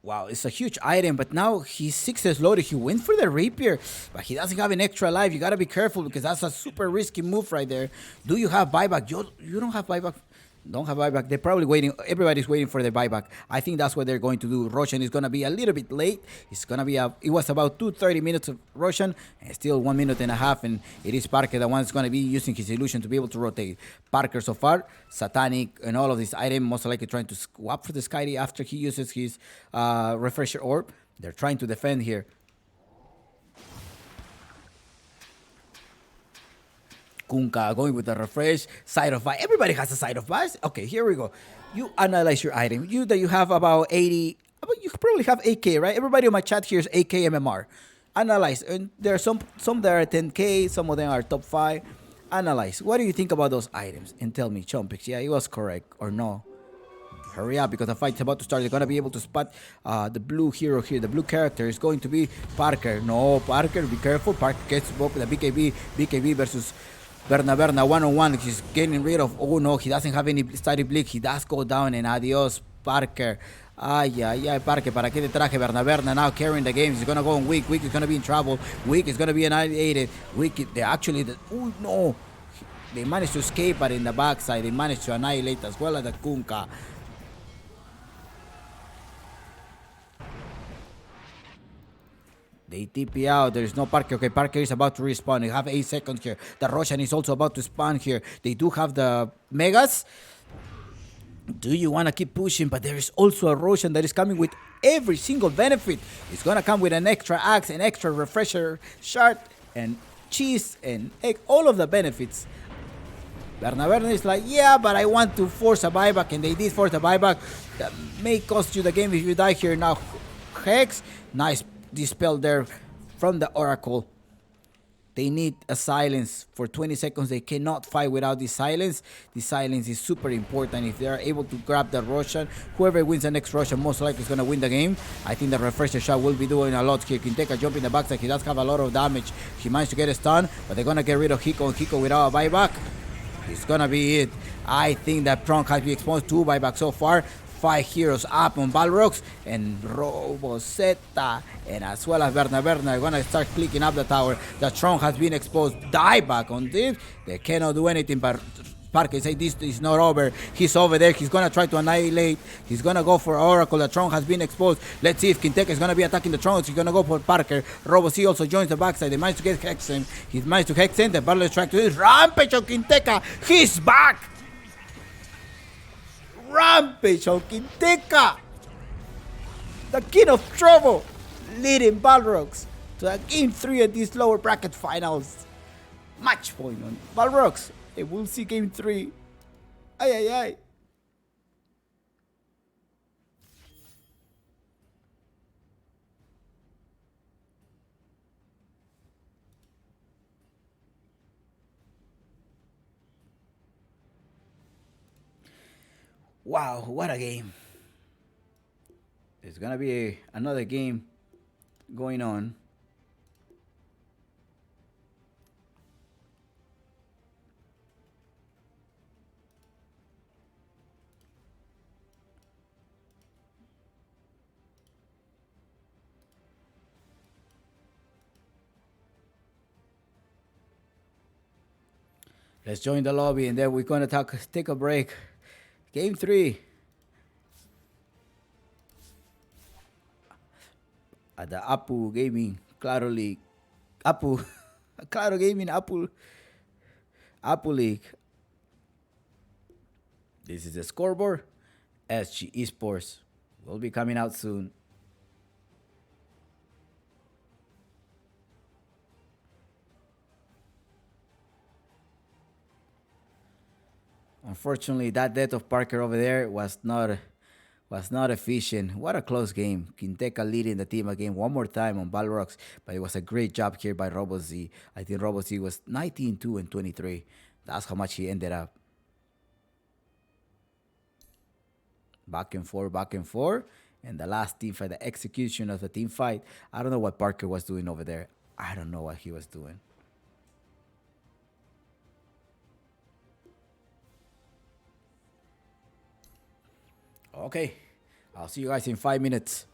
Wow, it's a huge item, but now he's 6 loaded. He went for the rapier, but he doesn't have an extra life. You gotta be careful because that's a super risky move right there. Do you have buyback? You don't have buyback. Don't have buyback. They're probably waiting. Everybody's waiting for the buyback. I think that's what they're going to do. Roshan is going to be a little bit late. It's going to be it was about 2:30 minutes of Roshan, and still 1 minute and a half, and it is Parker the one that's going to be using his illusion to be able to rotate. Parker so far, Satanic, and all of these items, most likely trying to swap for the Skydie after he uses his refresher orb. They're trying to defend here. Kunka going with the refresh, side of buy. Everybody has a side of buys. Okay, here we go. You analyze your item. You have about 80, you probably have 8K, right? Everybody on my chat here is 8K MMR. Analyze. And there are some that are 10K, some of them are top 5. Analyze. What do you think about those items? And tell me, Chompix, yeah, it was correct or no? Hurry up because the fight's about to start. They're going to be able to spot the blue hero here. The blue character is going to be Parker. No, Parker, be careful. Parker gets both the BKB versus Berna one-on-one. He's getting rid of. Oh no, he doesn't have any study blick. He does go down, and adios, Parker. Ay, Parker, ¿para qué te traje? Berna now carrying the game. He's gonna go on Weak. Weak is gonna be in trouble. Weak is gonna be annihilated. Weak, they actually, oh no. They managed to escape, but in the backside, they managed to annihilate as well as the Kunka. They TP out. There's no Parker. Okay, Parker is about to respawn. They have 8 seconds here. The Roshan is also about to spawn here. They do have the Megas. Do you want to keep pushing? But there is also a Roshan that is coming with every single benefit. It's going to come with an extra axe, an extra refresher shard, and cheese, and egg. All of the benefits. Berna is like, yeah, but I want to force a buyback. And they did force a buyback. That may cost you the game if you die here. Now, Hex. Nice dispel there from the Oracle. They need a silence for 20 seconds. They cannot fight without this silence. The silence is super important. If they are able to grab the Roshan, whoever wins the next Roshan most likely is going to win the game. I think the refresher shot will be doing a lot here. Kinteka jump in the backside. He does have a lot of damage. He managed to get a stun, but they're going to get rid of Hiko, and Hiko without a buyback. It's going to be it. I think that Trunk has been exposed to buyback so far. 5 heroes up on Balrogs, and Robosetta, and as well as Berna are going to start clicking up the tower. The Tron has been exposed. Die back on this. They cannot do anything, but Parker say this is not over. He's over there. He's going to try to annihilate. He's going to go for Oracle. The Tron has been exposed. Let's see if Kinteka is going to be attacking the Tron. He's going to go for Parker. Robo-C also joins the backside. They managed to get Hexen. He's managed to Hexen. The battle is trying to do this. Rampage on Kinteka. He's back. Rampage on Kinteka, the king of trouble, leading Balrogs to the game 3 at these lower bracket finals. Match point on Balrogs, and we'll see game 3. Ay. Wow, what a game. There's gonna be another game going on. Let's join the lobby, and then we're gonna take a break. Game 3. At the Apu Gaming Claro League. Claro Gaming Apu League. This is the scoreboard. SG Esports will be coming out soon. Unfortunately, that death of Parker over there was not efficient. What a close game. Kinteka leading the team again one more time on Balrogs, but it was a great job here by Robo-Z. I think Robo-Z was 19-2 and 23. That's how much he ended up. Back and forth. And the last team fight, the execution of the team fight. I don't know what Parker was doing over there. I don't know what he was doing. Okay, I'll see you guys in 5 minutes.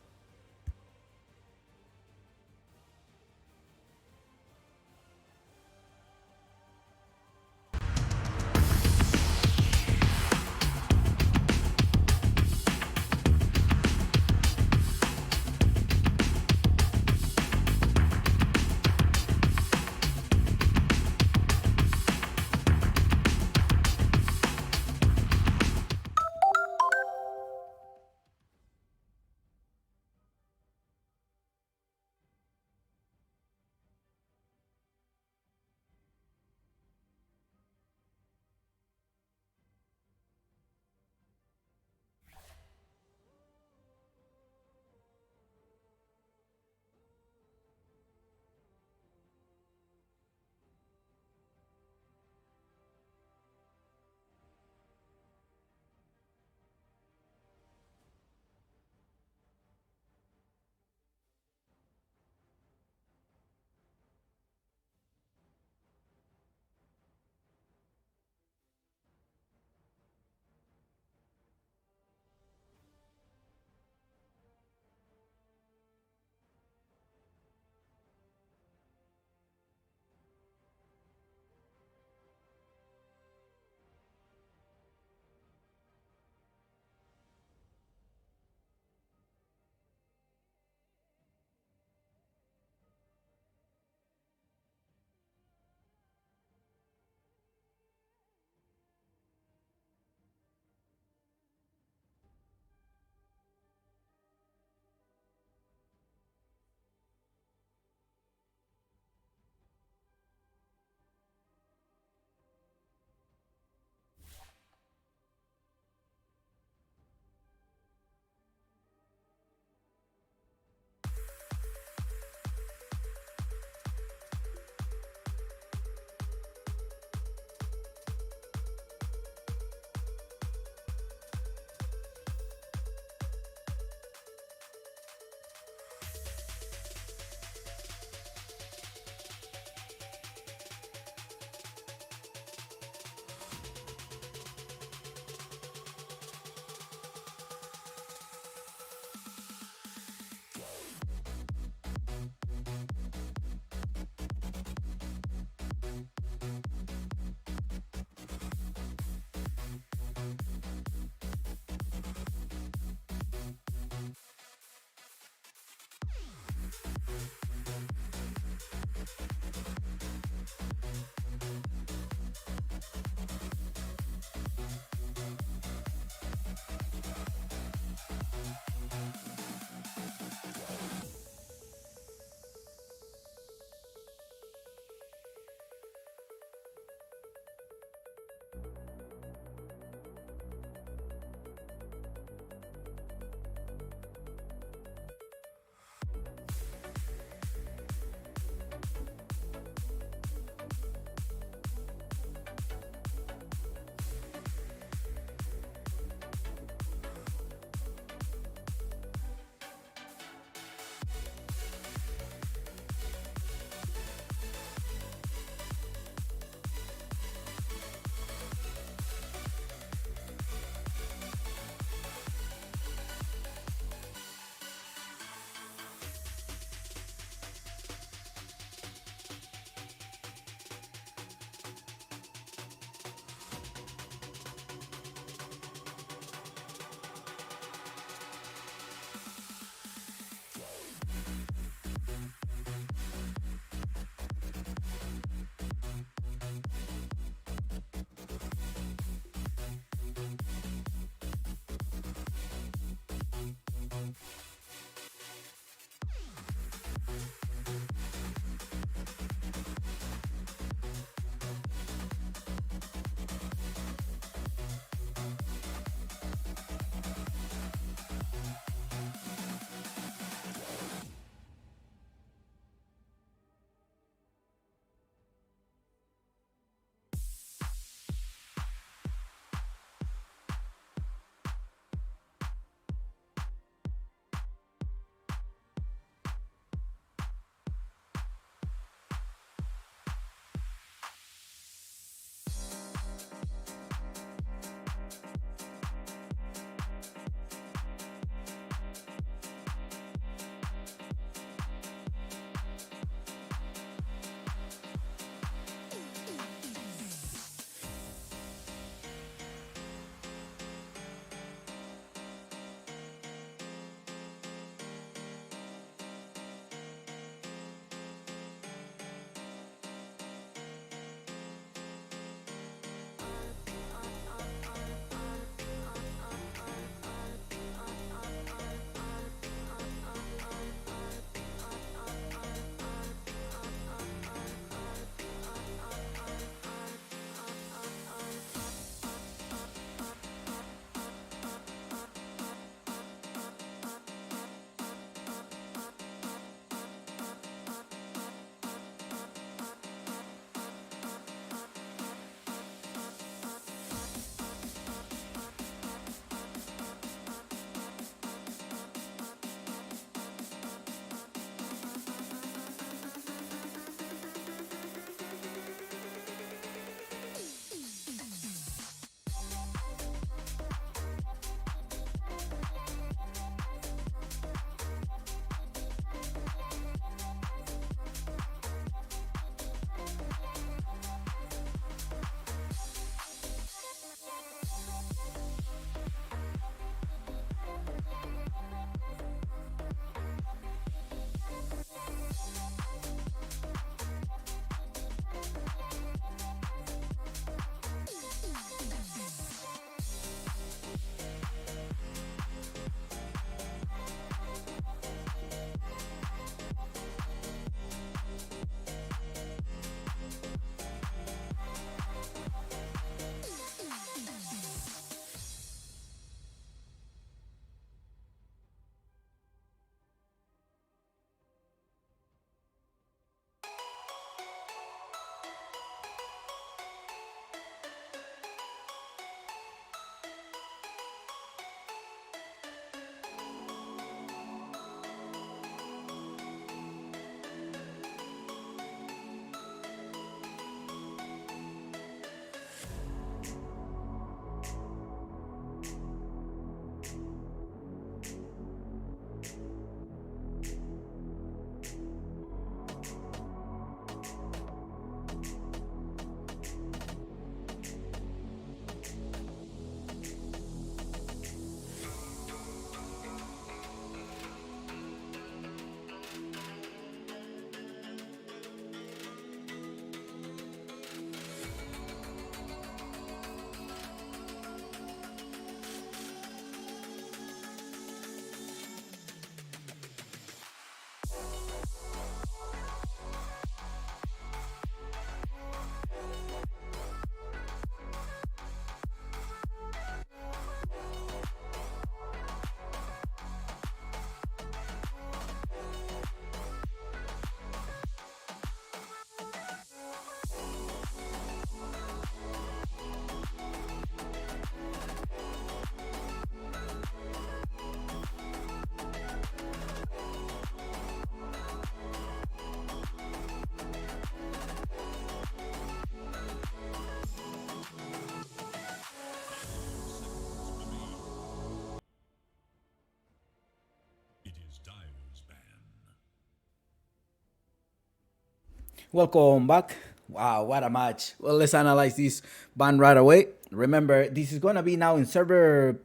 Welcome back. Wow, what a match. Well, let's analyze this ban right away. Remember, this is gonna be now in server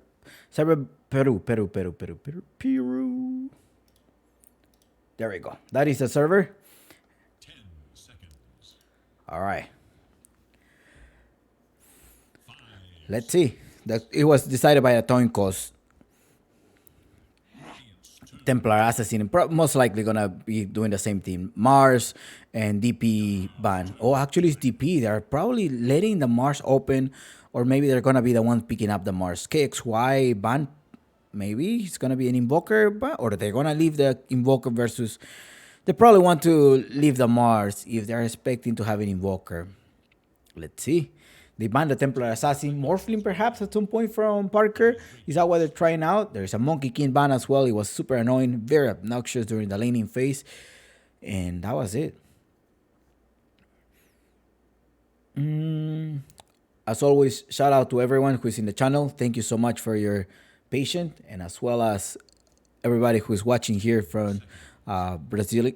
Peru. There we go. That is the server. 10 seconds. All right. 5, Let's see. That it was decided by a coin cost. Templar Assassin, most likely gonna be doing the same thing. Mars and DP ban. Oh, actually, it's DP. They're probably letting the Mars open, or maybe they're gonna be the one picking up the Mars. KXY ban. Maybe it's gonna be an Invoker ban, or they're gonna leave the Invoker versus. They probably want to leave the Mars if they're expecting to have an Invoker. Let's see. They banned the Templar Assassin. Morphling perhaps at some point from Parker. Is that what they're trying out? There's a Monkey King ban as well. It was super annoying, very obnoxious during the laning phase. And that was it. As always, shout out to everyone who is in the channel. Thank you so much for your patience, and as well as everybody who is watching here from Brazil.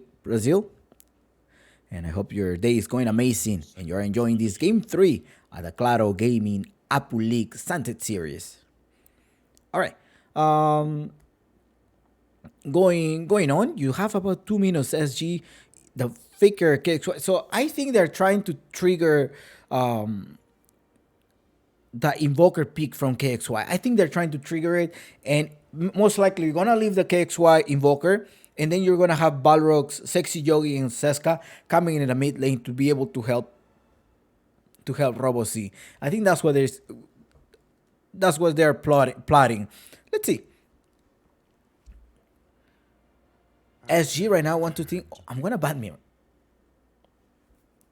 And I hope your day is going amazing and you're enjoying this Game 3 at the Claro Gaming Apple League Sunset Series. All right. Going on, you have about 2 minutes SG, the faker KXY. So I think they're trying to trigger the Invoker peak from KXY. I think they're trying to trigger it, and most likely you're going to leave the KXY Invoker, and then you're going to have Balrogs, Sexy Yogi, and Seska coming in the mid lane to be able to help Robo C. I think that's what they're plotting. Let's see. SG right now want to think, oh, I'm going to ban Mir.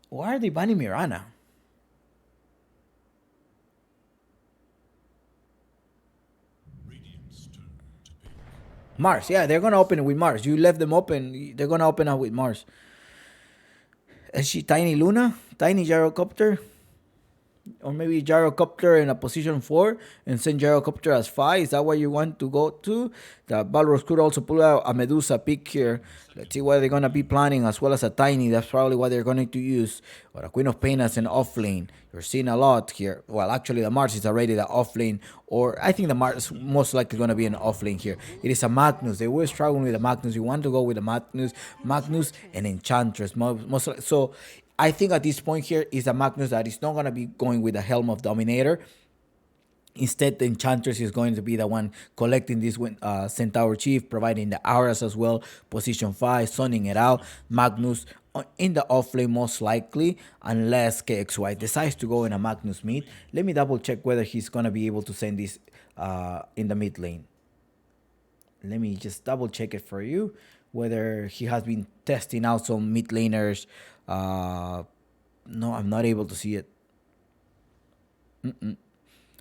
Why are they banning Mirana? Radiant's turn to pick. Mars, yeah, they're gonna open it with Mars. You left them open, they're gonna open up with Mars. Is she Tiny Luna? Tiny Gyrocopter? Or maybe Gyrocopter in a position 4 and send Gyrocopter as 5. Is that what you want to go to? The Balrogs could also pull out a Medusa pick here. Let's see what they're going to be planning, as well as a Tiny. That's probably what they're going to use. Or a Queen of Pain as an off lane. You're seeing a lot here. Well, actually, the Mars is already the off lane. Or I think the Mars most likely going to be an off lane here. It is a Magnus. They were struggling with the Magnus. You want to go with the Magnus and Enchantress. So I think at this point here is a Magnus that is not going to be going with the Helm of Dominator. Instead, the Enchantress is going to be the one collecting this Centaur Chief, providing the auras as well. Position 5, sunning it out. Magnus in the offlane most likely, unless KXY decides to go in a Magnus mid. Let me double check whether he's going to be able to send this in the mid lane. Let me just double check it for you, whether he has been testing out some mid laners. No, I'm not able to see it.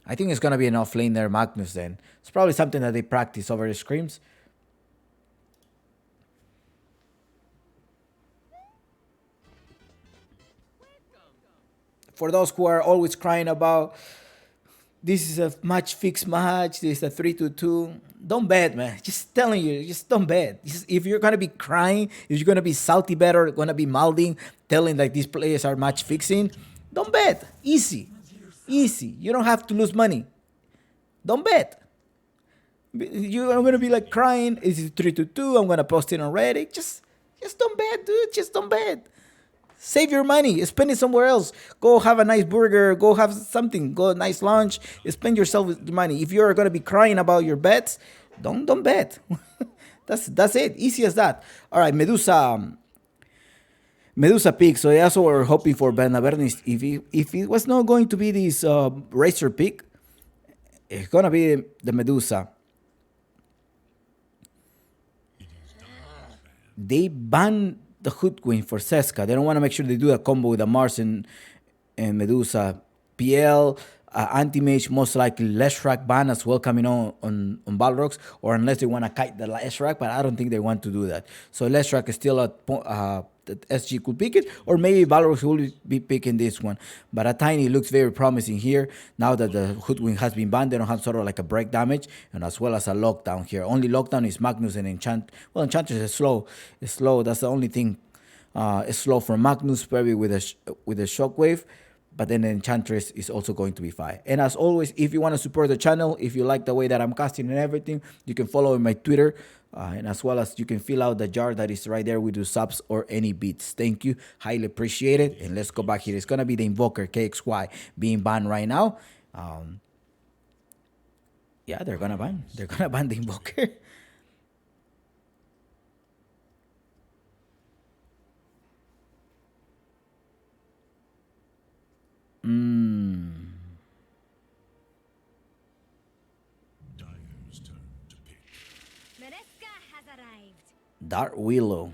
I think it's going to be an off-lane there, Magnus, then. It's probably something that they practice over the scrims. For those who are always crying about, this is a fixed match, this is a 3-2, don't bet, man. Just telling you, just don't bet. If you're going to be crying, if you're going to be salty bet or going to be mouthing, telling like these players are match fixing, don't bet. Easy. You don't have to lose money. Don't bet. You're going to be like crying, is it 3-2, I'm going to post it on Reddit. Just don't bet, dude. Just don't bet. Save your money. Spend it somewhere else. Go have a nice burger. Go have something. Go a nice lunch. Spend yourself with the money. If you're gonna be crying about your bets, don't bet. That's it. Easy as that. All right, Medusa pick. So that's what we're hoping for Bernabernis. If it was not going to be this racer pick, it's gonna be the Medusa. They banned the Hoodwink for Seska. They don't want to make sure they do a combo with the Mars and Medusa. PL, Anti-Mage, most likely Leshrac ban as well coming on Balrogs, or unless they want to kite the Leshrac, but I don't think they want to do that. So Leshrac is still that SG could pick it, or maybe Balrogs will be picking this one. But a Tiny looks very promising here. Now that the Hoodwink has been banned, they don't have sort of like a break damage, and as well as a lockdown here. Only lockdown is Magnus and Enchant. Well, Enchantress is slow. It's slow. That's the only thing. Slow from Magnus, probably with with a shockwave. But then the Enchantress is also going to be fire. And as always, if you want to support the channel, if you like the way that I'm casting and everything, you can follow my Twitter. And as well as you can fill out the jar that is right there with your subs or any beats. Thank you. Highly appreciate it. And let's go back here. It's going to be the Invoker KXY being banned right now. Yeah, they're going to ban. They're going to ban the Invoker. Dyer's turn to pick. Mereska has arrived. Dark Willow.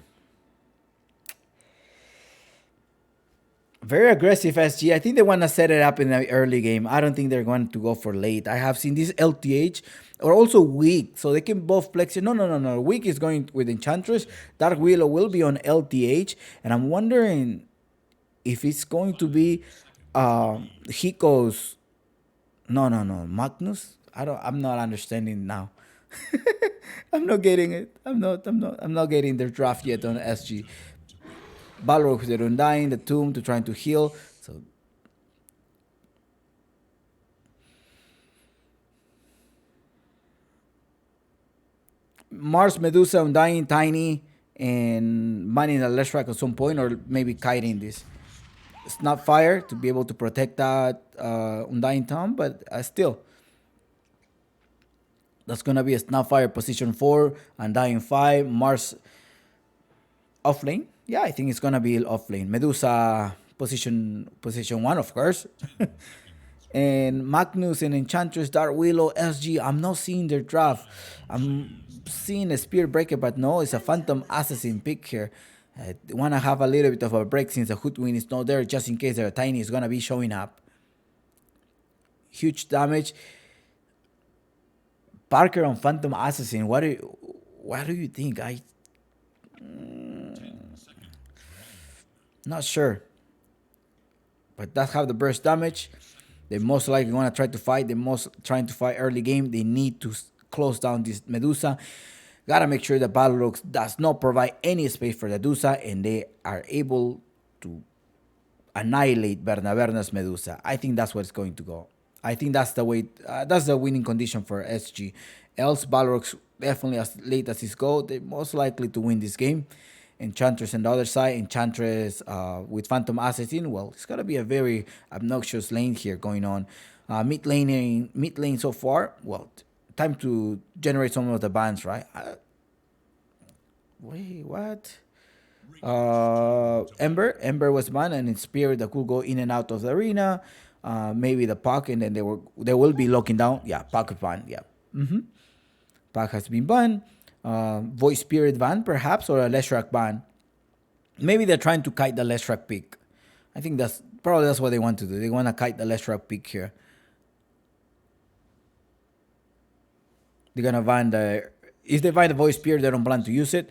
Very aggressive SG. I think they want to set it up in the early game. I don't think they're going to go for late. I have seen this LTH or also weak, so they can both flex it. No. Weak is going with Enchantress. Dark Willow will be on LTH, and I'm wondering if it's going to be Hiko's. No. Magnus. I'm not understanding now. I'm not getting it. I'm not getting their draft yet on SG. Balrogs, the Undying, the Tomb to trying to heal. So Mars, Medusa, Undying, Tiny, and Manning the Leshrac at some point, or maybe kiting this. It's not fire to be able to protect that Undying Tomb, but still. That's gonna be a Snapfire position 4, Undying 5, Mars off lane. Yeah, I think it's gonna be off lane. Medusa position 1, of course. And Magnus and Enchantress, Dark Willow, SG. I'm not seeing their draft. I'm seeing a Spear Breaker, but no, it's a Phantom Assassin pick here. I want to have a little bit of a break since the Hoodwin is not there, just in case their Tiny is gonna be showing up. Huge damage. Parker on Phantom Assassin. What do you think? Not sure. But that's how the burst damage. They most likely want to try to fight. They're most trying to fight early game. They need to close down this Medusa. Gotta make sure that Balrogs does not provide any space for the Medusa, and they are able to annihilate Bernaberna's Medusa. I think that's what it's going to go. I think that's the way. That's the winning condition for SG. Else, Balrogs definitely as late as it's go, they're most likely to win this game. Enchantress on the other side, Enchantress with Phantom Assassin. Well, it's gonna be a very obnoxious lane here going on. Mid lane so far. Well, time to generate some of the bans, right? Wait, what? Ember was banned, and in Spirit that could go in and out of the arena. Maybe the Puck, and then they will be locking down. Yeah, Puck is banned. Yeah, Puck has been banned. Voice Spirit ban, perhaps, or a Leshrac ban. Maybe they're trying to kite the Leshrac pick. I think that's what they want to do. They want to kite the Leshrac pick here. They're gonna ban if they ban the Voice Spirit, they don't plan to use it.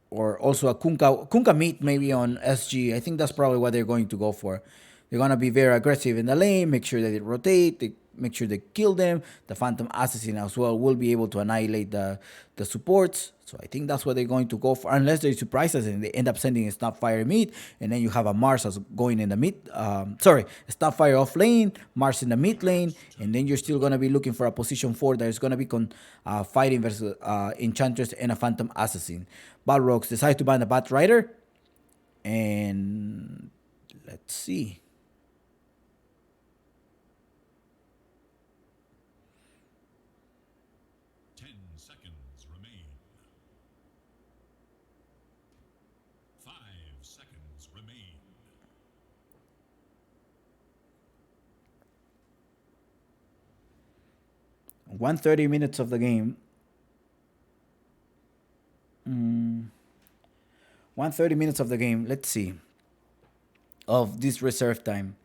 Or also a Kunkka meat maybe on SG. I think that's probably what they're going to go for. They're gonna be very aggressive in the lane. Make sure that they rotate. Make sure they kill them. The Phantom Assassin as well will be able to annihilate the supports. So I think that's what they're going to go for, unless they surprise us and they end up sending a Snapfire mid, and then you have a Mars as going in the mid. Snapfire off lane, Mars in the mid lane, and then you're still gonna be looking for a position 4 that is gonna be fighting versus Enchantress and a Phantom Assassin. Balrogs decide to ban the Bat Rider, and let's see. Remain. 130 minutes of the game. 130 minutes of the game. Let's see. Of this reserve time.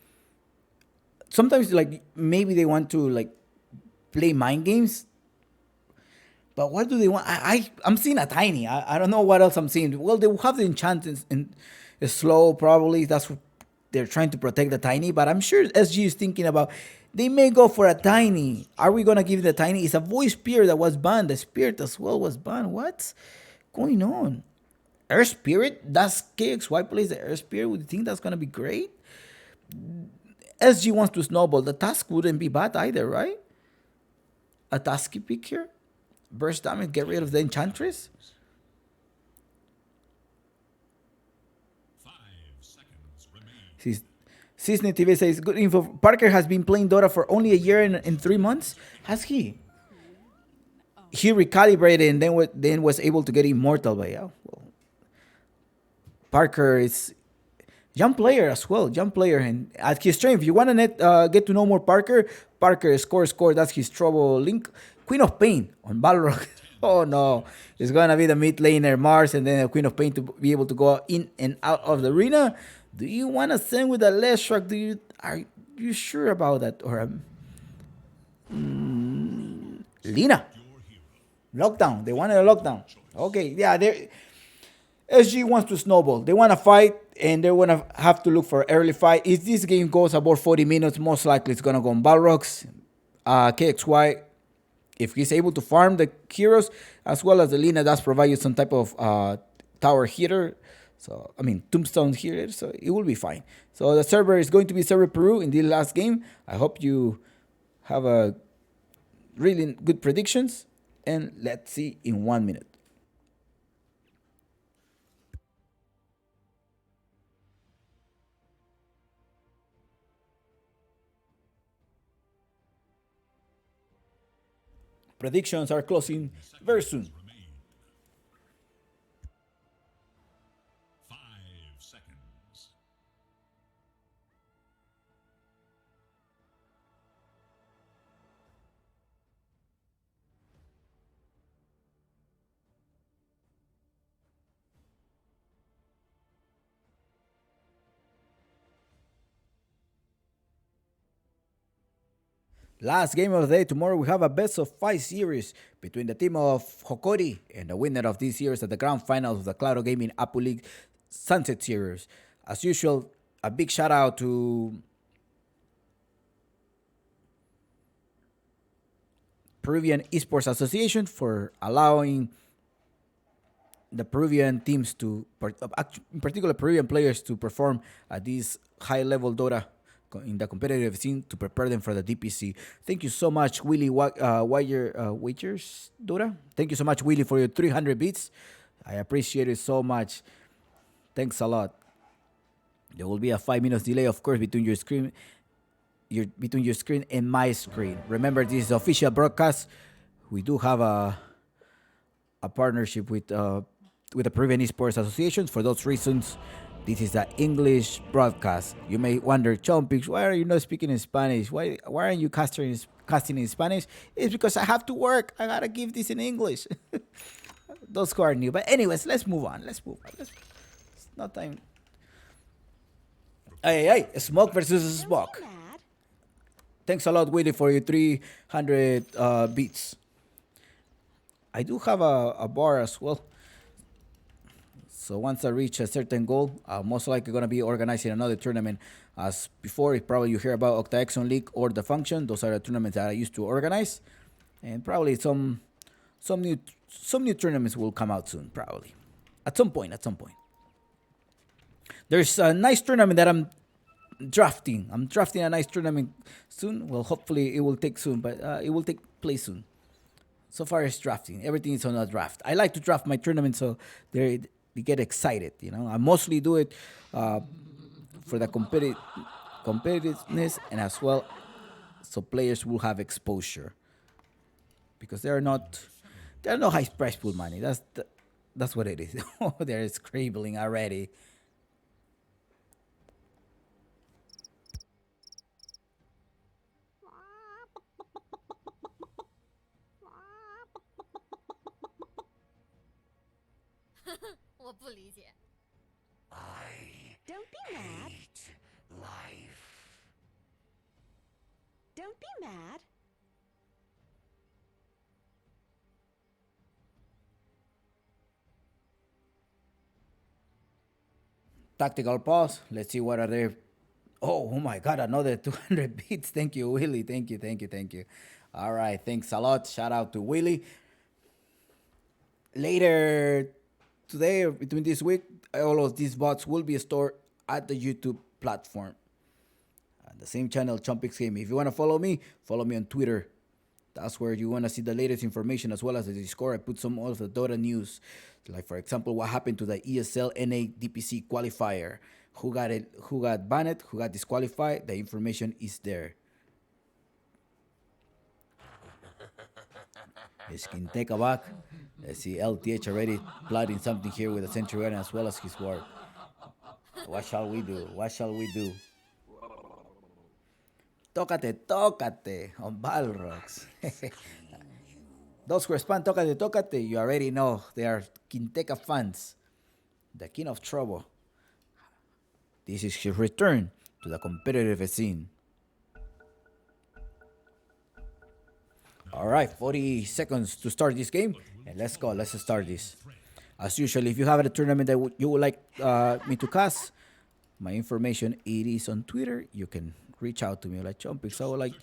Sometimes like maybe they want to like play mind games. But what do they want? I'm seeing a Tiny. I don't know what else I'm seeing. Well, they will have the enchant in slow probably. That's what they're trying to protect the Tiny. But I'm sure SG is thinking about they may go for a Tiny. Are we gonna give the Tiny? It's a voice spear that was banned. The spirit as well was banned. What's going on? Air Spirit? That's KXY plays the Air Spirit. Would you think that's gonna be great? SG wants to snowball. The task wouldn't be bad either, right? A tasky pick here. Burst damage, get rid of the Enchantress. 5 seconds remain. Cisne TV says, good info. Parker has been playing Dota for only a year and 3 months. Has he? He recalibrated and then was able to get immortal. But yeah, well, Parker is young player as well. Young player, and at his strength. If you want to get to know more Parker, score. That's his trouble link. Queen of Pain on Balrog. Oh no, it's gonna be the mid laner Mars, and then the Queen of Pain to be able to go in and out of the arena. Do you want to send with a Leshrac? Are you sure about that? Or Lina? Lockdown. They wanted a lockdown. Okay, yeah. SG wants to snowball. They want to fight, and they want to have to look for early fight. If this game goes about 40 minutes, most likely it's gonna go on Balrogs. KXY, if he's able to farm the heroes as well as the Lina, does provide you some type of tower hitter. So, I mean, tombstone here, so it will be fine. So the server is going to be Server Peru in the last game. I hope you have a really good predictions. And let's see in 1 minute. Predictions are closing very soon. 5 seconds. Last game of the day. Tomorrow we have a best of 5 series between the team of Hokori and the winner of this series at the grand finals of the Claro Gaming Apu League Sunset Series. As usual, a big shout out to Peruvian Esports Association for allowing the Peruvian teams to, in particular Peruvian players, to perform at this high-level Dota in the competitive scene to prepare them for the DPC. Thank you so much, Willie Wagers Dota. Thank you so much, Willie, for your 300 bits. I appreciate it so much. Thanks a lot. There will be a 5 minutes delay, of course, between your screen and my screen. Remember, this is official broadcast. We do have a partnership with the Peruvian Esports Association. For those reasons, this is the English broadcast. You may wonder, Chompix, why are you not speaking in Spanish? Why aren't you casting in Spanish? It's because I have to work. I gotta give this in English. Those who are new. But anyways, let's move on. It's not time. Hey, Smoke versus Smoke. Thanks a lot, Willie, for your 300 beats. I do have a bar as well. So once I reach a certain goal, I'm most likely going to be organizing another tournament. As before, probably you hear about Octaexon League or The Function. Those are the tournaments that I used to organize. And probably some new tournaments will come out soon, probably. At some point. There's a nice tournament that I'm drafting. I'm drafting a nice tournament soon. Well, hopefully it will take soon, but it will take place soon. So far, it's drafting. Everything is on a draft. I like to draft my tournament so they get excited. I mostly do it for the competitiveness and as well so players will have exposure. Because they're no high price pool money. That's what it is. They're scribbling already. Don't be mad. Life. Don't be mad. Tactical pause. Let's see what are there. Oh my God, another 200 beats. Thank you, Willie. Thank you. All right, thanks a lot. Shout out to Willie. Later today or between this week, all of these bots will be stored at the YouTube platform. The same channel, Chompix Game. If you want to follow me on Twitter. That's where you want to see the latest information as well as the Discord. I put some of the Dota news, like for example, what happened to the ESL NA DPC qualifier, who got banned, who got disqualified. The information is there. Skinteca back. Let's see LTH already plotting something here with the Centurion as well as his ward. What shall we do? What shall we do? Tócate on Balrogs. Those who respond tócate, you already know they are Quinteca fans. The king of trouble. This is his return to the competitive scene. Alright, 40 seconds to start this game. And let's go, let's start this. As usual, if you have a tournament that you would like me to cast, my information, it is on Twitter. You can reach out to me like Chompix. I would like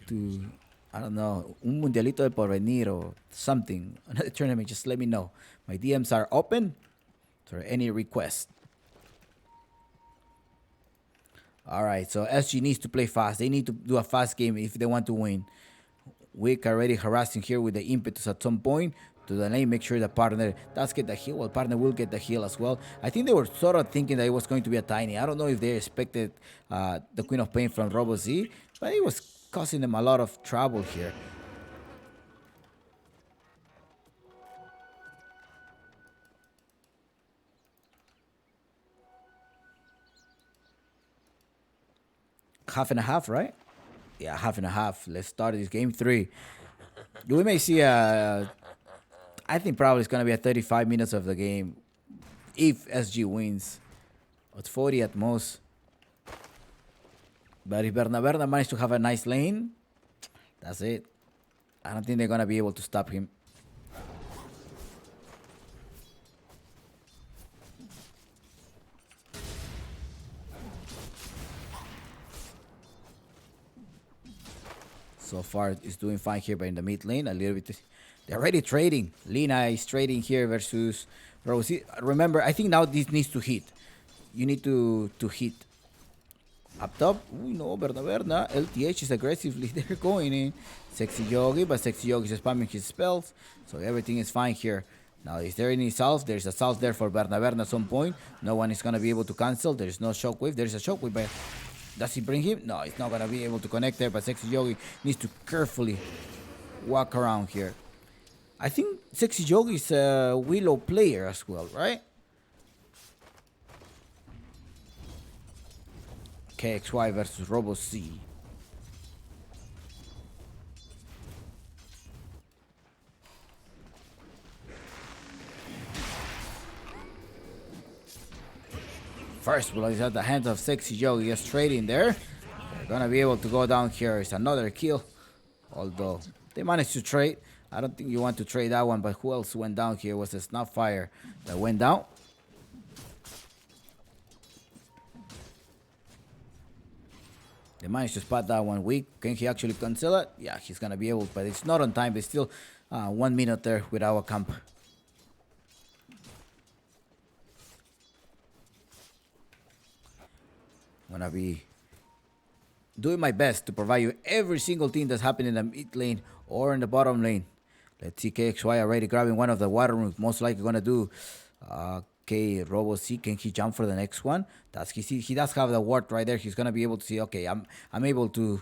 to, I don't know, un mundialito de porvenir or something, another tournament. Just let me know. My DMs are open for any request. All right, so SG needs to play fast. They need to do a fast game if they want to win. Wick already harassing here with the impetus at some point. To the lane, make sure the partner does get the heal. Well, partner will get the heal as well. I think they were sort of thinking that it was going to be a tiny. I don't know if they expected the Queen of Pain from Robo3, but it was causing them a lot of trouble here. Half and a half, right? Yeah, half and a half. Let's start this game 3. We may see I think probably it's going to be a 35 minutes of the game if SG wins. It's 40 at most. But if Berna managed to have a nice lane, that's it. I don't think they're going to be able to stop him. So far, it's doing fine here, but in the mid lane, a little bit. They're already trading. Lina is trading here versus Rosie. Remember, I think now this needs to hit. You need to hit. Up top. Ooh, no, Berna. LTH is aggressively. They're going in. Sexy Yogi, but Sexy Yogi is spamming his spells. So everything is fine here. Now, is there any salve? There's a salve there for Berna at some point. No one is going to be able to cancel. There's no shockwave. There's a shockwave, but does he bring him? No, he's not going to be able to connect there, but Sexy Yogi needs to carefully walk around here. I think Sexy Yogi is a Willow player as well, right? KXY versus Robo3. First blood is at the hands of Sexy Yogi, just trading there. They're gonna be able to go down here. It's another kill. Although they managed to trade. I don't think you want to trade that one, but who else went down here? Was a Snapfire that went down. They managed to spot that one weak. Can he actually cancel it? Yeah, he's gonna be able, but it's not on time. It's still 1 minute there with our camp. I'm gonna be doing my best to provide you every single thing that's happening in the mid lane or in the bottom lane. Let's see, KXY already grabbing one of the water rooms. Most likely gonna do. Okay, Robo3, can he jump for the next one? He does have the ward right there. He's gonna be able to see. Okay, I'm able to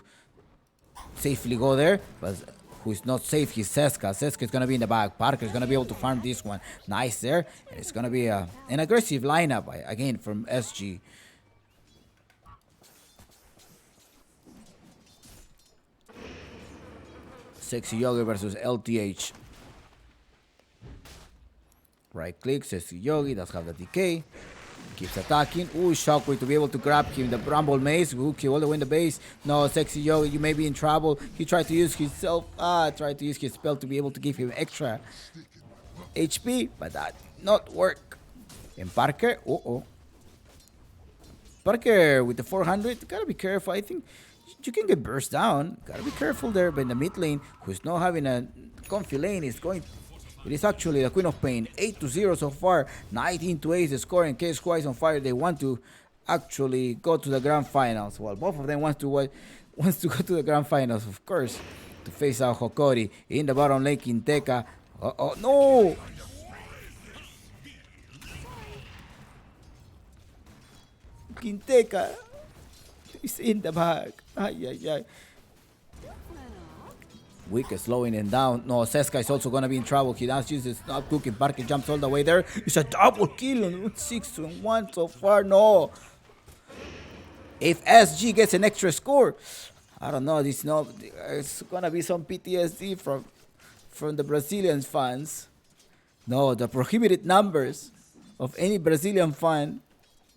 safely go there, but who's not safe? He's Seska. Seska is gonna be in the back. Parker is gonna be able to farm this one. Nice there. And it's gonna be an aggressive lineup again from SG. Sexy Yogi versus LTH. Right click, Sexy Yogi, does have the DK. Keeps attacking. Ooh, Shockwave to be able to grab him. The Bramble Maze. Ooh, all the way in the base. No, Sexy Yogi, you may be in trouble. He tried to use his spell to be able to give him extra HP, but that did not work. And Parker, Parker with the 400, gotta be careful. I think you can get burst down. Gotta be careful there. But in the mid lane, who's not having a comfy lane, is going It is actually the Queen of Pain. 8-0 so far. 19-8 the score, and KSY is on fire. They want to actually go to the grand finals. Well, both of them wants to go to the grand finals, of course, to face out Hokori. In the bottom lane, Quinteca. Oh no! Quinteca is in the bag. Ay. Wick is slowing him down. No, Seska is also gonna be in trouble. He does use his not cooking. Parker jumps all the way there. It's a double kill on 6-1 so far. No. If SG gets an extra score, I don't know. It's gonna be some PTSD from the Brazilian fans. No, the prohibited numbers of any Brazilian fan.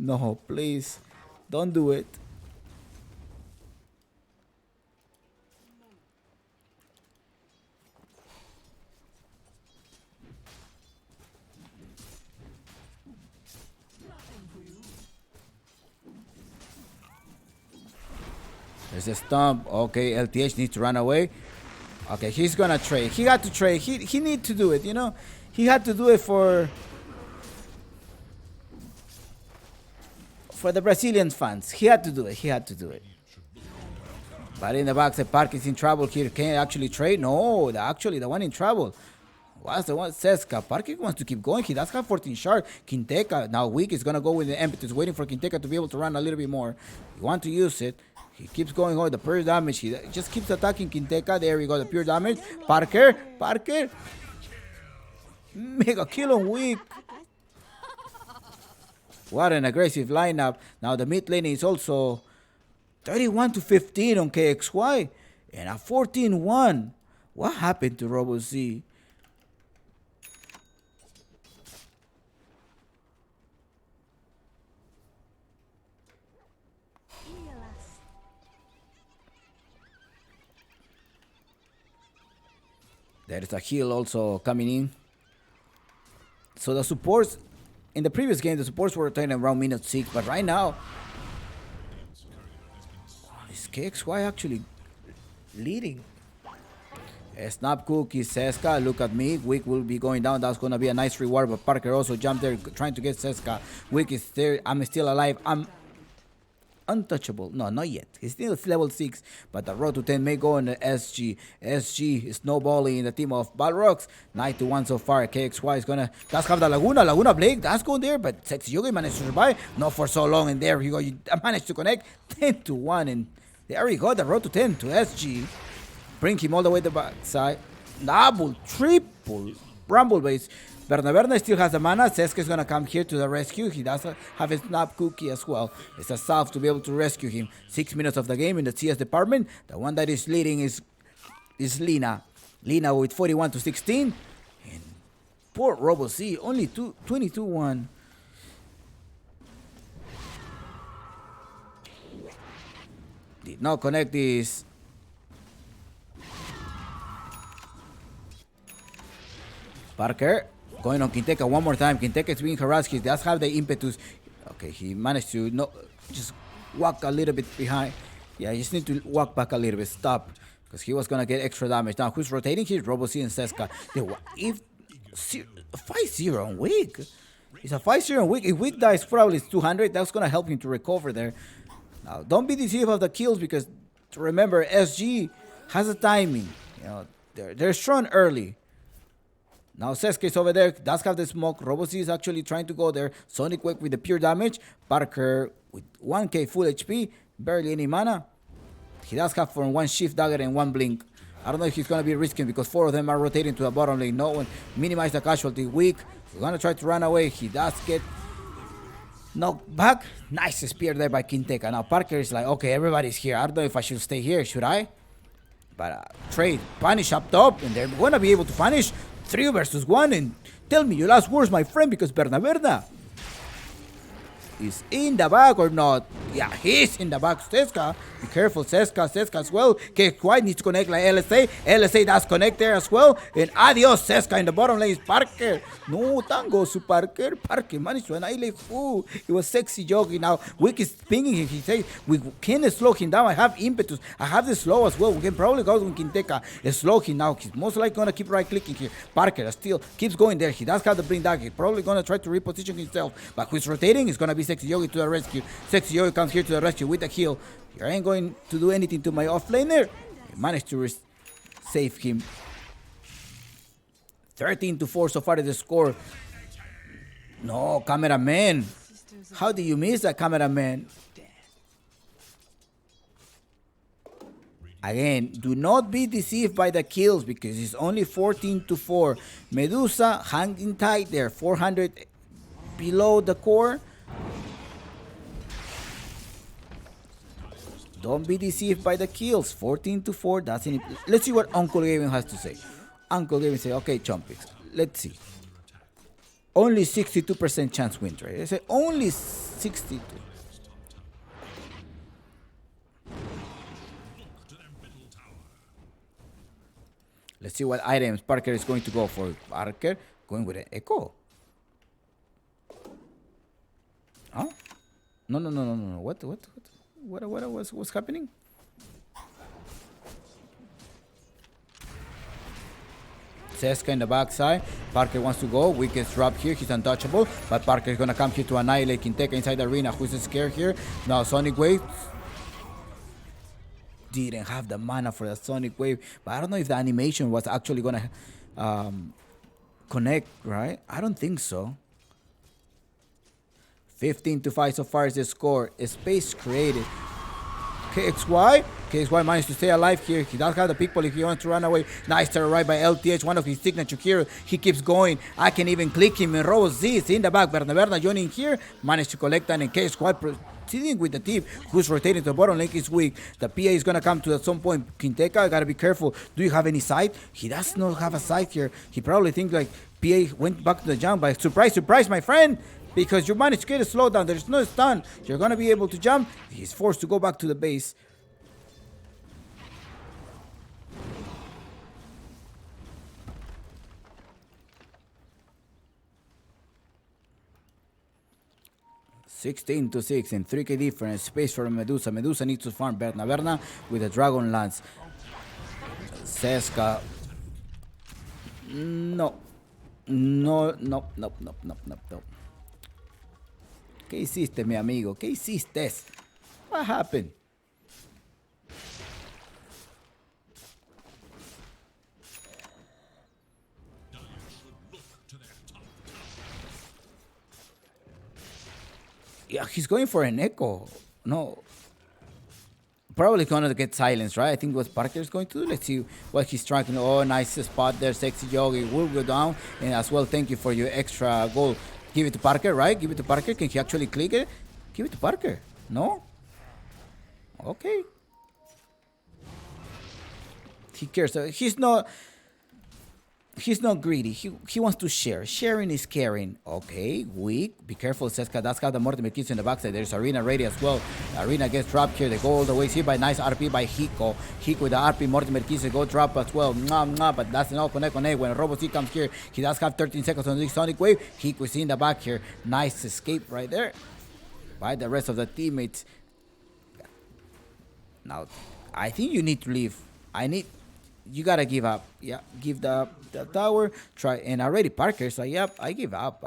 No, please, don't do it. There's a stomp. Okay, LTH needs to run away. Okay, he's gonna trade. He had to trade. He need to do it, you know? He had to do it for the Brazilian fans. He had to do it. But in the back, the Park is in trouble here. Can he actually trade? No, the one in trouble was the one Seska. Parker wants to keep going. He does have 14 shard. Quinteca, now Weak is gonna go with the impetus, waiting for Quinteca to be able to run a little bit more. You want to use it. He keeps going on the pure damage. He just keeps attacking Quinteca. There we go, the pure damage. Parker. Mega kill on Weak. What an aggressive lineup. Now the mid lane is also 31-15 on KXY. And a 14-1. What happened to Robo-Z? There is a heal also coming in. So the supports, in the previous game, the supports were turning around minute 6, but right now, is KXY actually leading? Snap Cookie, Seska, look at me. Wick will be going down. That's going to be a nice reward, but Parker also jumped there trying to get Seska. Wick is there. I'm still alive. I'm untouchable. No, not yet. He's still level 6, but the road to 10 may go on the SG. SG is snowballing in the team of Balrogs. 9-1 so far. KXY is gonna just have the Laguna Blake. That's going there, but Sexy Yogi managed to survive. Not for so long, and there you go. You managed to connect. 10-1, and there we go. The road to 10 to SG. Bring him all the way to the backside. Double, triple, Rumble base. Berna still has the mana. Seska is gonna come here to the rescue. He does have a snap cookie as well. It's a salve to be able to rescue him. 6 minutes of the game in the CS department. The one that is leading is Lina. Lina with 41-16. And poor Robo-Z, only 22-1. Did not connect this. Parker going on Quinteca one more time. Quinteca is being harassed. He does have the impetus. Okay, he managed to just walk a little bit behind. Yeah, you just need to walk back a little bit. Stop. Because he was going to get extra damage. Now, who's rotating here? Robo-Z and Seska. If 5-0 on Wick. It's a 5-0 on Wick. If Wick dies, probably it's 200. That's going to help him to recover there. Now, don't be deceived of the kills because remember, SG has a timing. You know, they're strong early. Now Seska is over there, does have the smoke. Robo-Z is actually trying to go there. Sonic Wake with the pure damage. Parker with 1k full HP. Barely any mana. He does have for one shift dagger and one blink. I don't know if he's going to be risking because 4 of them are rotating to the bottom lane. No one minimize the casualty. Weak. We're going to try to run away. He does get knocked back. Nice spear there by Quinteca. Now Parker is like, okay, everybody's here. I don't know if I should stay here. Should I? But trade. Punish up top. And they're going to be able to punish. 3 versus 1, and tell me your last words, my friend, because Berna is in the back or not. Yeah, he's in the back. Seska, be careful. Seska as well. Okay, White needs to connect like LSA. LSA does connect there as well. And adios, Seska in the bottom lane is Parker. No, tango su Parker. Parker managed to annihilate. Ooh, it was sexy jogging. Now, Wick is pinging him. He says, we can slow him down. I have impetus. I have the slow as well. We can probably go with Quinteca. Slow him now. He's most likely going to keep right clicking here. Parker still keeps going there. He does have the bring dagger. He's probably going to try to reposition himself. But who's rotating is going to be Sexy Yogi to the rescue. Sexy Yogi comes here to the rescue with a heal. I ain't going to do anything to my offlaner. I managed to save him. 13-4 so far is the score. No, cameraman. How do you miss that, cameraman? Again, do not be deceived by the kills because it's only 14-4. Medusa hanging tight there, 400 below the core. Don't be deceived by the kills. 14-4. That's in. Let's see what Uncle Gavin has to say. Uncle Gavin say, okay, Chompix. Let's see. Only 62% chance win rate. I say only 62. Let's see what items Parker is going to go for. Parker going with an echo. Huh? No. What's happening? Seska in the backside. Parker wants to go. Weakest drop here. He's untouchable. But Parker is going to come here to annihilate Quinteca inside the arena. Who's scared here? Now Sonic Wave. Didn't have the mana for the Sonic Wave. But I don't know if the animation was actually going to connect, right? I don't think so. 15-5 so far is the score. Space created. KXY managed to stay alive here. He does have the people if he wants to run away. Nice turn right by LTH, one of his signature here. He keeps going. I can even click him. And Robo Z is in the back. Berna joining here. Managed to collect an KXY proceeding with the team who's rotating to the bottom lane is weak. The PA is going to come to at some point. Quinteca, gotta be careful. Do you have any sight? He does not have a sight here. He probably thinks like PA went back to the jump. But surprise, my friend. Because you managed to get a slowdown. There's no stun. You're going to be able to jump. He's forced to go back to the base. (16-6) and 3k difference. Space for Medusa. Medusa needs to farm Berna with a Dragon Lance. Seska. No. ¿Qué hiciste, mi amigo? ¿Qué hiciste? What happened? Yeah, he's going for an echo. No. Probably going to get silenced, right? I think what Parker is going to do. Let's see what he's trying to do. Oh, nice spot there. Sexy Yogi will go down. And as well, thank you for your extra goal. Give it to Parker, right? Give it to Parker. Can he actually click it? Give it to Parker. No? Okay. He cares. He's not greedy. He wants to share. Sharing is caring. Okay, weak. Be careful, Seska. That's got the Mortimer Kids in the backside. There's Arena ready as well. Arena gets dropped here. They go all the way here by nice RP by Hiko. Hiko with the RP. Mortimer Kids go drop as well. But that's not connect. When Robo C comes here, he does have 13 seconds on this Sonic Wave. Hiko is in the back here. Nice escape right there by the rest of the teammates. Now, I think you need to leave. You gotta give up. Yeah, give the tower. Try and already Parker's like, yep, I give up.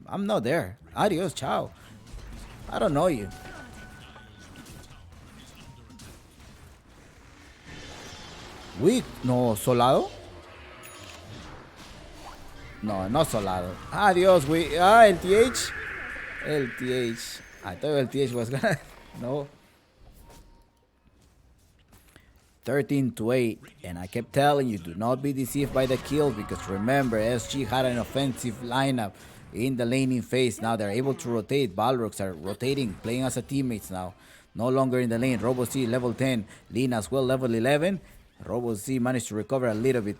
I'm not there. Adios, ciao. I don't know you. Weak. No, Solado. No, not Solado. Adios, we. LTH. LTH. I thought LTH was gonna. No. 13-8, and I kept telling you, do not be deceived by the kills, because remember, SG had an offensive lineup in the laning phase. Now they're able to rotate. Balrogs are rotating, playing as a teammates now. No longer in the lane. Robo C level 10. Lina as well level 11. Robo C managed to recover a little bit.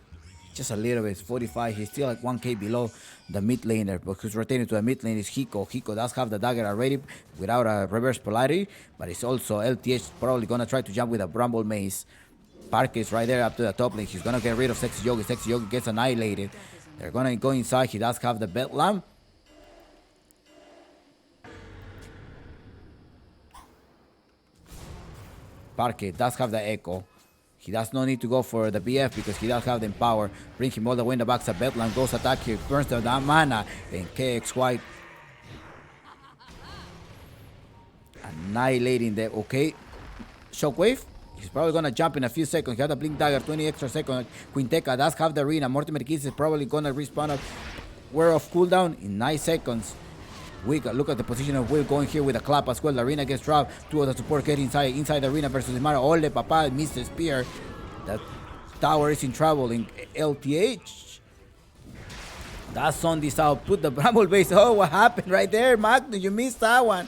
just a little bit. 45. He's still like 1k below the mid laner, but who's rotating to the mid lane is Hiko. Hiko does have the dagger already without a reverse polarity, but it's also LTH probably gonna try to jump with a Bramble Mace. Park is right there up to the top lane. He's gonna get rid of Sexy Yogi. Sexy Yogi gets annihilated. They're gonna go inside. He does have the Bedlam. Parque does have the Echo. He does not need to go for the BF because he does have the Empower. Bring him all the way in the back. Bedlam goes attack here. Burns the mana. Then KXY annihilating the okay. Shockwave. He's probably gonna jump in a few seconds. He has the Blink Dagger, 20 extra seconds. Quinteca does have the arena. Mortimer Kiss is probably gonna respawn up. We're off cooldown in 9 seconds. We look at the position of Will going here with a clap as well. The arena gets dropped. Two of the support get inside the arena versus Mara. Ole Papa missed the spear. The tower is in trouble in LTH. That's on this out. Put the Bramble base. Oh, what happened right there, Mac? Did you miss that one?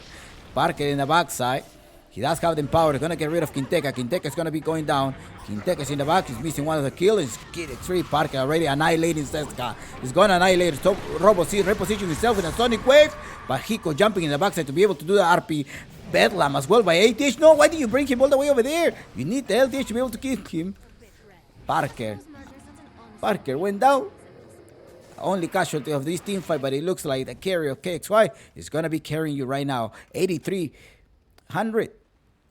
Parker in the backside. He does have the power. He's gonna get rid of Quinteca. Quinteca's gonna be going down. Quinteca's in the back. He's missing one of the kills. Kid X3 Parker already annihilating Seska. He's gonna annihilate. So Robo C repositioning himself with a Sonic Wave. But Hiko jumping in the backside to be able to do the RP. Bedlam as well by ATH. No, why did you bring him all the way over there? You need the LTH to be able to kill him. Parker went down. Only casualty of this team fight, but it looks like the carry of KXY is gonna be carrying you right now. 8,300.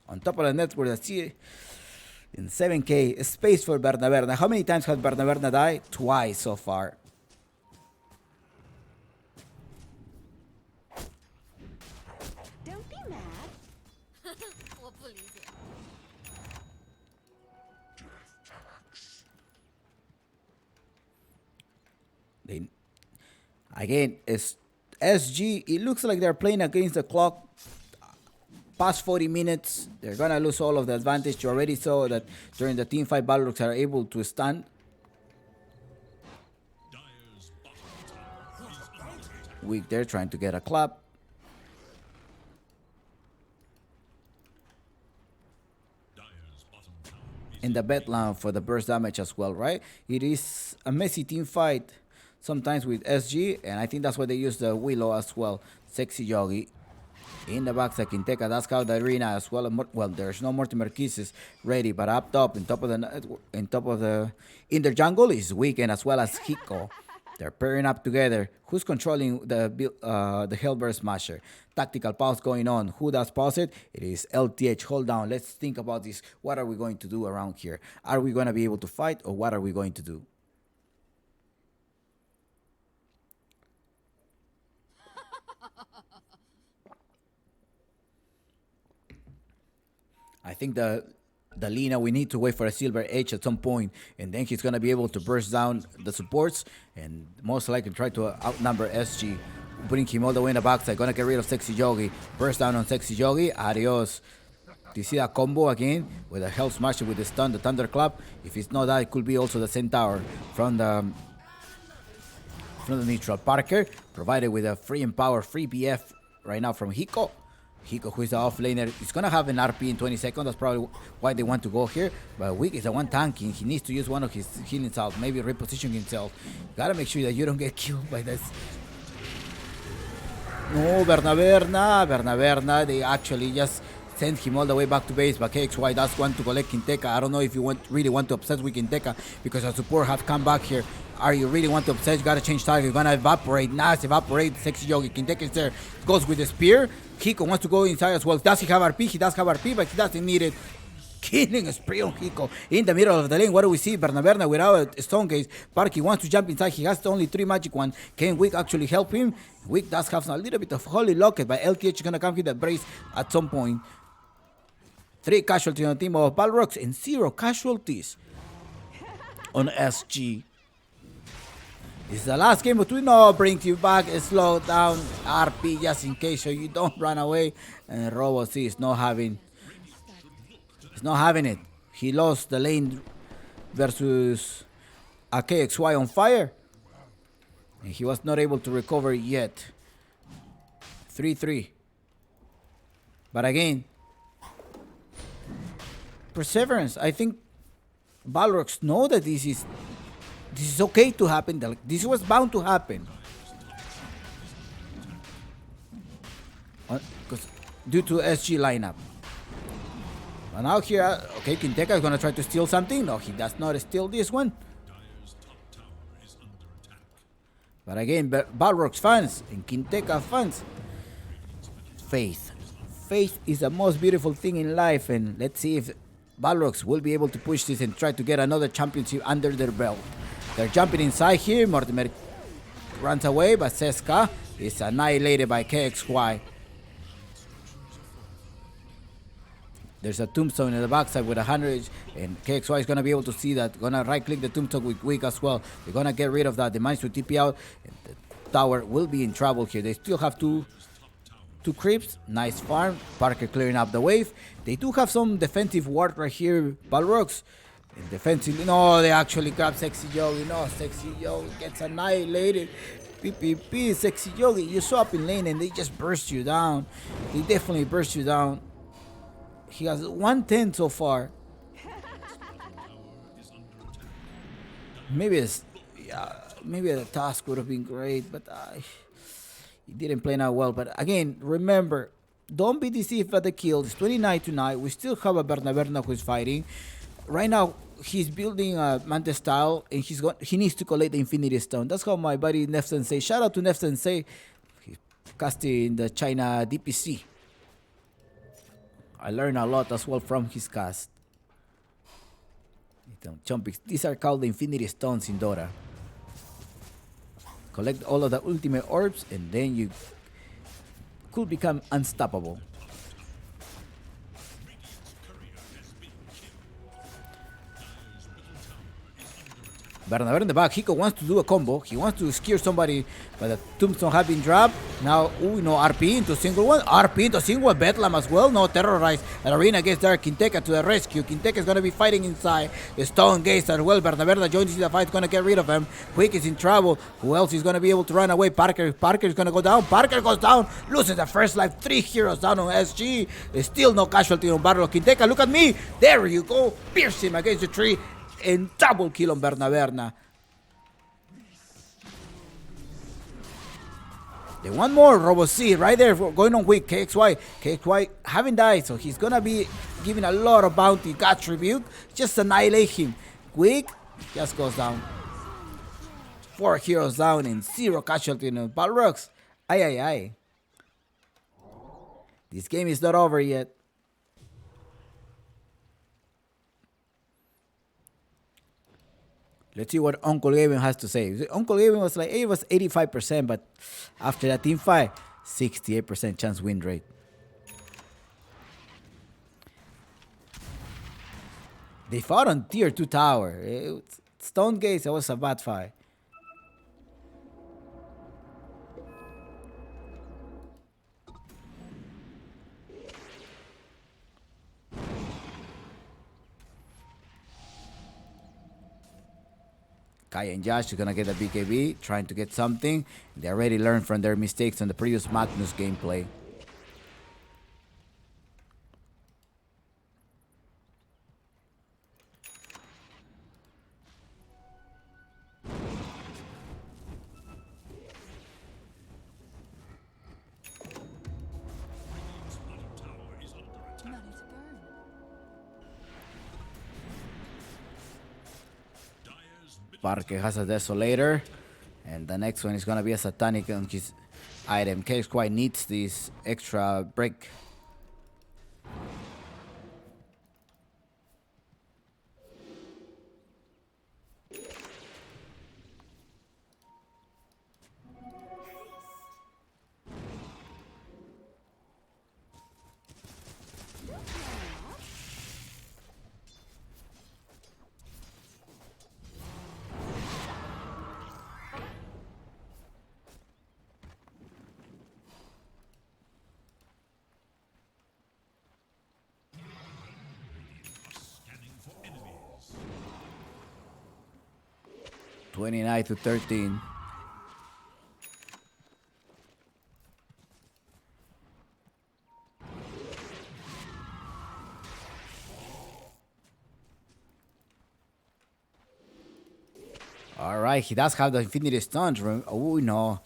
On top of the net, we're in 7k. Space for Berna. How many times has Berna died? Twice so far. Don't be mad. Again, it's SG. It looks like they're playing against the clock. Past 40 minutes, they're gonna lose all of the advantage. You already saw that during the team fight, Balrogs are able to stand. Dire's bottom tower is under attack. Weak there, trying to get a clap. Dire's bottom tower is In the Bedlam for the burst damage as well, right? It is a messy team fight sometimes with SG, and I think that's why they use the Willow as well. Sexy Yogi. In the back, Quinteca does have the arena as well. Well, there's no Mortimer Kisses ready, but up top, in their jungle is Weekend as well as Hiko. They're pairing up together. Who's controlling the Hellbear Smasher? Tactical pause going on. Who does pause it? It is LTH. Hold down. Let's think about this. What are we going to do around here? Are we going to be able to fight, or what are we going to do? I think the Lina, we need to wait for a Silver Edge at some point, and then he's gonna be able to burst down the supports and most likely try to outnumber SG, putting him all the way in the backside. Gonna get rid of Sexy Yogi. Burst down on Sexy Yogi. Adios. Do you see that combo again with a Hell Smasher with the stun, the Thunderclap? If it's not that, it could be also the Centaur from the neutral. Parker provided with a free Empower, free BF right now from Hiko. Hiko, who is the offlaner, is going to have an RP in 20 seconds. That's probably why they want to go here. But Wick is the one tanking. He needs to use one of his healing salts, maybe reposition himself. Gotta make sure that you don't get killed by this. No, Berna. They actually just sent him all the way back to base. But KXY does want to collect Quinteca. I don't know if you really want to obsess with Quinteca because the support have come back here. Are you really want to obsess? You gotta change target. You're gonna evaporate. Nice, evaporate. Sexy Yogi. Quinteca is there. Goes with the spear. Hiko wants to go inside as well. Does he have RP? He does have RP, but he doesn't need it. Killing a spree on Hiko. In the middle of the lane, what do we see? Berna without a stone case. Parky wants to jump inside. He has only 3 magic ones. Can Wick actually help him? Wick does have a little bit of Holy Locket, but LTH is gonna come with the brace at some point. 3 casualties on the team of Balrogs and 0 casualties on SG. This is the last game, but we know brings you back. Slow down RP just in case so you don't run away. And Robo C is not having it. He lost the lane versus a KXY on fire. And he was not able to recover yet. 3-3. But again, Perseverance. I think Balrogs know that this is This is okay to happen. This was bound to happen. Because due to SG lineup. But now here, okay, Kinteka is going to try to steal something. No, he does not steal this one. Dire's top tower is under attack. But again, Balrogs fans and Kinteka fans, faith. Faith is the most beautiful thing in life, and let's see if Balrogs will be able to push this and try to get another championship under their belt. They're jumping inside here. Mortimer runs away, but Seska is annihilated by KXY. There's a tombstone in the backside with 100, and KXY is going to be able to see that. Going to right-click the tombstone with Weak as well. They're going to get rid of that. They managed to TP out, and the tower will be in trouble here. They still have two creeps. Nice farm. Parker clearing up the wave. They do have some defensive ward right here, Balrogs. And defensive, no, they actually grab Sexy Yogi. No, Sexy Yogi gets annihilated. PPP, Sexy Yogi. You show up in lane and they just burst you down. They definitely burst you down. He has 110 so far. Maybe the task would have been great, but he didn't play that well. But again, remember, don't be deceived by the kill. It's 29 tonight. We still have a Berna who's fighting. Right now, he's building a Manta style, and he needs to collect the Infinity Stone. That's how my buddy Nef Sensei. Shout out to Nef Sensei. He's casting the China DPC. I learned a lot as well from his cast. These are called the Infinity Stones in Dota. Collect all of the ultimate orbs and then you could become unstoppable. Bernaber in the back. Hiko wants to do a combo. He wants to scare somebody, but the tombstone have been dropped. Now, no RP into single one. RP into single one. Bedlam as well. No terrorize. And Arena gets there. Kinteka to the rescue. Kinteka is going to be fighting inside. The Stone Gates as well. Bernaberna joins the fight. Going to get rid of him. Quick is in trouble. Who else is going to be able to run away? Parker is going to go down. Parker goes down. Loses the first life. 3 heroes down on SG. There's still no casualty on Barro. Kinteka, look at me. There you go. Pierce him against the tree. And double kill on Bernaberna. They want more. Robo C right there going on quick. KXY haven't died, so he's gonna be giving a lot of bounty. Got rebuke. Just annihilate him. Quick just goes down. 4 heroes down and 0 casualty on Balrogs. Ay. This game is not over yet. Let's see what Uncle Gavin has to say. Uncle Gavin was like, it was 85%, but after that team fight, 68% chance win rate. They fought on tier 2 tower. Stone Gates, it was a bad fight. Kai and Josh are gonna get a BKB, trying to get something. They already learned from their mistakes on the previous Magnus gameplay. Parque has a Desolator, and the next one is gonna be a Satanic on his item. KXY needs this extra break. Scanning for enemies. 29-13. All right, he does have the infinity stuns. Oh no,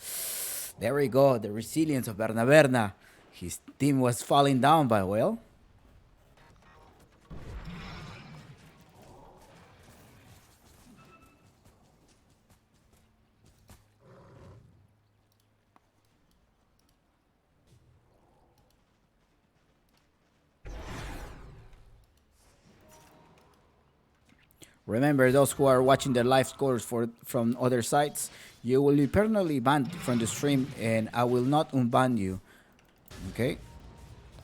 there we go. The resilience of Berna. His team was falling down, but well. Remember, those who are watching the live scores from other sites, you will be permanently banned from the stream, and I will not unban you. Okay?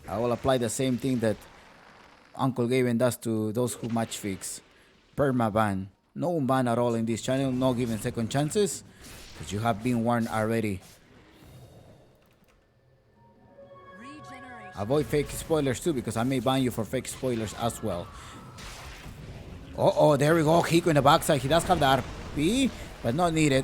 I will apply the same thing that Uncle Gavin does to those who match fix. Perma ban. No unban at all in this channel, no giving second chances, because you have been warned already. Avoid fake spoilers too, because I may ban you for fake spoilers as well. Oh, there we go. Hiko in the backside. He does have the RP, but not needed.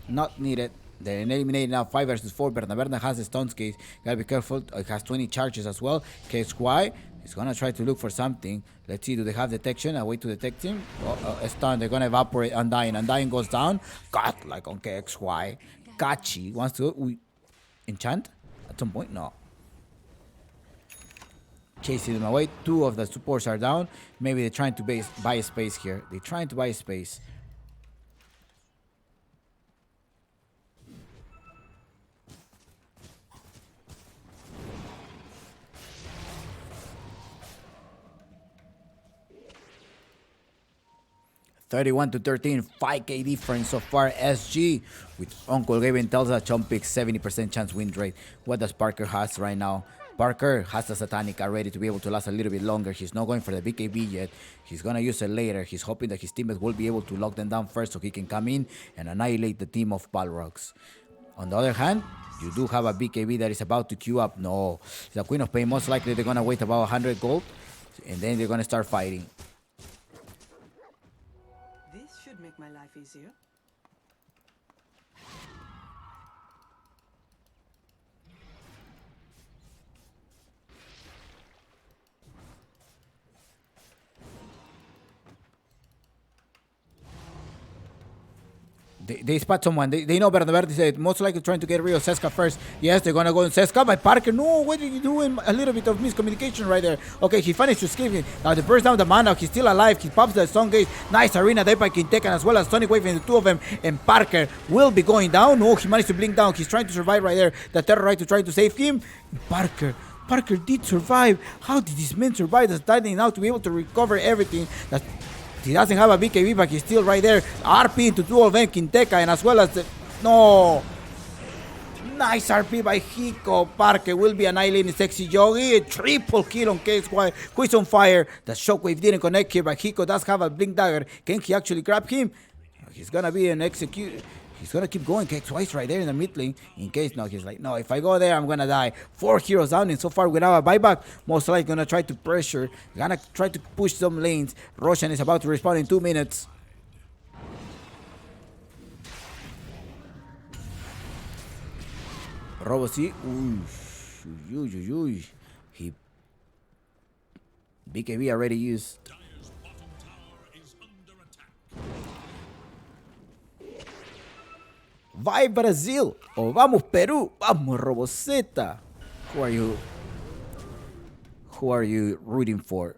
Not needed. They're eliminated now 5 versus 4. Berna has the stuns case. Gotta be careful. It has 20 charges as well. KXY is gonna try to look for something. Let's see, do they have detection? A way to detect him? A stun. They're gonna evaporate Undying. Undying goes down. God, like on KXY. Gachi wants to enchant at some point? No. Chasing them away. 2 of the supports are down. Maybe they're trying to buy space here. They're trying to buy space. $31-13, 5k difference so far. SG with Uncle Gavin tells us Chomp Pick 70% chance win rate. What does Parker has right now? Parker has the Satanic ready to be able to last a little bit longer. He's not going for the BKB yet. He's going to use it later. He's hoping that his teammates will be able to lock them down first so he can come in and annihilate the team of Balrogs. On the other hand, you do have a BKB that is about to queue up. No, the Queen of Pain, most likely they're going to wait about 100 gold and then they're going to start fighting. This should make my life easier. They spot someone. They know Bernaberde said most likely trying to get rid of Seska first. Yes, they're gonna go in Seska by Parker. No, what are you doing? A little bit of miscommunication right there. Okay, he managed to escape him. Now the burst down the mana. He's still alive. He pops the stun gate. Nice arena there by Kintekan as well as Sonic Wave and the 2 of them. And Parker will be going down. No, he managed to blink down. He's trying to survive right there. The Terrorite to try to save him. Parker did survive. How did this man survive? That's dying now to be able to recover everything. He doesn't have a BKB, but he's still right there. RP into 2 of them, Kinteca, and as well as the... No! Nice RP by Hiko. Parker will be annihilating Sexy Yogi. A triple kill on KXY, who is on fire. The shockwave didn't connect here, but Hiko does have a blink dagger. Can he actually grab him? He's gonna be an execute. He's gonna keep going. KXY's right there in the mid lane. In case no, he's like, no, if I go there, I'm gonna die. 4 heroes down, and so far without a buyback, most likely gonna try to pressure. Gonna try to push some lanes. Roshan is about to respawn in 2 minutes. Robocy. He BKB already used. Dire's bottom tower is under attack. Vai Brasil! O vamos Peru! Vamos Roboceta! Who are you rooting for?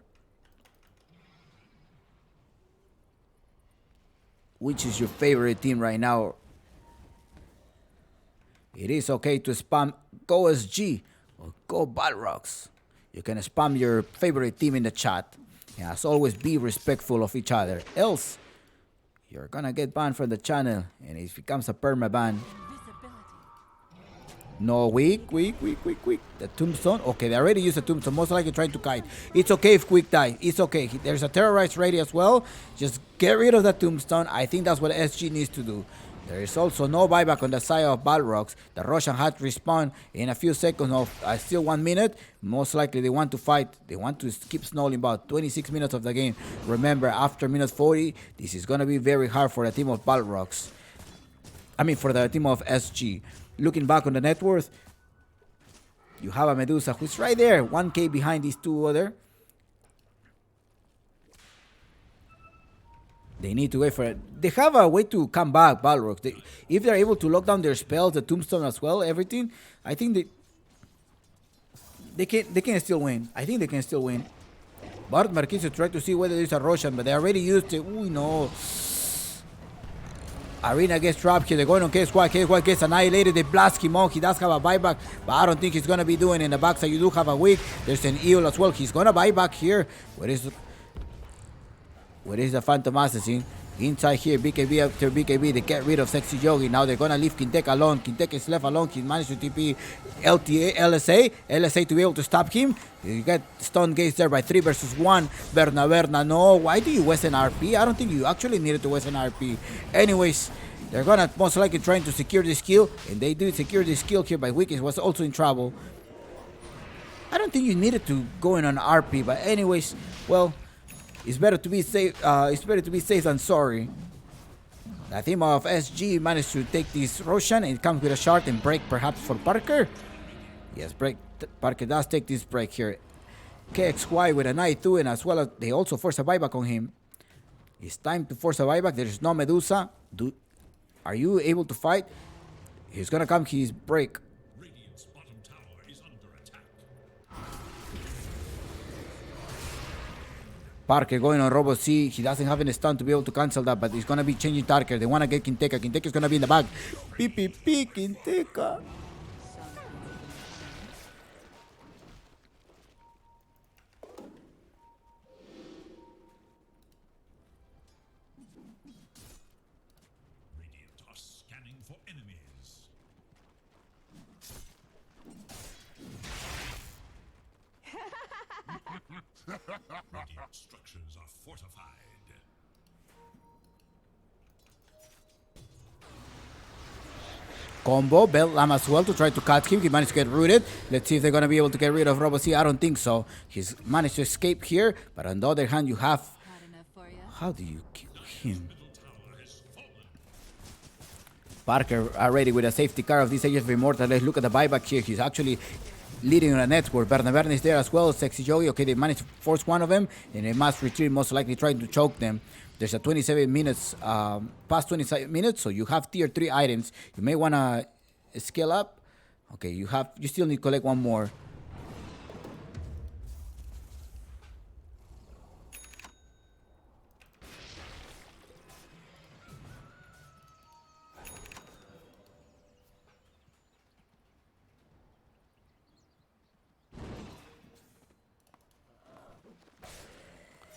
Which is your favorite team right now? It is okay to spam Go SG or Go Balrogs. You can spam your favorite team in the chat. And as always, be respectful of each other. Else, you're gonna get banned from the channel and it becomes a perma ban. No, weak. The tombstone. Okay, they already used a tombstone. Most likely trying to kite. It's okay if quick die. It's okay. There's a terrorize ready as well. Just get rid of that tombstone. I think that's what SG needs to do. There is also no buyback on the side of Balrogs. The Russian had respawn in a few seconds of still 1 minute. Most likely they want to fight. They want to keep snowing about 26 minutes of the game. Remember, after minute 40, this is going to be very hard for the team of Balrogs. I mean, for the team of SG. Looking back on the net worth, you have a Medusa who's right there. 1k behind these 2 other. They need to wait for it. They have a way to come back, Balrogs. If they're able to lock down their spells, the tombstone as well, everything, I think they can still win. I think they can still win. Bart Marquez to try to see whether there's a Roshan, but they already used it. Ooh, no. Arena gets trapped here. They're going on KSY. KSY gets annihilated. They blast him on. He does have a buyback, but I don't think he's going to be doing in the backside. You do have a weak. There's an eel as well. He's going to buy back here. Where is the Phantom Assassin? Inside here, BKB after BKB, they get rid of Sexy Yogi. Now they're gonna leave Quintek alone. Quintek is left alone. He managed to TP LTA, LSA to be able to stop him. You get stun gaze there by 3 versus 1. Berna, no. Why do you waste an RP? I don't think you actually needed to waste an RP. Anyways, they're gonna most likely trying to secure this kill, and they do secure this kill here by Wikis. Was also in trouble. I don't think you needed to go in on RP, but anyways, well. It's better to be safe. It's better to be safe than sorry. The team of SG managed to take this Roshan, and it comes with a shard and break perhaps for Parker. Yes, break. Parker does take this break here. KXY with an I2, and as well as they also force a buyback on him. It's time to force a buyback. There is no Medusa. Are you able to fight? He's gonna come. His break. Radiant's bottom tower is under attack. Parker going on Robo C. He doesn't have any stun to be able to cancel that, but he's going to be changing target. They want to get Quinteka. Quinteka is going to be in the back. PPP, Quinteka. Radiant are scanning for enemies. Radiant structures are fortified. Combo, Bell Lam as well to try to cut him. He managed to get rooted. Let's see if they're going to be able to get rid of Robo C. I don't think so. He's managed to escape here, but on the other hand, you have... How do you kill him? Parker already with a safety car of this Age of Immortal. Let's look at the buyback here. He's actually leading on a network. Berna is there as well. Sexy Joey. Okay, they managed to force one of them, and they must retreat, most likely trying to choke them. There's a 27 minutes, past 27 minutes, so you have tier 3 items. You may want to scale up. Okay, you still need to collect one more.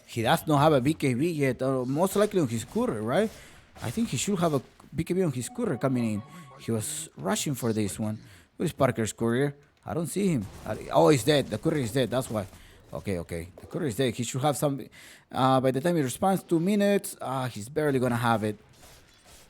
He does not have a BKB yet, most likely on his courier, right? I think he should have a BKB on his courier coming in. He was rushing for this one. Where is Parker's courier? I don't see him. Oh, he's dead. The courier is dead, that's why. Okay. The courier is dead. He should have some... by the time he responds, 2 minutes, he's barely gonna have it.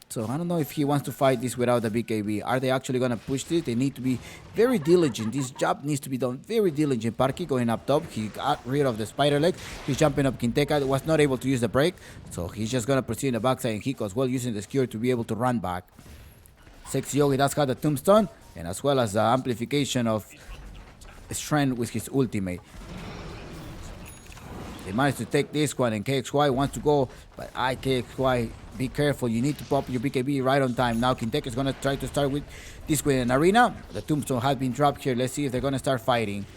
So I don't know if he wants to fight this without the BKB. Are they actually going to push this? They need to be very diligent. This job needs to be done very diligent. Parky going up top. He got rid of the spider leg. He's jumping up. Quinteka was not able to use the break. So he's just going to proceed in the backside. And Hiko as well using the skewer to be able to run back. Sexy Yogi does have the tombstone. And as well as the amplification of strength with his ultimate. They managed to take this one, and KXY wants to go, but KXY, be careful. You need to pop your BKB right on time. Now Quinteka is going to try to start with this with an Arena. The tombstone has been dropped here. Let's see if they're going to start fighting.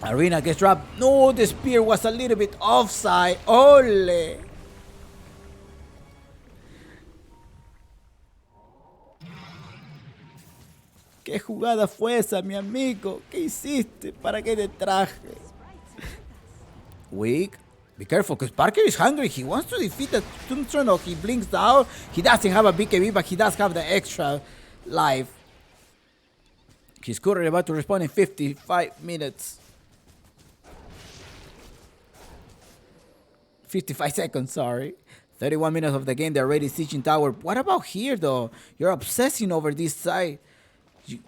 Arena gets dropped. No, the spear was a little bit offside. Ole! ¿Qué jugada fue esa, mi amigo? ¿Qué hiciste? ¿Para qué te traje? Weak. Be careful, because Parker is hungry. He wants to defeat the tombstone, or he blinks down. He doesn't have a BKB, but he does have the extra life. He's currently about to respawn in 55 minutes. 55 seconds, sorry. 31 minutes of the game, they're already sieging tower. What about here, though? You're obsessing over this side.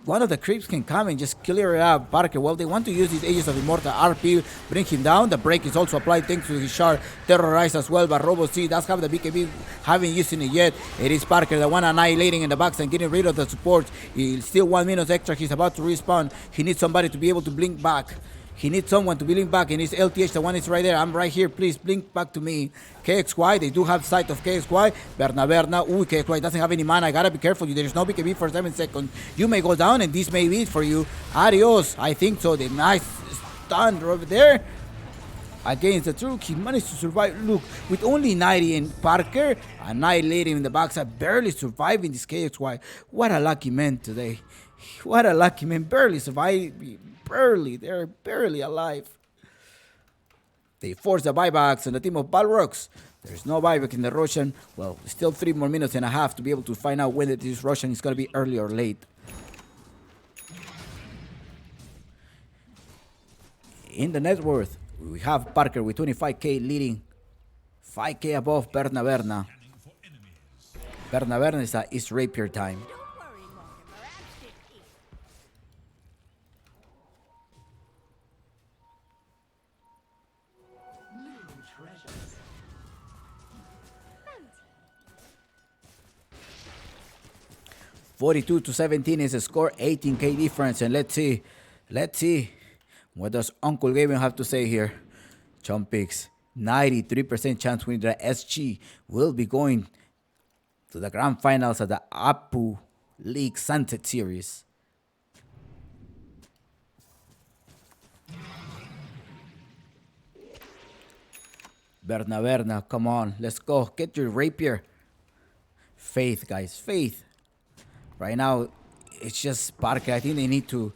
One of the creeps can come and just clear it up. Parker, well, they want to use these Ages of Immortal RP, bring him down. The break is also applied thanks to his shard. Terrorize as well, but Robo C does have the BKB, haven't used it yet. It is Parker, the one annihilating in the backs and getting rid of the support. He's still 1 minute extra. He's about to respawn. He needs somebody to be able to blink back. He needs someone to blink back, and it's LTH, the one is right there. I'm right here. Please blink back to me. KXY, they do have sight of KXY. Berna. Ooh, KXY doesn't have any mana. I gotta be careful. There's no BKB for 7 seconds. You may go down, and this may be it for you. Adios. I think so. The nice stun over there. Against the Truk, he managed to survive. Look, with only 90 and Parker annihilating in the backside, barely surviving this KXY. What a lucky man today. What a lucky man. Barely survived. Barely. They're barely alive. They force the buybacks on the team of Balrogs. There's no buyback in the Russian. Well, still 3 more minutes and a half to be able to find out whether this Russian is going to be early or late. In the net worth, we have Parker with 25k leading, 5k above Berna. Berna is rapier time. Don't worry, Mortimer. I'll stick here. 42-17 is the score, 18k difference, and let's see what does Uncle Gavin have to say here. Chompix, 93% chance winning the SG will be going to the grand finals of the Apu League Sunset Series. Berna, come on, let's go. Get your rapier. Faith, guys, faith. Right now, it's just Parker. I think they need to...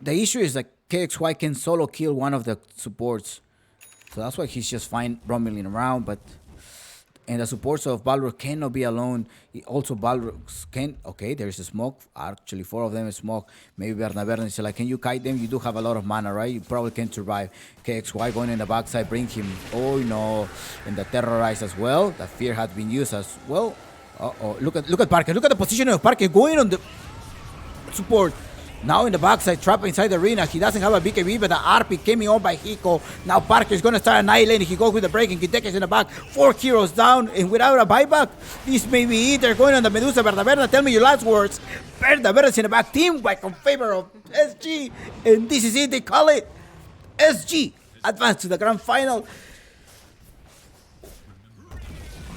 The issue is that KXY can solo kill one of the supports. So that's why he's just fine rumbling around. But... And the supports of Balrog cannot be alone. Also, Balrogs can... Okay, there's a smoke. Actually, 4 of them is smoke. Maybe Berna is like, can you kite them? You do have a lot of mana, right? You probably can survive. KXY going in the backside, bring him... Oh, no. And the terrorize as well. The fear has been used as well. Uh-oh. Look at Parker. Look at the position of Parker going on the support. Now in the backside, trap inside the arena. He doesn't have a BKB, but the RP came on by Hiko. Now Parker is going to start annihilating. He goes with the break, and Kiteke is in the back. 4 heroes down, and without a buyback, this may be it. They're going on the Medusa. Berna, tell me your last words. Berna is in the back. Team back in favor of SG. And this is it. They call it SG. Advance to the grand final.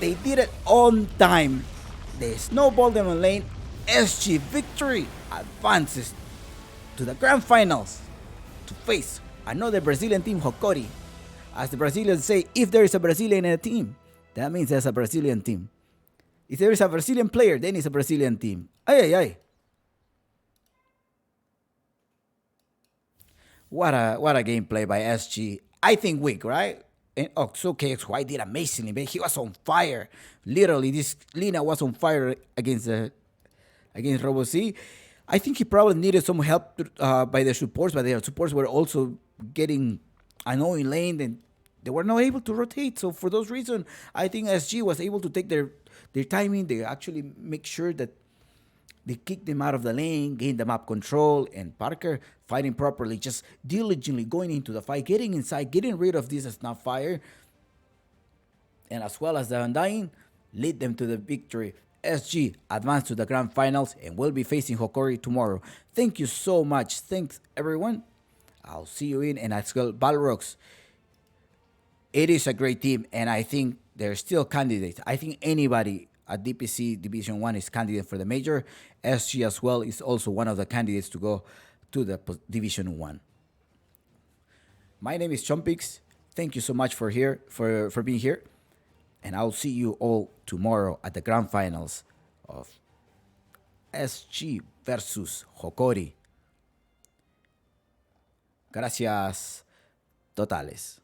They did it on time. They snowballed them on lane. SG victory advances to the grand finals to face another Brazilian team, Hokori. As the Brazilians say, if there is a Brazilian in a team, that means there's a Brazilian team. If there is a Brazilian player, then it's a Brazilian team. Ay. What a gameplay by SG. I think weak, right? And so KXY did amazingly, man. He was on fire. Literally, this Lina was on fire against Robo C. I think he probably needed some help by the supports, but their supports were also getting annoying lane, and they were not able to rotate. So for those reasons, I think SG was able to take their timing. They actually make sure that they kick them out of the lane, gain the map control, and Parker fighting properly, just diligently going into the fight, getting inside, getting rid of this snap fire, and as well as the Undying, lead them to the victory. SG advance to the grand finals and will be facing Hokori tomorrow. Thank you so much. Thanks, everyone. I'll see you in, and as well, Balrogs. It is a great team, and I think they're still candidates. I think anybody at DPC Division 1 is candidate for the major. SG as well is also one of the candidates to go to the Division 1. My name is Chompix. Thank you so much for being here. And I'll see you all tomorrow at the grand finals of SG versus Hokori. Gracias totales.